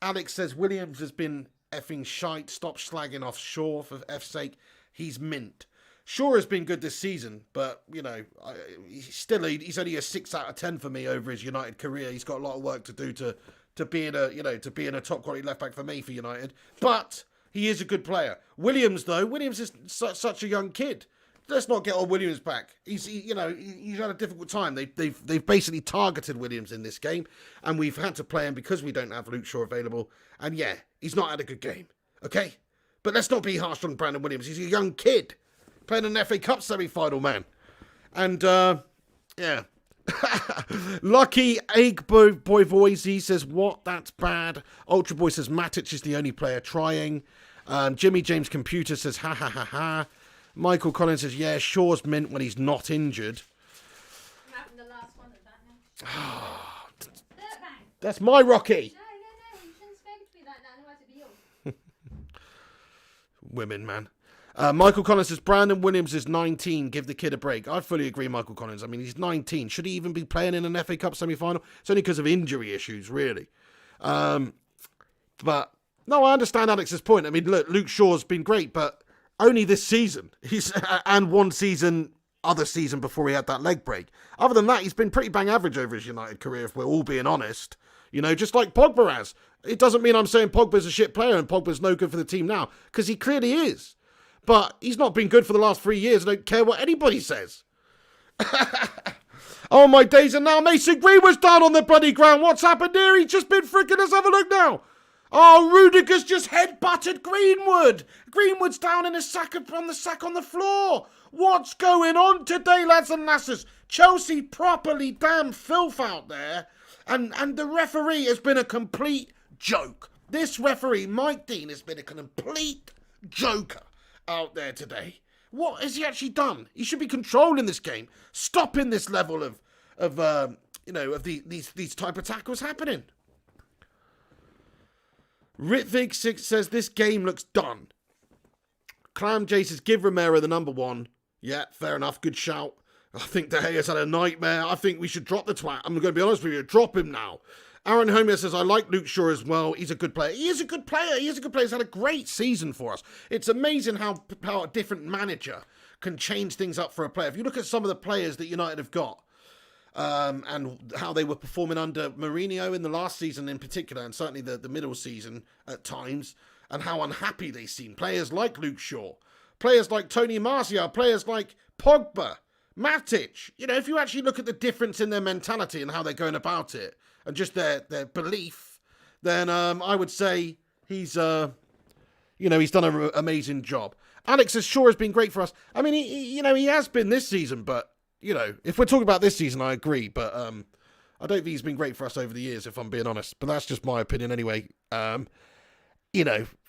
Alex says Williams has been effing shite. Stop slagging off Shaw for F's sake. He's mint. Shaw has been good this season, but, you know, he's only a 6 out of 10 for me over his United career. He's got a lot of work to do to be in a top quality left back for me for United. But he is a good player. Williams, though, Williams is such a young kid. Let's not get all Williams back. He's had a difficult time. They've basically targeted Williams in this game, and we've had to play him because we don't have Luke Shaw available. And yeah, he's not had a good game. Okay, but let's not be harsh on Brandon Williams. He's a young kid. Playing an FA Cup semi-final, man. And, yeah. Lucky Egg Boy Voisey says, what? That's bad. Ultra Boy says, Matic is the only player trying. Jimmy James Computer says, ha, ha, ha, ha. Michael Collins says, yeah, Shaw's mint when he's not injured. I'm having the last one of that now. That's my Rocky. No. You shouldn't speak to me like that. Otherwise it'd be yours. Women, man. Michael Collins says, Brandon Williams is 19. Give the kid a break. I fully agree, Michael Collins. I mean, he's 19. Should he even be playing in an FA Cup semi-final? It's only because of injury issues, really. But, no, I understand Alex's point. I mean, look, Luke Shaw's been great, but only this season. And one other season before he had that leg break. Other than that, he's been pretty bang average over his United career, if we're all being honest. You know, just like Pogba has. It doesn't mean I'm saying Pogba's a shit player and Pogba's no good for the team now, because he clearly is. But he's not been good for the last 3 years. I don't care what anybody says. Oh, my days. And now Mason Greenwood's down on the bloody ground. What's happened here? He's just been freaking. Let's have a look now. Oh, Rudiger's just head-butted Greenwood. Greenwood's down in a sack on the floor. What's going on today, lads and lasses? Chelsea properly damn filth out there. And the referee has been a complete joke. This referee, Mike Dean, has been a complete joker out there today. What has he actually done? He should be controlling this game, stopping this level of these type of tackles happening. Ritvig6 says this game looks done. Clam J says give Romero the number 1. Yeah, fair enough. Good shout. I think De Gea's had a nightmare. I think we should drop the twat. I'm going to be honest with you. Drop him now. Aaron Homer says, I like Luke Shaw as well. He's a good player. He is a good player. He is a good player. He's had a great season for us. It's amazing how a different manager can change things up for a player. If you look at some of the players that United have got, and how they were performing under Mourinho in the last season in particular, and certainly the middle season at times, and how unhappy they seem. Players like Luke Shaw, players like Tony Martial, players like Pogba, Matic. You know, if you actually look at the difference in their mentality and how they're going about it, and just their belief, then I would say he's done an amazing job. Alex says Shaw has been great for us. I mean, he has been this season, but if we're talking about this season, I agree. But I don't think he's been great for us over the years, if I'm being honest. But that's just my opinion anyway.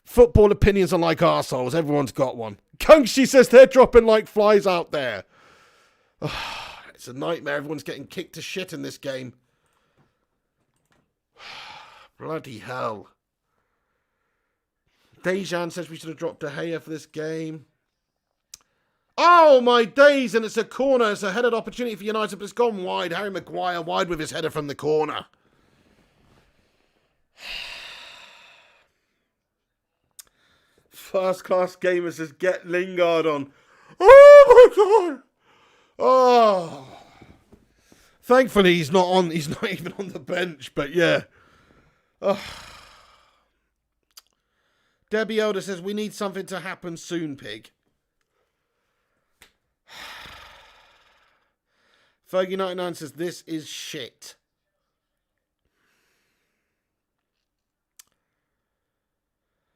Football opinions are like arseholes. Everyone's got one. Kungshi says they're dropping like flies out there. It's a nightmare. Everyone's getting kicked to shit in this game. Bloody hell. Dejan says we should have dropped De Gea for this game. Oh, my days, and it's a corner. It's a headed opportunity for United, but it's gone wide. Harry Maguire wide with his header from the corner. First Class Gamer says, get Lingard on. Oh, my God. Oh. Thankfully, he's not even on the bench, but yeah. Oh. Debbie Elder says, we need something to happen soon, pig. Fergie99 says, this is shit.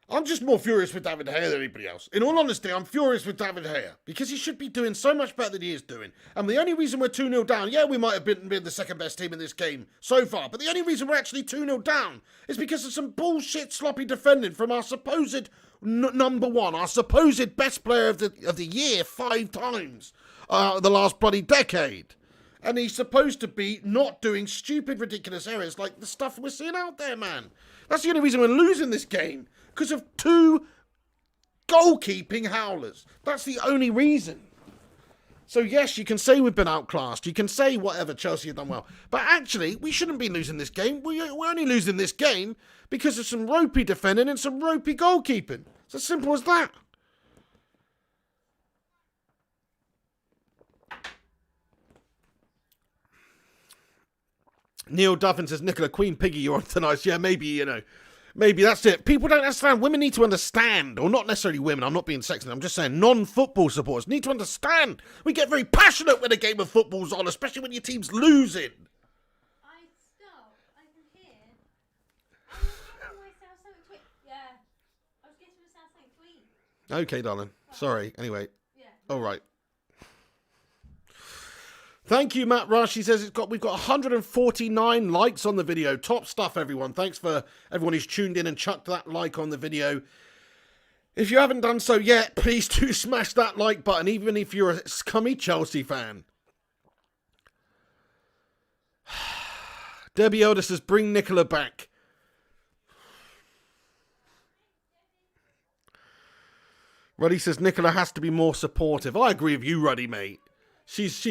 I'm just more furious with David De Gea than anybody else. In all honesty, I'm furious with David De Gea because he should be doing so much better than he is doing. And the only reason we're 2-0 down, yeah, we might have been the second best team in this game so far, but the only reason we're actually 2-0 down is because of some bullshit sloppy defending from our supposed number 1, our supposed best player of the year 5 times the last bloody decade. And he's supposed to be not doing stupid, ridiculous errors like the stuff we're seeing out there, man. That's the only reason we're losing this game. Because of 2 goalkeeping howlers. That's the only reason. So yes, you can say we've been outclassed. You can say whatever, Chelsea have done well. But actually, we shouldn't be losing this game. We're only losing this game because of some ropey defending and some ropey goalkeeping. It's as simple as that. Neil Duffin says, Nicola, Queen Piggy, you're on tonight. Yeah, maybe, maybe that's it. People don't understand. Women need to understand. Or not necessarily women. I'm not being sexist. I'm just saying non-football supporters need to understand. We get very passionate when a game of football's on, especially when your team's losing. Stop. I can hear. I was getting myself something to eat. Yeah. I was getting myself something to eat. Okay, darling. Sorry. Anyway. Yeah. All right. Thank you, Matt Rush. He says we've got 149 likes on the video. Top stuff, everyone. Thanks for everyone who's tuned in and chucked that like on the video. If you haven't done so yet, please do smash that like button, even if you're a scummy Chelsea fan. Debbie Elder says, bring Nicola back. Ruddy says, Nicola has to be more supportive. I agree with you, Ruddy, mate. She's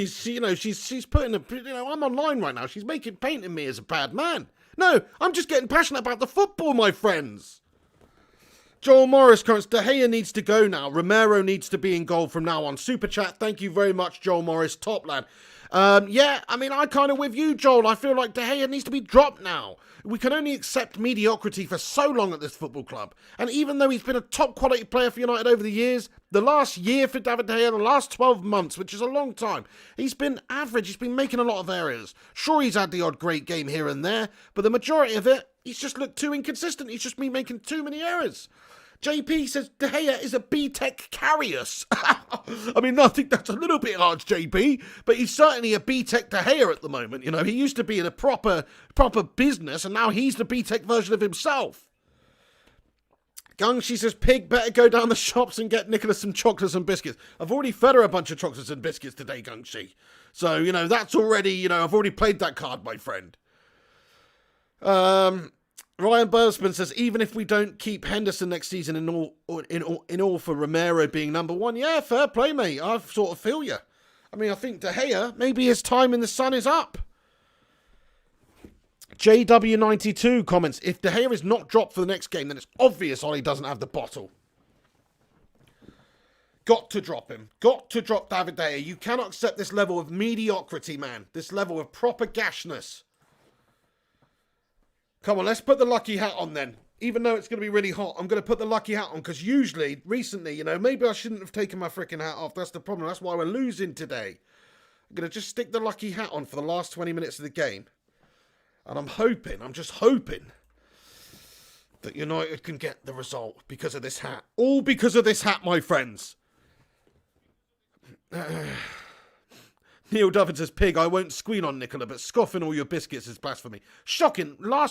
putting I'm online right now. She's painting me as a bad man. No, I'm just getting passionate about the football, my friends. Joel Morris comments, De Gea needs to go now. Romero needs to be in goal from now on. Super chat, thank you very much, Joel Morris. Top lad. Yeah, I mean, I kind of with you, Joel. I feel like De Gea needs to be dropped now. We can only accept mediocrity for so long at this football club. And even though he's been a top quality player for United over the years, the last year for David De Gea, the last 12 months, which is a long time, he's been average. He's been making a lot of errors. Sure, he's had the odd great game here and there, but the majority of it, he's just looked too inconsistent. He's just been making too many errors. JP says De Gea is a B-Tech Carrius. I mean, I think that's a little bit harsh, JP, but he's certainly a B-Tech De Gea at the moment. He used to be in a proper business, and now he's the B-Tech version of himself. Gungshi says, Pig, better go down the shops and get Nicholas some chocolates and biscuits. I've already fed her a bunch of chocolates and biscuits today, Gungshi. So, you know, that's already, you know, I've already played that card, my friend. Ryan Bursman says, even if we don't keep Henderson next season in all for Romero being number one, yeah, fair play, mate. I sort of feel you. I mean, I think De Gea, maybe his time in the sun is up. JW92 comments, if De Gea is not dropped for the next game, then it's obvious Ollie doesn't have the bottle. Got to drop him. Got to drop David De Gea. You cannot accept this level of mediocrity, man. This level of proper gashness. Come on, let's put the lucky hat on then. Even though it's going to be really hot, I'm going to put the lucky hat on because usually, recently, you know, maybe I shouldn't have taken my freaking hat off. That's the problem. That's why we're losing today. I'm going to just stick the lucky hat on for the last 20 minutes of the game. And I'm just hoping that United can get the result because of this hat. All because of this hat, my friends. Neil Duffin says, Pig, I won't squeal on Nicola, but scoffing all your biscuits is blasphemy. Shocking. I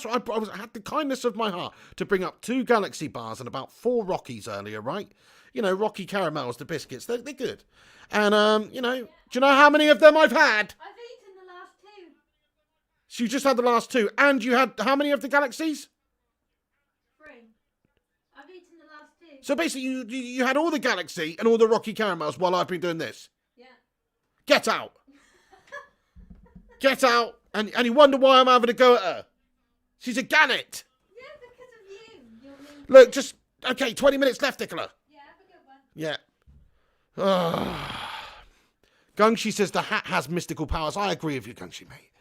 had the kindness of my heart to bring up 2 Galaxy bars and about 4 Rockies earlier, right? You know, Rocky Caramels, the biscuits, they're good. And, you know, do you know how many of them I've had? I've eaten the last 2. So you just had the last 2. And you had how many of the Galaxies? 3. I've eaten the last 2. So basically, you had all the Galaxy and all the Rocky Caramels while I've been doing this. Yeah. Get out. Get out. And you wonder why I'm having a go at her. She's a gannet. Yeah, because of you. You're mean. Look, just, okay, 20 minutes left, Nicola. Yeah, have a good one. Yeah. Gungshi says the hat has mystical powers. I agree with you, Gungshi, mate.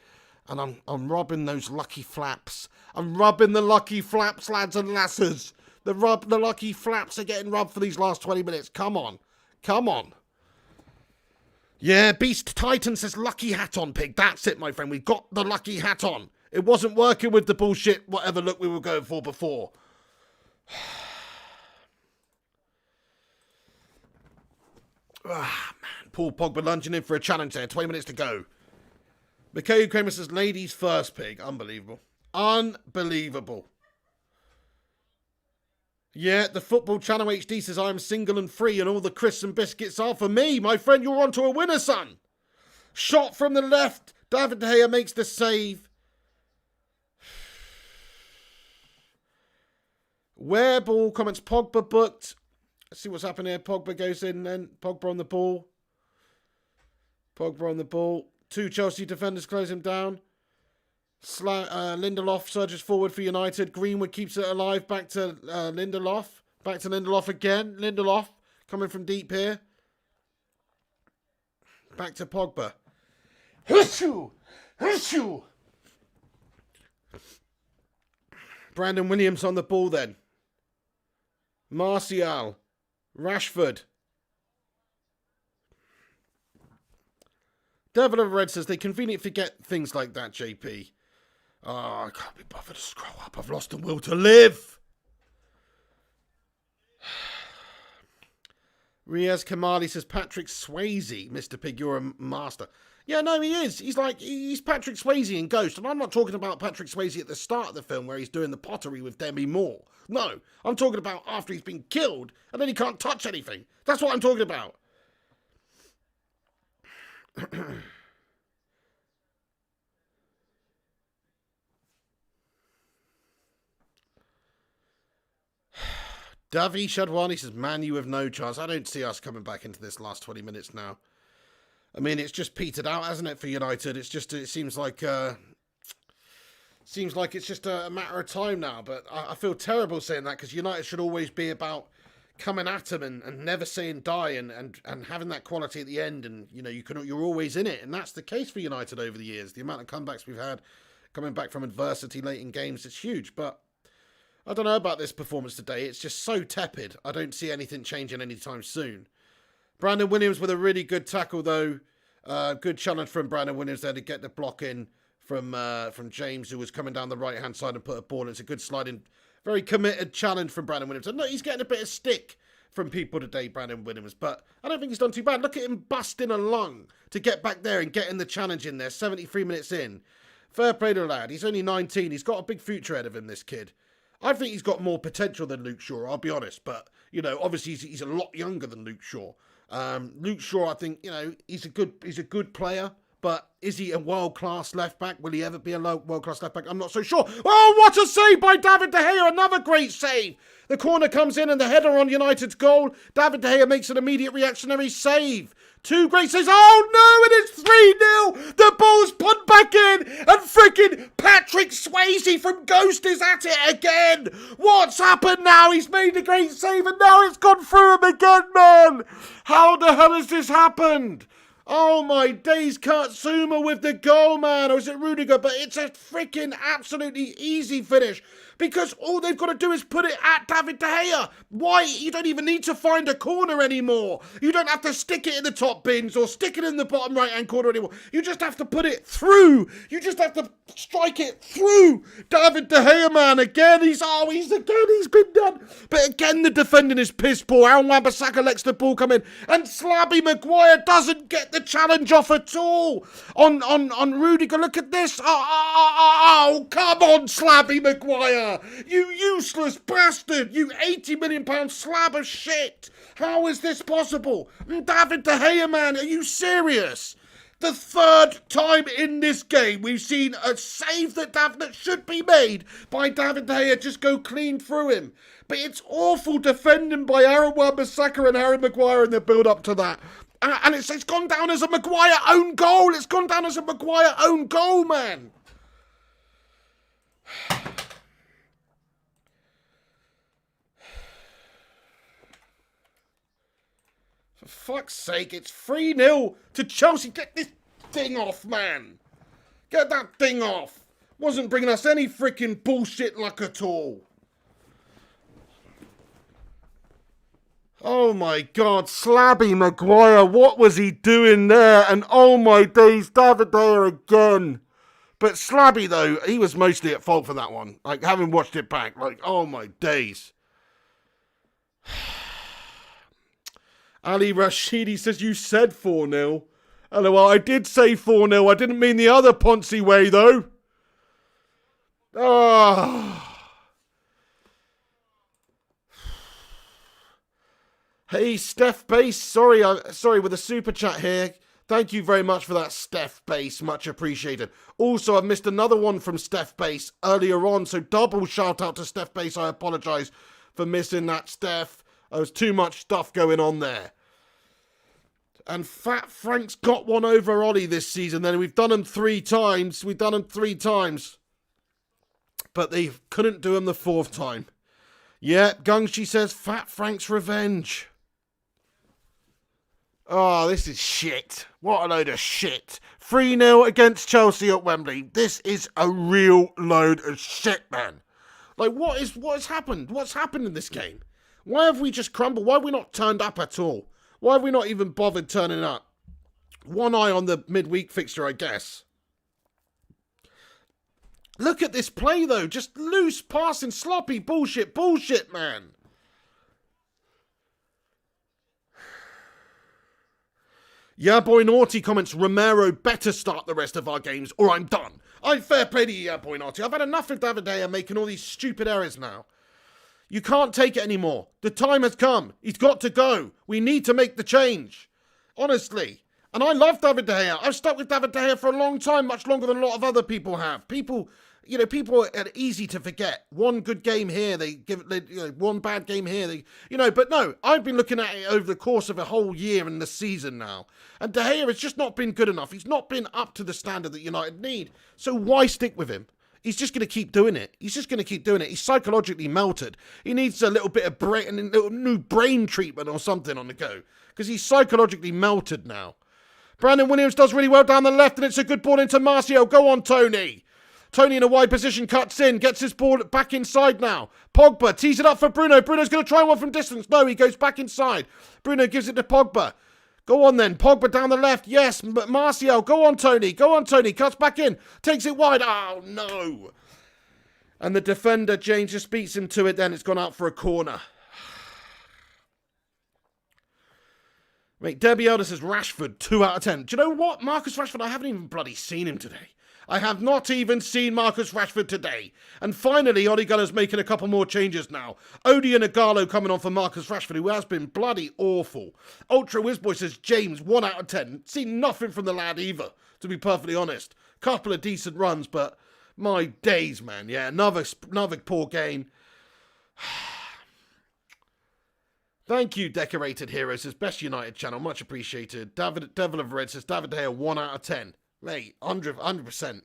And I'm rubbing those lucky flaps. I'm rubbing the lucky flaps, lads and lasses. The lucky flaps are getting rubbed for these last 20 minutes. Come on. Come on. Yeah, Beast Titan says lucky hat on, Pig. That's it, my friend. We got the lucky hat on. It wasn't working with the bullshit, whatever look we were going for before. Ah, man. Paul Pogba lunging in for a challenge there. 20 minutes to go. Mikhail Kramer says ladies first, Pig. Unbelievable. Unbelievable. Yeah, the Football Channel HD says I'm single and free and all the crisps and biscuits are for me. My friend, you're on to a winner, son. Shot from the left. David De Gea makes the save. Where ball comments Pogba booked. Let's see what's happening here. Pogba goes in then. Pogba on the ball. Pogba on the ball. 2 Chelsea defenders close him down. Lindelof surges forward for United. Greenwood keeps it alive. Back to Lindelof. Back to Lindelof again. Lindelof coming from deep here. Back to Pogba. Hushu! Hushu! Brandon Williams on the ball then. Martial. Rashford. Devil of Red says they conveniently forget things like that, JP. Oh, I can't be bothered to scroll up. I've lost the will to live. Riaz Kamali says Patrick Swayze. Mr. Pig, you're a master. Yeah, no, he is. He's Patrick Swayze in Ghost. And I'm not talking about Patrick Swayze at the start of the film where he's doing the pottery with Demi Moore. No, I'm talking about after he's been killed and then he can't touch anything. That's what I'm talking about. Davi Shadwani says, man, you have no chance. I don't see us coming back into this last 20 minutes now. I mean, it's just petered out, hasn't it, for United? It seems like it's just a matter of time now. But I feel terrible saying that because United should always be about coming at them and never saying die and having that quality at the end. And, you know, you're always in it. And that's the case for United over the years. The amount of comebacks we've had coming back from adversity late in games, it's huge. But I don't know about this performance today. It's just so tepid. I don't see anything changing anytime soon. Brandon Williams with a really good tackle, though. Good challenge from Brandon Williams there to get the block in from James, who was coming down the right-hand side and put a ball in. It's a good sliding, very committed challenge from Brandon Williams. And look, he's getting a bit of stick from people today, Brandon Williams, but I don't think he's done too bad. Look at him busting a lung to get back there and getting the challenge in there, 73 minutes in. Fair play to the lad. He's only 19. He's got a big future ahead of him, this kid. I think he's got more potential than Luke Shaw, I'll be honest. But, you know, obviously he's a lot younger than Luke Shaw. Luke Shaw, I think, you know, he's a good player. But is he a world-class left-back? Will he ever be a world-class left-back? I'm not so sure. Oh, what a save by David De Gea. Another great save. The corner comes in and the header on United's goal. David De Gea makes an immediate reactionary save. 2 great saves. Oh, no, it is 3-0. The ball's put back in. And freaking Patrick Swayze from Ghost is at it again. What's happened now? He's made a great save and now it's gone through him again, man. How the hell has this happened? Oh my days, Kurt Zouma with the goal, man. Or is it Rudiger? But it's a freaking absolutely easy finish. Because all they've got to do is put it at David De Gea. Why? You don't even need to find a corner anymore. You don't have to stick it in the top bins or stick it in the bottom right-hand corner anymore. You just have to put it through. You just have to strike it through. David De Gea, man, again, he's been done. But again, the defending is piss poor. Aaron Wan-Bissaka lets the ball come in. And Slabby Maguire doesn't get the challenge off at all. On Rudiger, look at this. Oh, come on, Slabby Maguire. You useless bastard! You £80 million slab of shit! How is this possible? David De Gea, man, are you serious? The 3rd time in this game we've seen a save that should be made by David De Gea just go clean through him. But it's awful defending by Aaron Wan-Bissaka and Harry Maguire in the build-up to that. And it's gone down as a Maguire own goal! It's gone down as a Maguire own goal, man! For fuck's sake, it's 3-0 to Chelsea. Get this thing off, man. Get that thing off. Wasn't bringing us any freaking bullshit luck at all. Oh my God, Slabby Maguire, what was he doing there? And oh my days, David De Gea again. But Slabby, though, he was mostly at fault for that one. Like, having watched it back, like, oh my days. Ali Rashidi says, you said 4-0. Hello, well, I did say 4-0. I didn't mean the other Ponzi way, though. Hey, Steph Base. Sorry, with a super chat here. Thank you very much for that, Steph Base. Much appreciated. Also, I've missed another one from Steph Base earlier on, so double shout out to Steph Base. I apologise for missing that, Steph. There was too much stuff going on there. And Fat Frank's got one over Ollie this season. Then we've done him 3 times. But they couldn't do him the 4th time. Yeah, Gungshi says Fat Frank's revenge. Oh, this is shit. What a load of shit. 3-0 against Chelsea at Wembley. This is a real load of shit, man. Like, what has happened? What's happened in this game? Why have we just crumbled? Why have we not turned up at all? Why have we not even bothered turning up? One eye on the midweek fixture, I guess. Look at this play, though. Just loose passing, sloppy bullshit, man. Yeah, boy Naughty comments, Romero better start the rest of our games or I'm done. I'm fair play to you, yeah, boy Naughty. I've had enough of David De Gea making all these stupid errors now. You can't take it anymore. The time has come. He's got to go. We need to make the change. Honestly. And I love David De Gea. I've stuck with David De Gea for a long time, much longer than a lot of other people have. People are easy to forget. One good game here, one bad game here. But no, I've been looking at it over the course of a whole year and the season now. And De Gea has just not been good enough. He's not been up to the standard that United need. So why stick with him? He's just going to keep doing it. He's psychologically melted. He needs a little bit of new brain treatment or something on the go. Because he's psychologically melted now. Brandon Williams does really well down the left, and it's a good ball into Martial. Go on, Tony. Tony in a wide position, cuts in, gets his ball back inside now. Pogba tees it up for Bruno. Bruno's going to try one from distance. No, he goes back inside. Bruno gives it to Pogba. Go on then, Pogba down the left, yes, but Martial, go on Tony, cuts back in, takes it wide, oh no. And the defender, James, just beats him to it then, it's gone out for a corner. Mate, Debbie Elder says Rashford, 2 out of 10. Do you know what, Marcus Rashford, I haven't even bloody seen him today. I have not even seen Marcus Rashford today. And finally, Ole Gunnar's making a couple more changes now. Odie and Igalo coming on for Marcus Rashford, who has been bloody awful. Ultra Wizboy says, James, 1 out of 10. Seen nothing from the lad either, to be perfectly honest. Couple of decent runs, but my days, man. Yeah, another poor game. Thank you, Decorated Hero, says Best United channel. Much appreciated. Devil of Red says, David De Gea, 1 out of 10. Mate, 100%.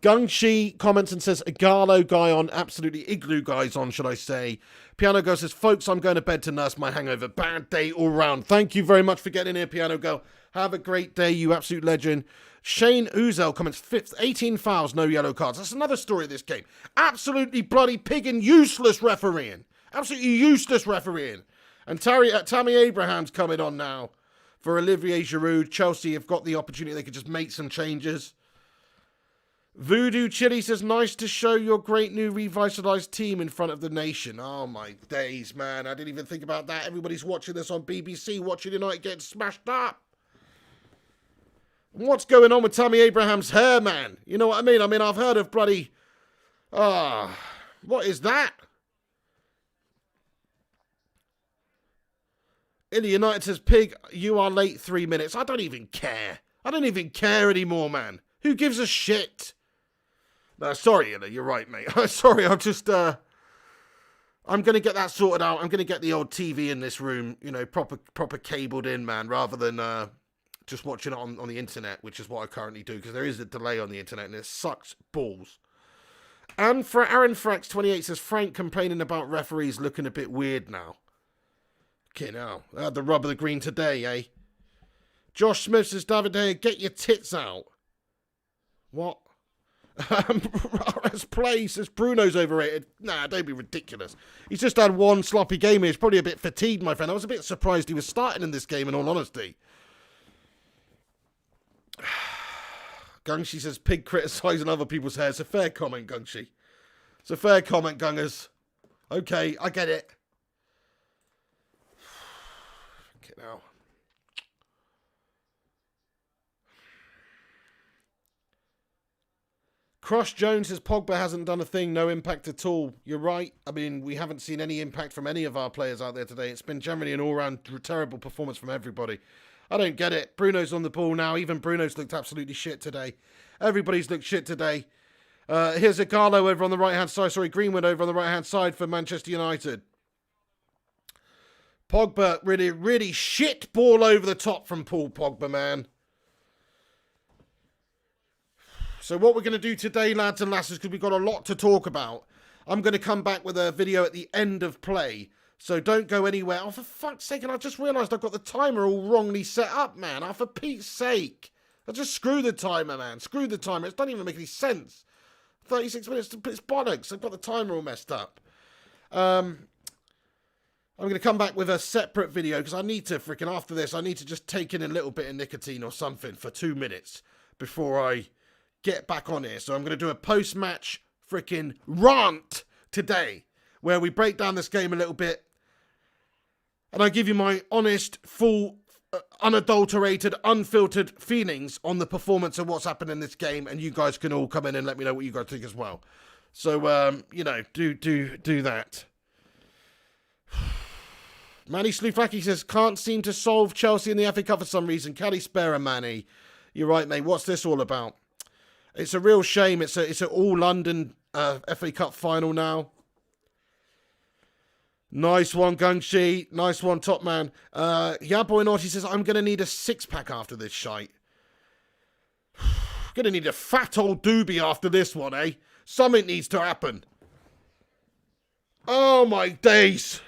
Gungshi comments and says, Igalo guy on, absolutely igloo guys on, should I say. Piano Girl says, folks, I'm going to bed to nurse my hangover. Bad day all round. Thank you very much for getting here, Piano Girl. Have a great day, you absolute legend. Shane Uzel comments, 5th, 18 fouls, no yellow cards. That's another story of this game. Absolutely bloody pig and useless refereeing. Absolutely useless refereeing. And Tammy Abraham's coming on now for Olivier Giroud. Chelsea have got the opportunity. They could just make some changes. Voodoo Chili says, nice to show your great new revitalised team in front of the nation. Oh, my days, man. I didn't even think about that. Everybody's watching this on BBC, watching United get smashed up. What's going on with Tammy Abraham's hair, man? You know what I mean? I've heard of bloody... what is that? Illy United says, Pig, you are late 3 minutes. I don't even care. I don't even care anymore, man. Who gives a shit? No, sorry, Illy, you're right, mate. Sorry, I'm just... I'm going to get that sorted out. I'm going to get the old TV in this room, you know, proper cabled in, man, rather than... just watching it on the internet, which is what I currently do, because there is a delay on the internet, and it sucks balls. And for Aaron Frax28 says, Frank complaining about referees looking a bit weird now. Okay, now, the rub of the green today, eh? Josh Smith says, David De Gea, get your tits out. What? Let's play, says Bruno's overrated. Nah, don't be ridiculous. He's just had one sloppy game. He's probably a bit fatigued, my friend. I was a bit surprised he was starting in this game, in all honesty. Gungshi says, Pig criticising other people's hair. It's a fair comment, Gungshi. It's a fair comment, Gungers. Okay, I get it. Okay, now. Cross Jones says, Pogba hasn't done a thing, no impact at all. You're right. We haven't seen any impact from any of our players out there today. It's been generally an all-round terrible performance from everybody. I don't get it. Bruno's on the ball now. Even Bruno's looked absolutely shit today. Everybody's looked shit today. Here's Igalo over on the right-hand side. Sorry, Greenwood over on the right-hand side for Manchester United. Pogba, really, really shit ball over the top from Paul Pogba, man. So what we're going to do today, lads and lasses, because we've got a lot to talk about. I'm going to come back with a video at the end of play. So don't go anywhere. Oh, for fuck's sake, and I just realised I've got the timer all wrongly set up, man. Oh, for Pete's sake. I just screw the timer, man. Screw the timer. It doesn't even make any sense. 36 minutes, it's bollocks. I've got the timer all messed up. I'm going to come back with a separate video because I need to after this, I need to just take in a little bit of nicotine or something for 2 minutes before I get back on here. So I'm going to do a post-match rant today where we break down this game a little bit and I give you my honest, full, unadulterated, unfiltered feelings on the performance of what's happened in this game, and you guys can all come in and let me know what you guys think as well. So, you know, do that. Manny Slufaki says, can't seem to solve Chelsea in the FA Cup for some reason. Can he spare a Manny? You're right, mate. What's this all about? It's a real shame. It's an all-London FA Cup final now. Nice one, Gungshi. Nice one, top man. Yeah, boy Naughty says, I'm going to need a six-pack after this shite. Going to need a fat old doobie after this one, eh? Something needs to happen. Oh, my days.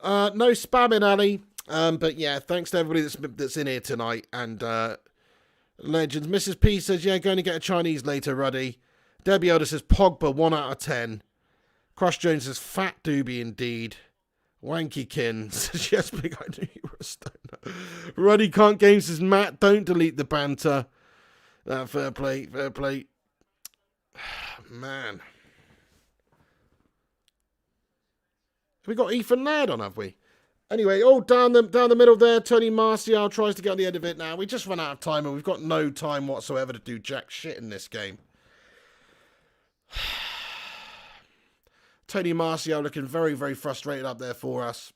No spamming, Ali. But yeah, thanks to everybody that's in here tonight. And legends. Mrs. P says, yeah, going to get a Chinese later, Ruddy. Debbie Elder says, Pogba, 1 out of 10. Crush Jones says, fat doobie indeed. Wanky Kin says, yes, big, I knew you were a stoner. Ruddy Can't Games says, Matt, don't delete the banter. Fair play, fair play. Man. Have we got Ethan Laird on, have we? Anyway, down the middle there, Tony Martial tries to get on the end of it now. We just run out of time, and we've got no time whatsoever to do jack shit in this game. Tony Martial looking very, very frustrated up there for us.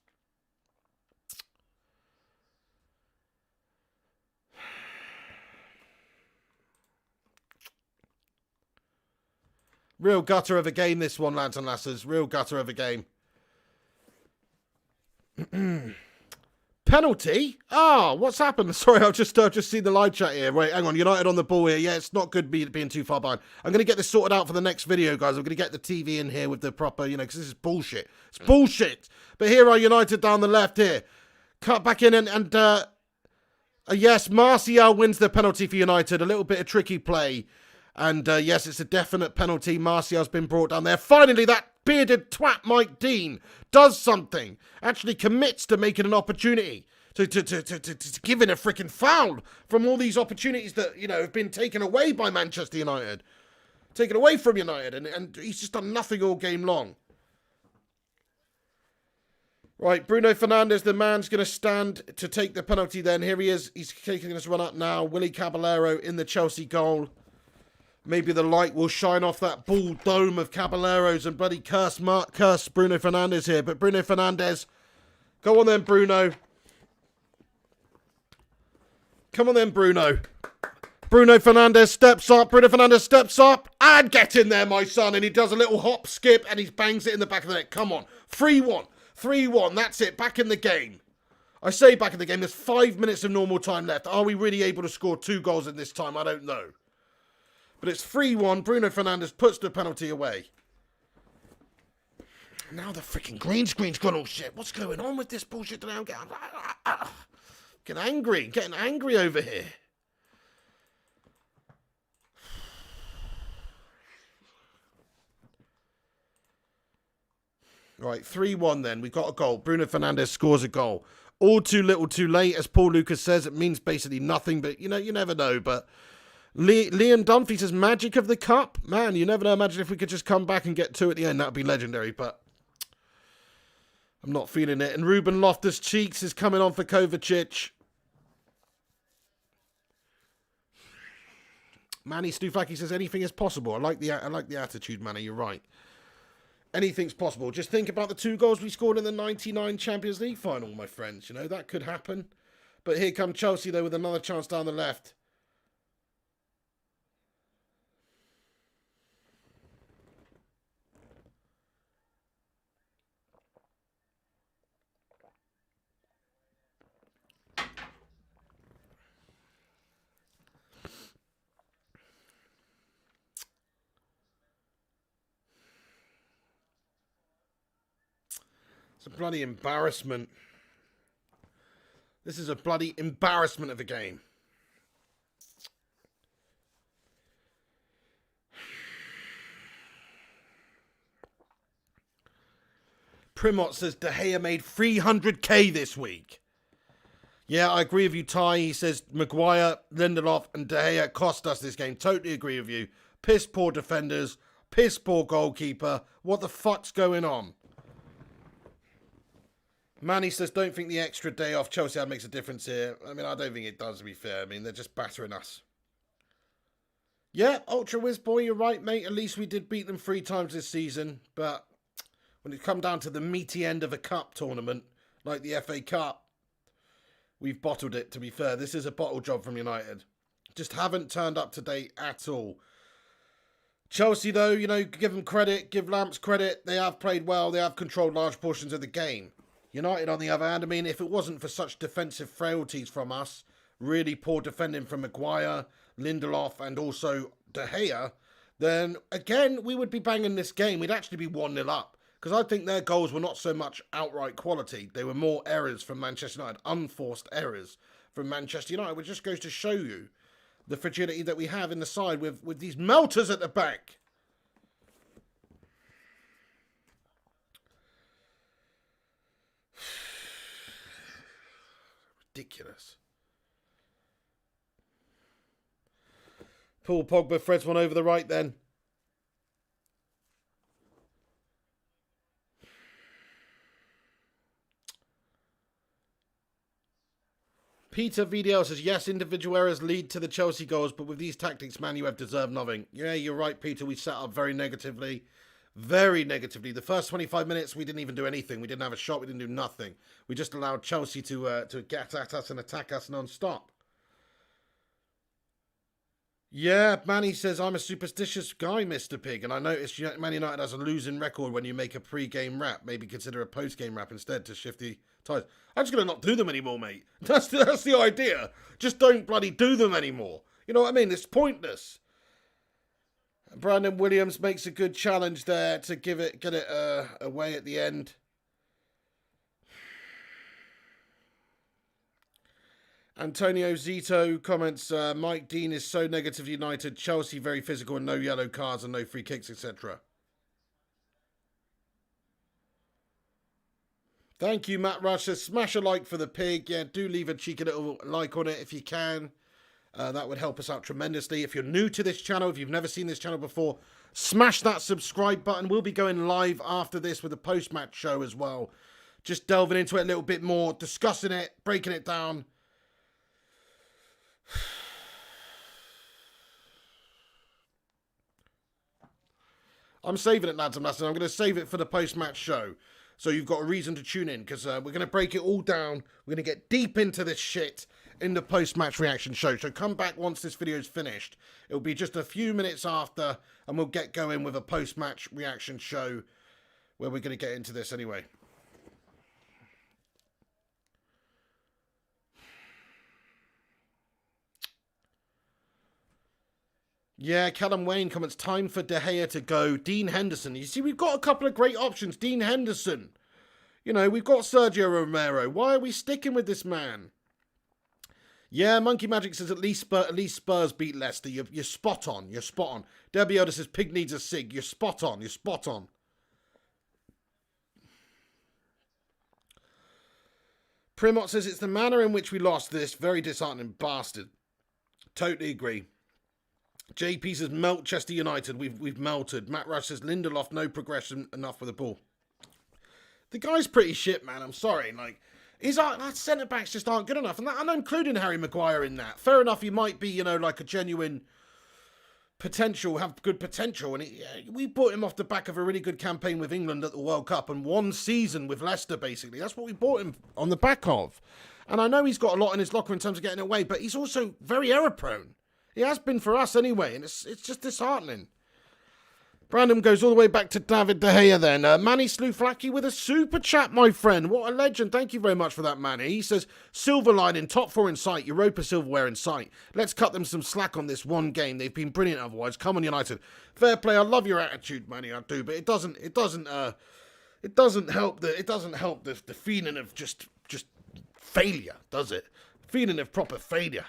Real gutter of a game, this one, lads and lasses. Real gutter of a game. Penalty? What's happened? Sorry, I've just seen the live chat here. Wait, hang on. United on the ball here. Yeah, it's not good being too far behind. I'm going to get this sorted out for the next video, guys. I'm going to get the TV in here with the proper, because this is bullshit. It's bullshit. But here are United down the left here. Cut back in and yes, Martial wins the penalty for United. A little bit of tricky play. And yes, it's a definite penalty. Martial's been brought down there. Finally, that bearded twat Mike Dean does something. Actually commits to making an opportunity. To giving a freaking foul from all these opportunities that, have been taken away by Manchester United. Taken away from United. And he's just done nothing all game long. Right, Bruno Fernandez, the man's going to stand to take the penalty then. Here he is. He's taking this run up now. Willy Caballero in the Chelsea goal. Maybe the light will shine off that ball dome of Caballeros and bloody curse Bruno Fernandez here. But Bruno Fernandez, go on then, Bruno. Come on then, Bruno. Bruno Fernandez steps up. Bruno Fernandez steps up. And get in there, my son. And he does a little hop, skip, and he bangs it in the back of the net. Come on. 3-1. 3-1. That's it. Back in the game. I say back in the game. There's 5 minutes of normal time left. Are we really able to score 2 goals in this time? I don't know. But it's 3-1. Bruno Fernandez puts the penalty away. Now the freaking green screen's gone all shit. What's going on with this bullshit today? I'm getting angry. Getting angry over here. Right, 3-1 then. We've got a goal. Bruno Fernandez scores a goal. All too little too late, as Paul Lucas says. It means basically nothing, but, you never know. But Liam Dunphy says, magic of the cup? Man, you never know. Imagine if we could just come back and get 2 at the end. That would be legendary, but I'm not feeling it. And Ruben Loftus-Cheeks is coming on for Kovacic. Manny Stufaki says, anything is possible. I like the attitude, Manny. You're right. Anything's possible. Just think about the 2 goals we scored in the 99 Champions League final, my friends. That could happen. But here come Chelsea, though, with another chance down the left. It's a bloody embarrassment. This is a bloody embarrassment of a game. Primot says De Gea made 300k this week. Yeah, I agree with you, Ty. He says Maguire, Lindelof and De Gea cost us this game. Totally agree with you. Piss poor defenders. Piss poor goalkeeper. What the fuck's going on? Manny says, don't think the extra day off Chelsea makes a difference here. I mean, I don't think it does, to be fair. I mean, they're just battering us. Yeah, Ultra Whiz Boy, you're right, mate. At least we did beat them 3 times this season. But when it come down to the meaty end of a cup tournament, like the FA Cup, we've bottled it, to be fair. This is a bottle job from United. Just haven't turned up to date at all. Chelsea, though, give them credit, give Lamps credit. They have played well. They have controlled large portions of the game. United, on the other hand, I mean, if it wasn't for such defensive frailties from us, really poor defending from Maguire, Lindelof, and also De Gea, then, again, we would be banging this game. We'd actually be 1-0 up. Because I think their goals were not so much outright quality. They were more errors from Manchester United, unforced errors from Manchester United, which just goes to show you the fragility that we have in the side with these melters at the back. Ridiculous. Paul Pogba threads one over the right then. Peter VDL says, yes, individual errors lead to the Chelsea goals, but with these tactics, Man, you have deserved nothing. Yeah, you're right, Peter. We set up very negatively. Very negatively. The first 25 minutes, we didn't even do anything. We didn't have a shot. We didn't do nothing. We just allowed Chelsea to get at us and attack us non-stop. Yeah, Manny says, I'm a superstitious guy, Mr. Pig, and I noticed Man United has a losing record when you make a pre-game wrap. Maybe consider a post-game wrap instead to shift the ties. I'm just going to not do them anymore, mate. That's the idea. Just don't bloody do them anymore. You know what I mean? It's pointless. Brandon Williams makes a good challenge there to get it away at the end. Antonio Zito comments, Mike Dean is so negative United, Chelsea very physical and no yellow cards and no free kicks, etc. Thank you, Matt Rush says, smash a like for the pig. Yeah, do leave a cheeky little like on it if you can. That would help us out tremendously. If you're new to this channel, if you've never seen this channel before, smash that subscribe button. We'll be going live after this with a post-match show as well. Just delving into it a little bit more, discussing it, breaking it down. I'm saving it, lads and lasses. I'm going to save it for the post-match show. So you've got a reason to tune in, because we're going to break it all down. We're going to get deep into this shit in the post-match reaction show. So come back once this video is finished. It'll be just a few minutes after, and we'll get going with a post-match reaction show where we're going to get into this anyway. Yeah, Callum Wayne comments, time for De Gea to go. Dean Henderson. You see, we've got a couple of great options. Dean Henderson. You know, we've got Sergio Romero. Why are we sticking with this man? Yeah, Monkey Magic says at least Spurs beat Leicester. You're spot on. You're spot on. Debbie Yoda says Pig needs a cig. You're spot on. You're spot on. Primot says it's the manner in which we lost this. Very disheartening bastard. Totally agree. JP says Melchester United. We've melted. Matt Rush says Lindelof no progression enough with the ball. The guy's pretty shit, man. I'm sorry. Like, that centre backs just aren't good enough, and I'm including Harry Maguire in that. Fair enough, he might be, you know, like a genuine potential, have good potential, and we bought him off the back of a really good campaign with England at the World Cup and one season with Leicester. Basically, that's what we bought him on the back of. And I know he's got a lot in his locker in terms of getting away, but he's also very error prone. He has been for us anyway, and it's just disheartening. Brandon goes all the way back to David De Gea then. Manny Sluflaki with a super chat, my friend. What a legend. Thank you very much for that, Manny. He says, silver lining, top four in sight, Europa silverware in sight. Let's cut them some slack on this one game. They've been brilliant otherwise. Come on, United. Fair play. I love your attitude, Manny. I do, but it doesn't help the feeling of just failure, does it? Feeling of proper failure.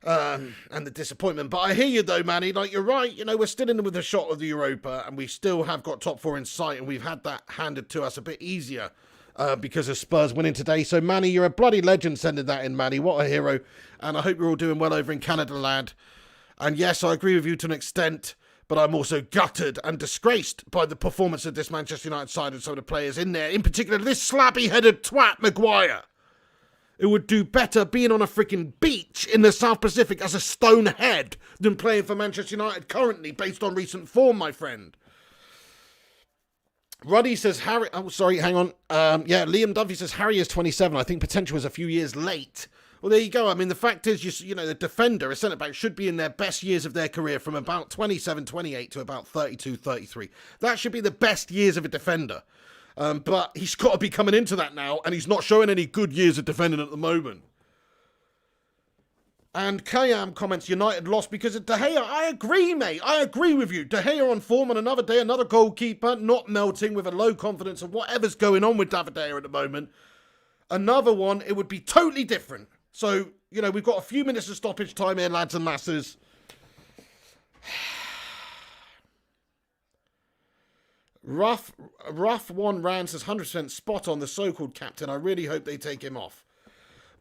And the disappointment. But I hear you though, Manny. Like, you're right. You know, we're still in with a shot of the Europa, and we still have got top four in sight, and we've had that handed to us a bit easier because of Spurs winning today. So, Manny, you're a bloody legend sending that in, Manny. What a hero. And I hope you're all doing well over in Canada, lad. And yes, I agree with you to an extent, but I'm also gutted and disgraced by the performance of this Manchester United side and some of the players in there. In particular, this slabby-headed twat, Maguire. It would do better being on a freaking beach in the South Pacific as a stone head than playing for Manchester United currently, based on recent form, my friend. Ruddy says Harry... Oh, sorry, hang on. Liam Duffy says Harry is 27. I think potential is a few years late. Well, there you go. I mean, the fact is, you know, the defender, a centre-back, should be in their best years of their career from about 27, 28 to about 32, 33. That should be the best years of a defender. But he's got to be coming into that now, and he's not showing any good years of defending at the moment. And Kayam comments, United lost because of De Gea. I agree, mate. I agree with you. De Gea on form on another day, another goalkeeper, not melting with a low confidence of whatever's going on with David De Gea at the moment. Another one, it would be totally different. So, you know, we've got a few minutes of stoppage time here, lads and lasses. Rough One Rand says 100% spot on the so-called captain. I really hope they take him off.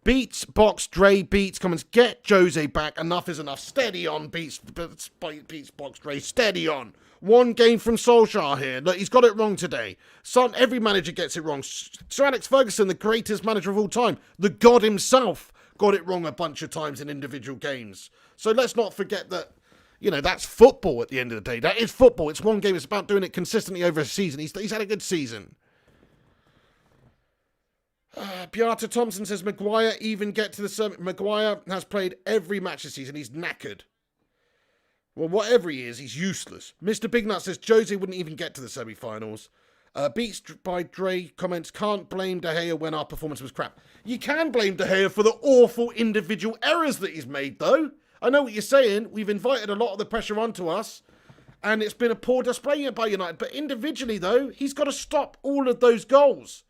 Beats, Box, Dre, Beats, comments, get Jose back. Enough is enough. Steady on, Beats, Box, Dre, steady on. One game from Solskjaer here. Look, he's got it wrong today. Every manager gets it wrong. Sir Alex Ferguson, the greatest manager of all time, the god himself, got it wrong a bunch of times in individual games. So let's not forget that, you know, that's football at the end of the day. That is football. It's one game. It's about doing it consistently over a season. He's had a good season. Beata Thompson says, Maguire even get to the... Maguire has played every match this season. He's knackered. Well, whatever he is, he's useless. Mr. Big Nut says, Jose wouldn't even get to the semi-finals. Beats by Dre comments, can't blame De Gea when our performance was crap. You can blame De Gea for the awful individual errors that he's made, though. I know what you're saying. We've invited a lot of the pressure onto us, and it's been a poor display by United. But individually, though, he's got to stop all of those goals.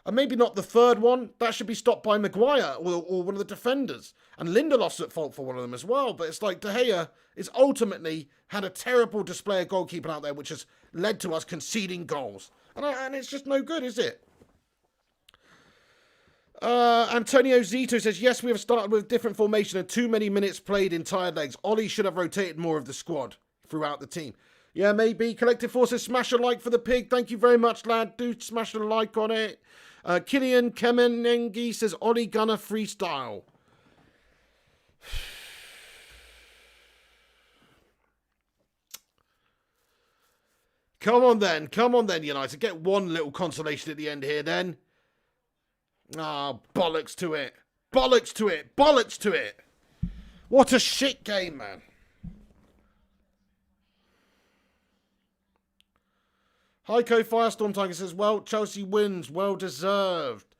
And maybe not the third one. That should be stopped by Maguire or one of the defenders. And Lindelof's at fault for one of them as well. But it's like De Gea is ultimately had a terrible display of goalkeeping out there, which has led to us conceding goals. And it's just no good, is it? Antonio Zito says, yes, we have started with a different formation and too many minutes played in tired legs. Ollie should have rotated more of the squad throughout the team. Yeah, maybe. Collective Forces, smash a like for the pig. Thank you very much, lad. Do smash a like on it. Killian Kemenengi says, Ollie Gunner freestyle. Come on then, United. Get one little consolation at the end here then. Ah, bollocks to it. Bollocks to it. Bollocks to it. What a shit game, man. Heiko Firestorm Tiger says, well, Chelsea wins. Well deserved.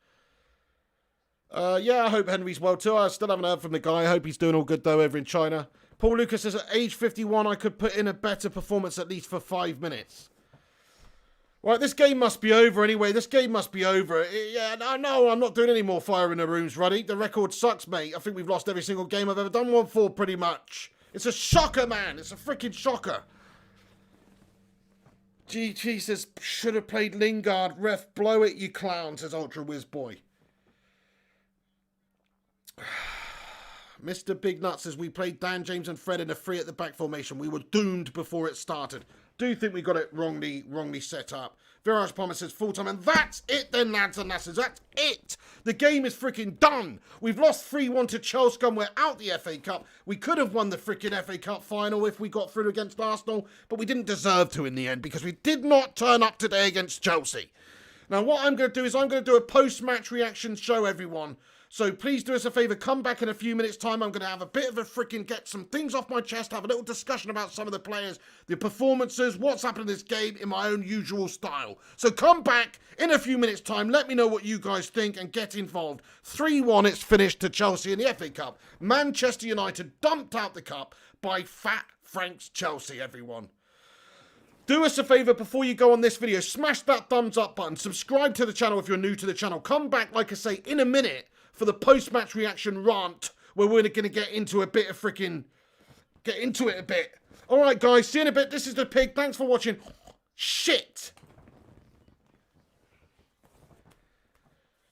Yeah, I hope Henry's well too. I still haven't heard from the guy. I hope he's doing all good though over in China. Paul Lucas says, at age 51, I could put in a better performance at least for 5 minutes. Right, this game must be over anyway. This game must be over. Yeah, no, I'm not doing any more fire in the rooms, Ruddy. The record sucks, mate. I think we've lost every single game I've ever done one for, pretty much. It's a shocker, man. It's a freaking shocker. GT says, should have played Lingard. Ref, blow it, you clown, says Ultra Whiz Boy. Mr. Big Nut says, we played Dan, James and Fred in a three at the back formation. We were doomed before it started. Do think we got it wrongly set up. Viraj Palmer says, full time. And that's it then, lads and lasses. That's it. The game is freaking done. We've lost 3-1 to Chelsea and we're out the FA Cup. We could have won the freaking FA Cup final if we got through against Arsenal, but we didn't deserve to in the end because we did not turn up today against Chelsea. Now, what I'm going to do is I'm going to do a post-match reaction show, everyone. So please do us a favour, come back in a few minutes' time. I'm going to have a bit of a freaking get some things off my chest, have a little discussion about some of the players, the performances, what's happened in this game in my own usual style. So come back in a few minutes' time. Let me know what you guys think and get involved. 3-1, it's finished to Chelsea in the FA Cup. Manchester United dumped out the cup by Fat Frank's Chelsea, everyone. Do us a favour before you go on this video, smash that thumbs up button, subscribe to the channel if you're new to the channel. Come back, like I say, in a minute for the post-match reaction rant, where we're going to get into a bit of freaking... Get into it a bit. Alright, guys, see you in a bit. This is the pig. Thanks for watching. Shit.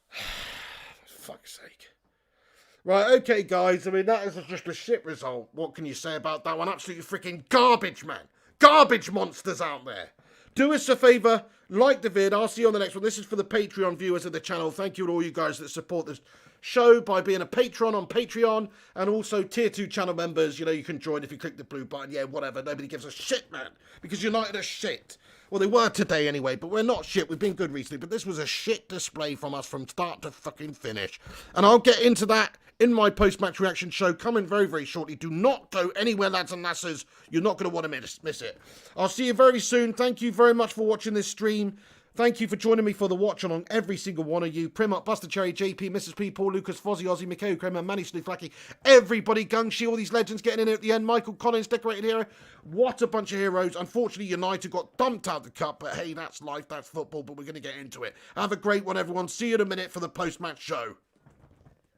For fuck's sake. Right, okay, guys. I mean, that is just a shit result. What can you say about that one? Absolutely freaking garbage, man. Garbage monsters out there. Do us a favour, like the vid. I'll see you on the next one. This is for the Patreon viewers of the channel. Thank you to all you guys that support this show by being a patron on Patreon, and also tier 2 channel members. You know, you can join if you click the blue button. Yeah, whatever. Nobody gives a shit, man, because United are shit. Well, they were today anyway, but we're not shit. We've been good recently, but this was a shit display from us from start to fucking finish. And I'll get into that in my post-match reaction show coming very, very shortly. Do not go anywhere, lads and lasses. You're not going to want to miss it. I'll see you very soon. Thank you very much for watching this stream. Thank you for joining me for the watch along, every single one of you. Primup, Buster Cherry, JP, Mrs. P, Paul, Lucas, Fozzie, Ozzy, Mikhail, Kramer, Manny, Flacky, everybody, Gungshi, all these legends getting in at the end. Michael Collins, Decorated Hero. What a bunch of heroes. Unfortunately, United got dumped out the cup, but hey, that's life, that's football, but we're going to get into it. Have a great one, everyone. See you in a minute for the post-match show.